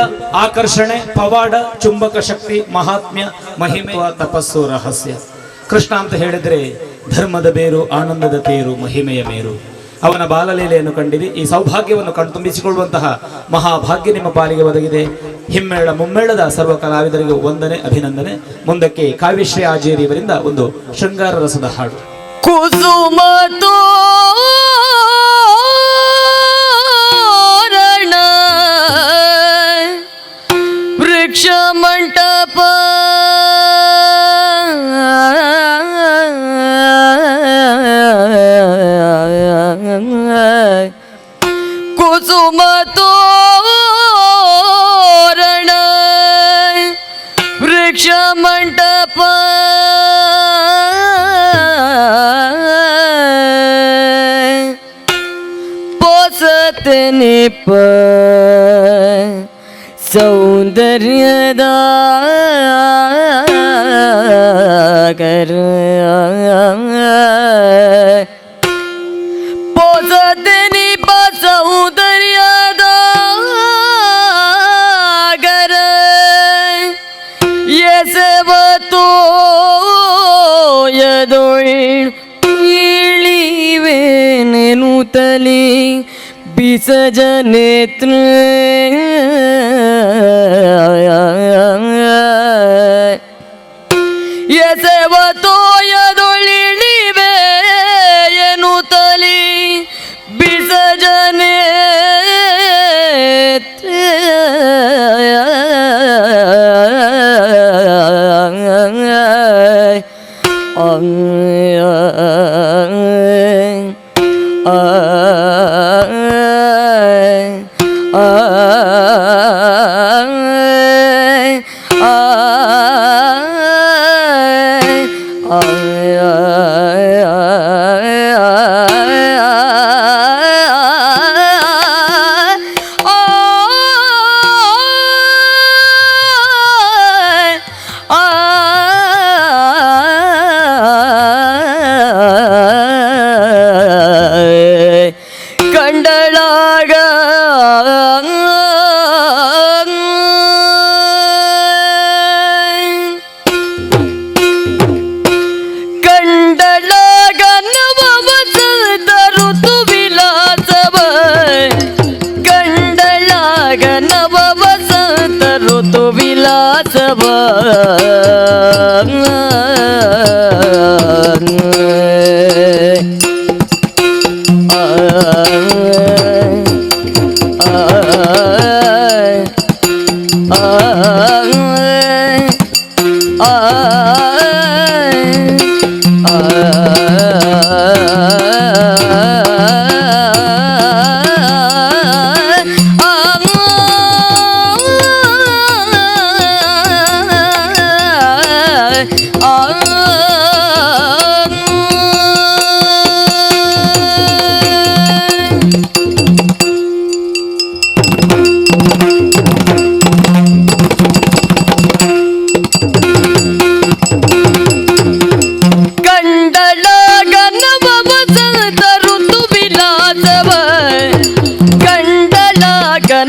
ಆಕರ್ಷಣೆ, ಪವಾಡ, ಚುಂಬಕ ಶಕ್ತಿ, ಮಹಾತ್ಮ್ಯ, ಮಹಿಮೆ, ತಪಸ್ಸು, ರಹಸ್ಯ. ಕೃಷ್ಣ ಅಂತ ಹೇಳಿದ್ರೆ ಧರ್ಮದ ಬೇರು, ಆನಂದದ ತೇರು, ಮಹಿಮೆಯ ಮೇರು. ಅವನ ಬಾಲಲೀಲೆಯನ್ನು ಕಂಡಿರಿ. ಈ ಸೌಭಾಗ್ಯವನ್ನು ಕಣ್ತುಂಬಿಸಿಕೊಳ್ಳುವಂತಹ ಮಹಾಭಾಗ್ಯ ನಿಮ್ಮ ಪಾಲಿಗೆ ಒದಗಿದೆ. ಹಿಮ್ಮೇಳ ಮುಮ್ಮೇಳದ ಸರ್ವ ಕಲಾವಿದರಿಗೆ ವಂದನೆ, ಅಭಿನಂದನೆ. ಮುಂದಕ್ಕೆ ಕಾವ್ಯಶ್ರೀ ಆಜೇರಿ ಇವರಿಂದ ಒಂದು ಶೃಂಗಾರ ರಸದ ಹಾಡು.
ಕುಸುಮ ತೋರಣ ವೃಕ್ಷ ಮಂಟಪ ಕುಸುಮ ತೋರಣ ವೃಕ್ಷ ಮಂಟಪ ನಿಪ ಸೌಂದರ್ಯದ ಪೋಸತೆ ನಿಪ ಸೌಂದರ್ಯದ ಗರ ಎಸವತೋ ಯದೊಳ್ ಇಳಿವೆ ನೆನುತಲಿ ಬಿಸಜ ನೇತ್ರ ಎಸವತೋಯದೊಳಿಳಿವೆ ಎನ್ನುತ್ತಲಿ ಬಿಸಜ ನೇತ್ರ ಕಂಡಳಾಗ ನವವಸಂತ ಋತು ವಿಲಾಸವ ಕಂಡಳಾಗ ನವವಸಂತ ಋತು ವಿಲಾಸವ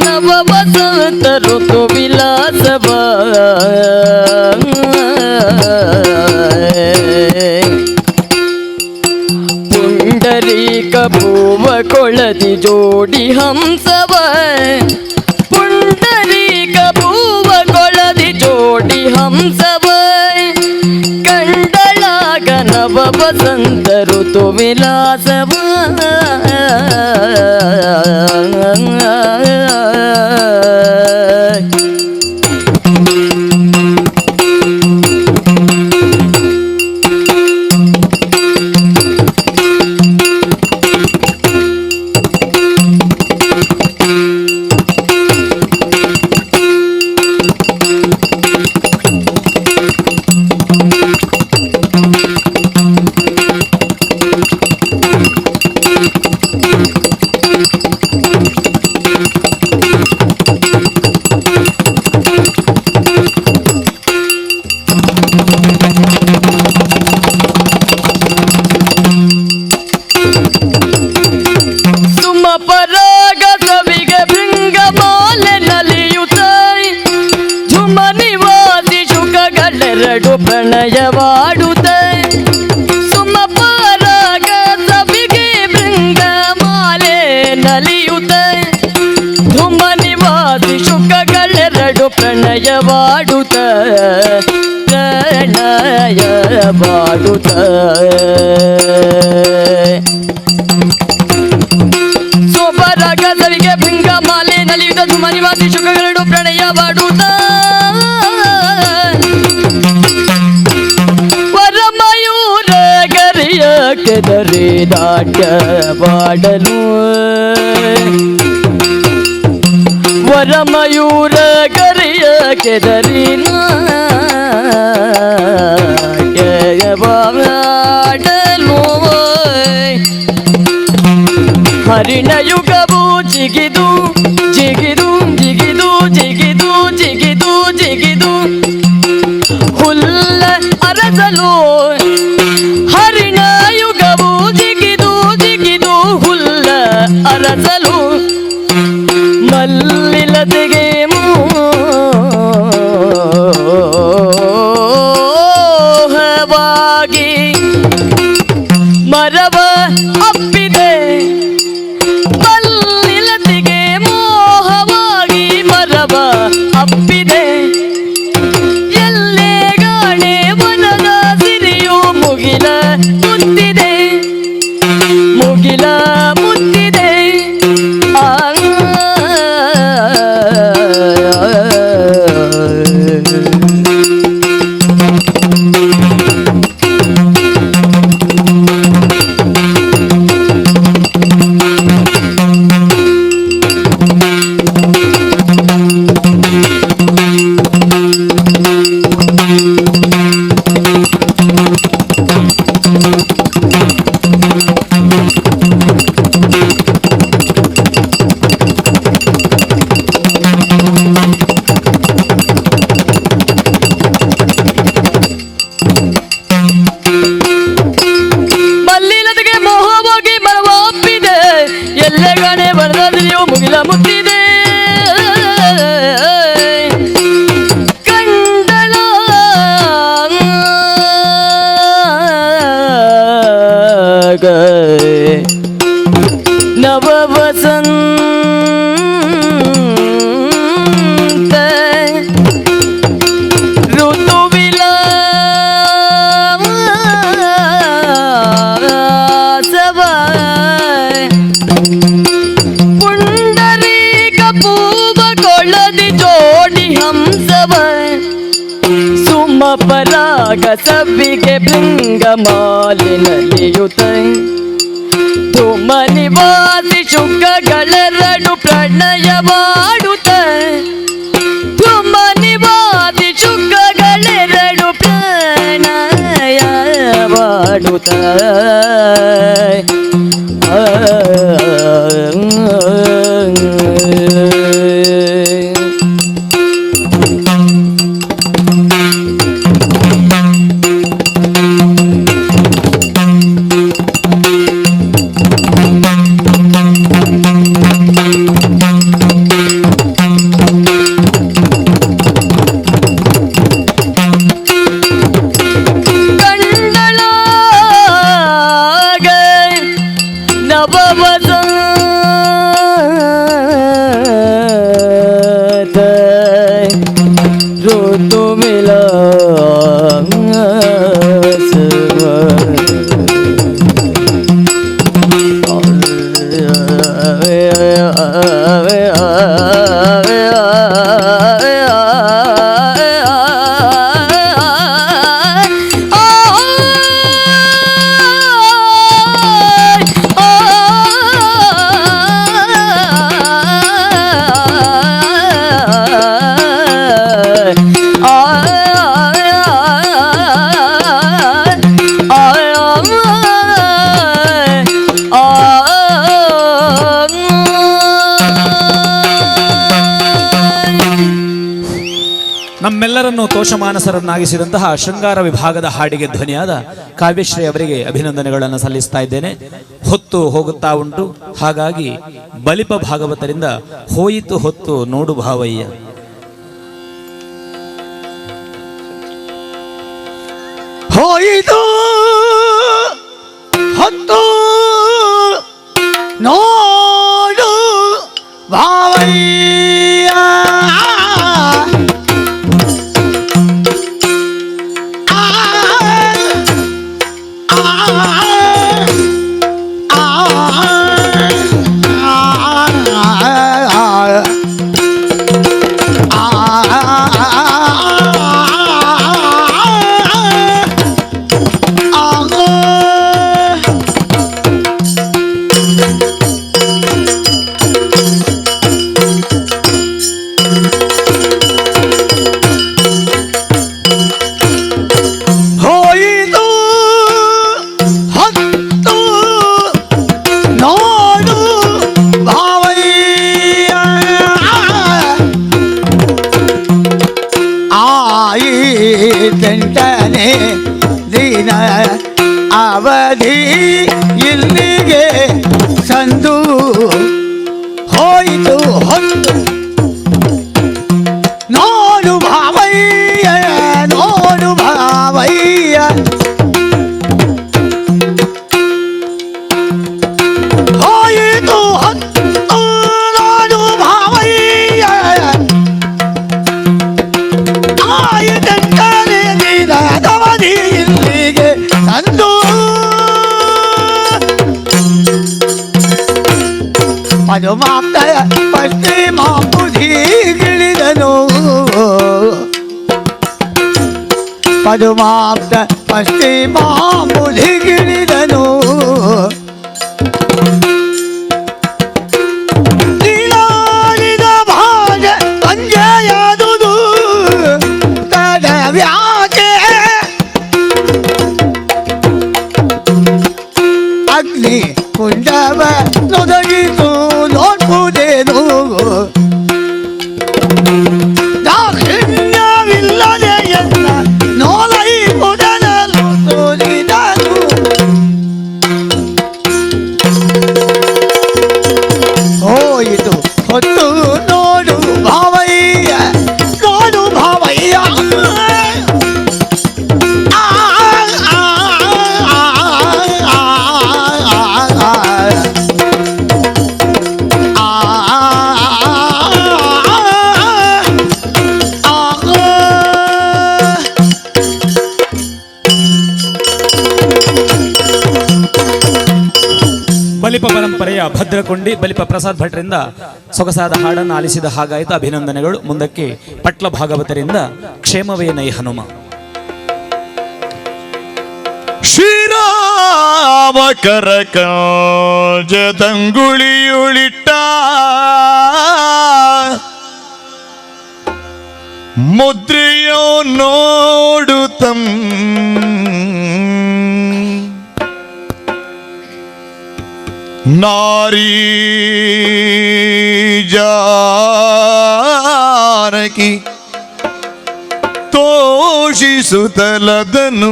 ನವವಸಂತ ಋತು ವಿಲಾಸವ ಪುಂಡರೀಕ ಭೂವ ಕೊಳದಿ ಜೋಡಿ ಹಂಸವ ಪುಂಡರೀಕ ಭೂವ ಕೊಳದಿ ಜೋಡಿ ಹಂಸವ ಕಂಡಳಾಗ ನವ ವಸಂತ ಋತು ವಿಲಾಸವ ಪ್ರಣಯವಾಡುತ್ತ ಸುಮಪರಾಗ ಸವಿಗೆ ಭೃಂಗ ಮಾಲೆ ನಲಿಯುತ್ತ ಧುಮ ನಿವಾಸಿ ಶುಕಗಳೆರಡು ಪ್ರಣಯವಾಡುತ್ತ ಪ್ರಣಯವಾಡುತ್ತ ಸೋಪರಾಗ ಸವಿಗೆ ಭೃಂಗ ಮಾಲೆ ನಲಿಯುತ್ತ ಧುಮ ನಿವಾಸಿ ಶುಕಗಳೆರಡು ಪ್ರಣಯವಾಡುತ್ತ ಕೆದರಿ ನಾಟ್ಯವಾಡಲು ವರಮಯೂರ ಗರಿಯ ಕೆದರಿ ನಾಟ್ಯವಾಡಲು ಹರಿಣಯುಗವು ಜಿಗಿದು ಜಿಗಿದು ಜಿಗಿದು ಜಿಗಿದು ಜಿಗಿದು ಜಿಗಿದು ಹುಲ್ಲ ಅರಸಲು ಹರಿಣಯುಗವು ಜಿಗಿದು ಜಿಗಿದು ಹುಲ್ಲ ಅರಸಲು ಮಲ್ಲಿಲತೆಗೆ ಮೋಹವಾಗಿ ಮರವ ಅಪ್ಪಿದೆ ಮಲ್ಲಿಲತೆಗೆ ಮೋಹವಾಗಿ ಮರವ ಅಪ್ಪಿದೆ ಎಲ್ಲೇ ಗಾಣೆ ವನದ ಸಿರಿಯು ಮುಗಿಲ ಮುತ್ತಿದೆ ಮುಗಿಲ ಮುತ್ತಿದೆ ಮಲ್ಲಿಲತೆಗೆ ಮೋಹವಾಗಿ ಮರವ ಅಪ್ಪಿದೆ ಎಲ್ಲೇ ಗಾಣೆ ಬರದಿಯೋ ಮುಗಿಲ ಮುತ್ತಿದೆ ಕಂಡಳ ನವ ವಸಂತ ಋತುವಿಲ ಪುಂಡರೀಕ ಪೂವ ಕೊಳ್ಳದಿ ಜೋಡಿ ಹಂಸವ ಸುಮಪರಾಗ ಸವಿಗೆ ಭೃಂಗ ಮಾಲಿನಲಿಯುತ ಧುಮ ನಿವಾಸಿ ಶುಕಗಳೆರಡು ಪ್ರಣಯವಾಡುತ್ತ ಧುಮ ನಿವಾಸಿ ಶುಕಗಳೆರಡು ಪ್ರಣಯವಾಡುತ್ತ ಋತು ಮಿಲ
ನಮ್ಮೆಲ್ಲರನ್ನು ತೋಷಮಾನಸರನ್ನಾಗಿಸಿದಂತಹ ಶೃಂಗಾರ ವಿಭಾಗದ ಹಾಡಿಗೆ ಧ್ವನಿಯಾದ ಕಾವ್ಯಶ್ರೀ ಅವರಿಗೆ ಅಭಿನಂದನೆಗಳನ್ನು ಸಲ್ಲಿಸ್ತಾ ಇದ್ದೇನೆ. ಹೊತ್ತು ಹೋಗುತ್ತಾ ಉಂಟು, ಹಾಗಾಗಿ ಬಲಿಪ ಭಾಗವತರಿಂದ ಹೋಯಿತು ಹೊತ್ತು ನೋಡು ಭಾವಯ್ಯ.
ಹೋಯಿತು ಹೊತ್ತು ನೋಡು ಭಾವಯ್ಯ. ಗಂಟನೆ ದಿನ ಅವಧಿ ಇಲ್ಲಿಗೆ ಸಂದು ಹೋಯಿತು ಹೊತ್ತು ನೋಡು ಭಾವಯ್ಯ ನೋಡು ಭಾವಯ್ಯ. ಹೋಯಿತು ಹೊತ್ತು ನೋಡು ಭಾವಯ್ಯ. ಆಯಿತಂತಾನೆ ದಿನದವಧಿ ಇಲ್ಲಿಗೆ ಸಂದು ಪದುಮಾಪ್ತಯ ಪಶ್ಚಿಮ ಬುಧಿಗಿಳಿದನು. ಪದುಮಾಪ್ತ ಪಶ್ಚಿಮ ಬುಧಿಗಿಳಿದನು. ನೀಲಾಡಿದ ಭಾಗ ಸಂಜೆಯಾದುದು ತಡವ್ಯಾಕೆ ಅಗ್ನಿ ಕುಂಡವ ನೊದಗಿತು ನೋಡ್ಬುದೇನು. ದಾಕ್ಷಿಣ್ಯವಿಲ್ಲದೆ ಎನ್ನ ನೋಲೈ ಮೊದಲಲು ತೋರಿದನು. ಹೋಯಿತು ಹೊತ್ತು ನೋಡು ಭಾವಯ್ಯ ನೋಡು ಭಾವಯ್ಯ.
ಬಲಿಪ ಪರಂಪರೆಯ ಭದ್ರಕೊಂಡಿ ಬಲಿಪ ಪ್ರಸಾದ್ ಭಟ್ರಿಂದ ಸೊಗಸಾದ ಹಾಡನ್ನು ಆಲಿಸಿದ ಹಾಗಾಯಿತು. ಅಭಿನಂದನೆಗಳು. ಮುಂದಕ್ಕೆ ಪಟ್ಲ ಭಾಗವತರಿಂದ ಕ್ಷೇಮವೇ ನೈ ಹನುಮ.
ಶ್ರೀರಾಮ ಕರಕಂಜದಂಗುಳಿಯುಳಿಟ್ಟ ಮುದ್ರೆಯೋ ನೋಡುತ್ತಂ ನಾರೀ ಜಾನಕಿ ತೋಷಿಸುತ್ತಲದನು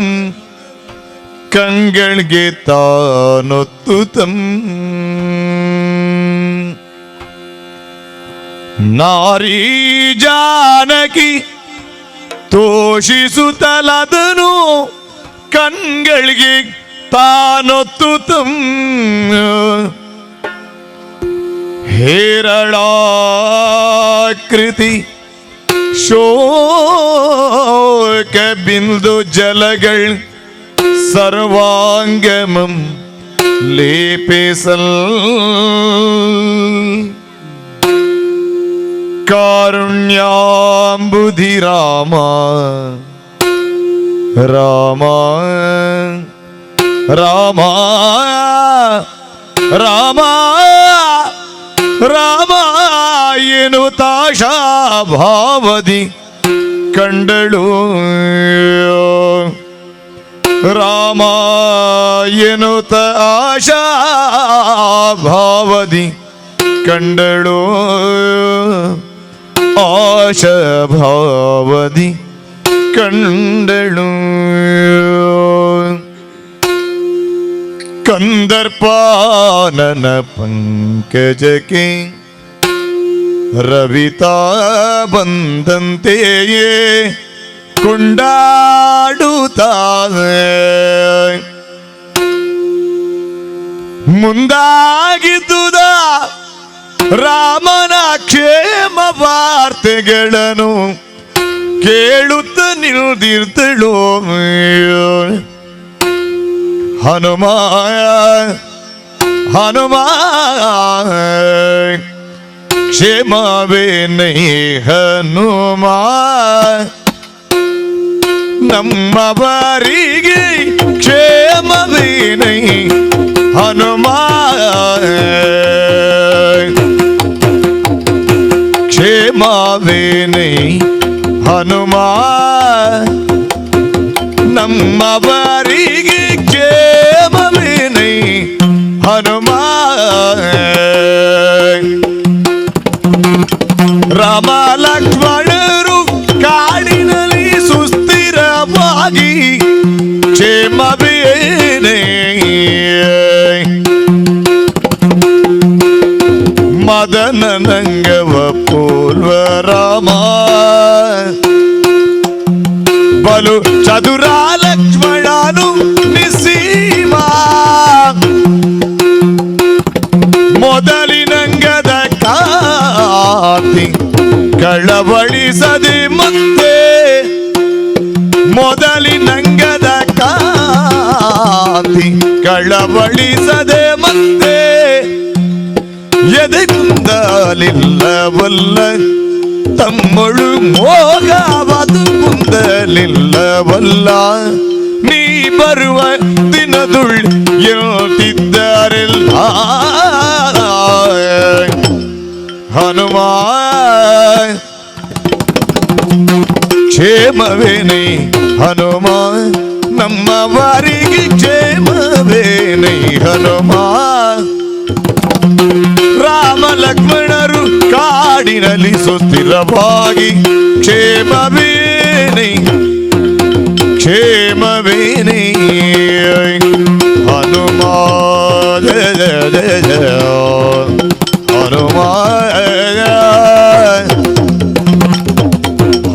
ಕಂಗಳಿಗೆ ತಾನೊತ್ತುತಂ. ನಾರೀ ಜಾನಕಿ ತೋಷಿಸುತ್ತಲದನು ಕಣ್ಗಳಿಗೆ ತಾನೊತ್ತುತಂ. ಹೇರಳಾಕೃತಿ ಶೋಕ ಬಿಂದು ಜಲಗಳ್ ಸರ್ವಾಂಗಮಂ ಲೇಪಿಸಲ್ ಕಾರುಣ್ಯಾಂಬುಧಿ ರಾಮ ರಾಮ ರಾಮ ರಾಮ ರಾಮ ಎನ್ನುತ್ತಾಶಾ ಭಾವದಿ ಕಂಡಳು ರಾಮ ಎನ್ನುತ್ತ ಆಶಾ ಭಾವದಿ ಕಂಡಳು ಆಶಾ ಭಾವದಿ ಕಂಡಳು ಕಂದರ್ಪಾನನ ಪಂಕಜಕ್ಕೆ ರವಿತಾ ಬಂದಂತೆಯೇ ಕೊಂಡಾಡುತ್ತಾನೆ ಮುಂದಾಗಿದ್ದುದ ರಾಮನ ಕ್ಷೇಮ ವಾರ್ತೆಗಳನ್ನು ಕೇಳುತ್ತ ನಿಲ್ದಿರ್ತಳು ಹನುಮ ಹನುಮ ಕ್ಷೇಮವೇನೈ ಹನುಮ ನಮ್ಮವರಿಗೆ ಕ್ಷೇಮವೇನೈ ಹನುಮ ಕ್ಷೇಮವೇನೈ ಹನುಮ ನಮ್ಮವರಿಗೆ ಕ್ಷೇಮವೇನೈ ಹನುಮ ರಾಮ ಲಕ್ಷ್ಮಣರು ಕಾಡಿನಲ್ಲಿ ಸುಸ್ಥಿರವಾಗಿ ಕ್ಷೇಮವೇನೇ ಮದನ ನಂಗವ ಪೂರ್ವ ರಾಮ ಬಲು ಚದುರ ಲಕ್ಷ್ಮಣನು ನಿಸೀಮ ಮೊದಲಿನಂಗದ ಕಾತಿ ಕಳವಳಿಸದೆ ಮತ್ತೆ ಮೊದಲಿನಂಗದ ಕಾತಿ ಕಳವಳಿಸದೆ ಮತ್ತೆ ಎದೆಗುಂದಲಿಲ್ಲವಲ್ಲ ತಮ್ಮಳು ಮೋಗವದು ಕುಂದಲಿಲ್ಲವಲ್ಲ ನೀ ಬರುವ ದಿನದುಳ್ ಹೇಳ್ತಿದ್ದಾರೆಲ್ಲ ಹನುಮ ಕ್ಷೇಮವೇನೈ ಹನುಮ ನಮ್ಮವರಿಗೆ ಕ್ಷೇಮವೇನೈ ಹನುಮ ರಾಮ ಲಕ್ಷ್ಮಣರು ಕಾಡಿನಲ್ಲಿ ಸುಸ್ಥಿರವಾಗಿ ಕ್ಷೇಮವೇನೈ ಕ್ಷೇಮವೇನೈ ಹನುಮ ಜಯ ಜಯ ಜಯ ಜಯ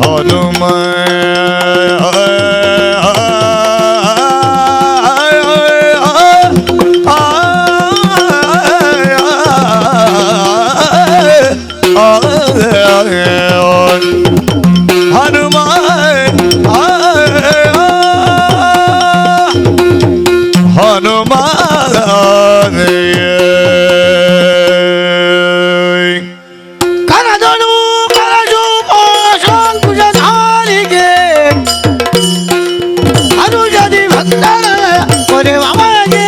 ಹನುಮ ಹನುಮ ಹನುಮ ಹನುಮ
ಕನದಳು ಕನಜು ಪೋಷಾಂಕುಶಧಾರಿಗೆ ಅನುಜದಿ ಭಕ್ತರ ಕೊರೆವಮಗೆ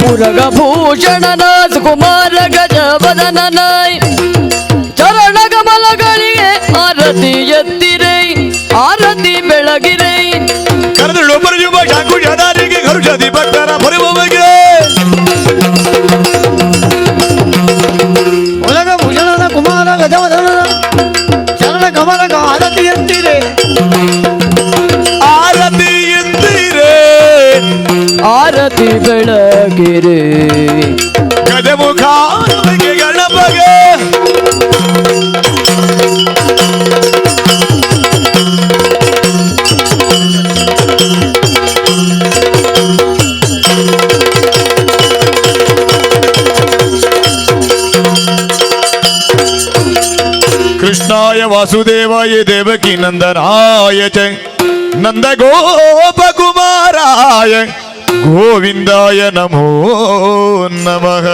ಮುರಗಭೂಷಣನ ಸುಕುಮಾರ ಗಜ ವದನನಾಯ್ ಚರಣ ಕಮಲಗಳಿಗೆ ಆರತಿ ಎತ್ತಿರೈ ಆರತಿ ಬೆಳಗಿರೈ
ಕರೆದಳು ಬರೆಯುವ ಶಾಂಕುಶಧಾರಿಗೆ ಗರುಷದಿ ಭಕ್ತರ ಬರುವವಗೆ
ಒಳಗ ಭೂಷಣನ ಕುಮಾರ ಗಜವದನ ಚರಣ ಕಮಲಕ ಆರತಿ ಎತ್ತಿರೆ
ಆರತಿ ಎತ್ತಿರೆ
ಆರತಿ ಬೆಳಗಿರೆ
ಗಜಮುಖ ಗಣಪಗೆ ಕೃಷ್ಣಾಯ ವಾಸುದೇವಾಯ ದೇವಕಿ ನಂದನಾಯ ಚ ನಂದ ಗೋಪಕುಮಾರಾಯ ಗೋವಿಂದಾಯ ನಮೋ ನಮಃ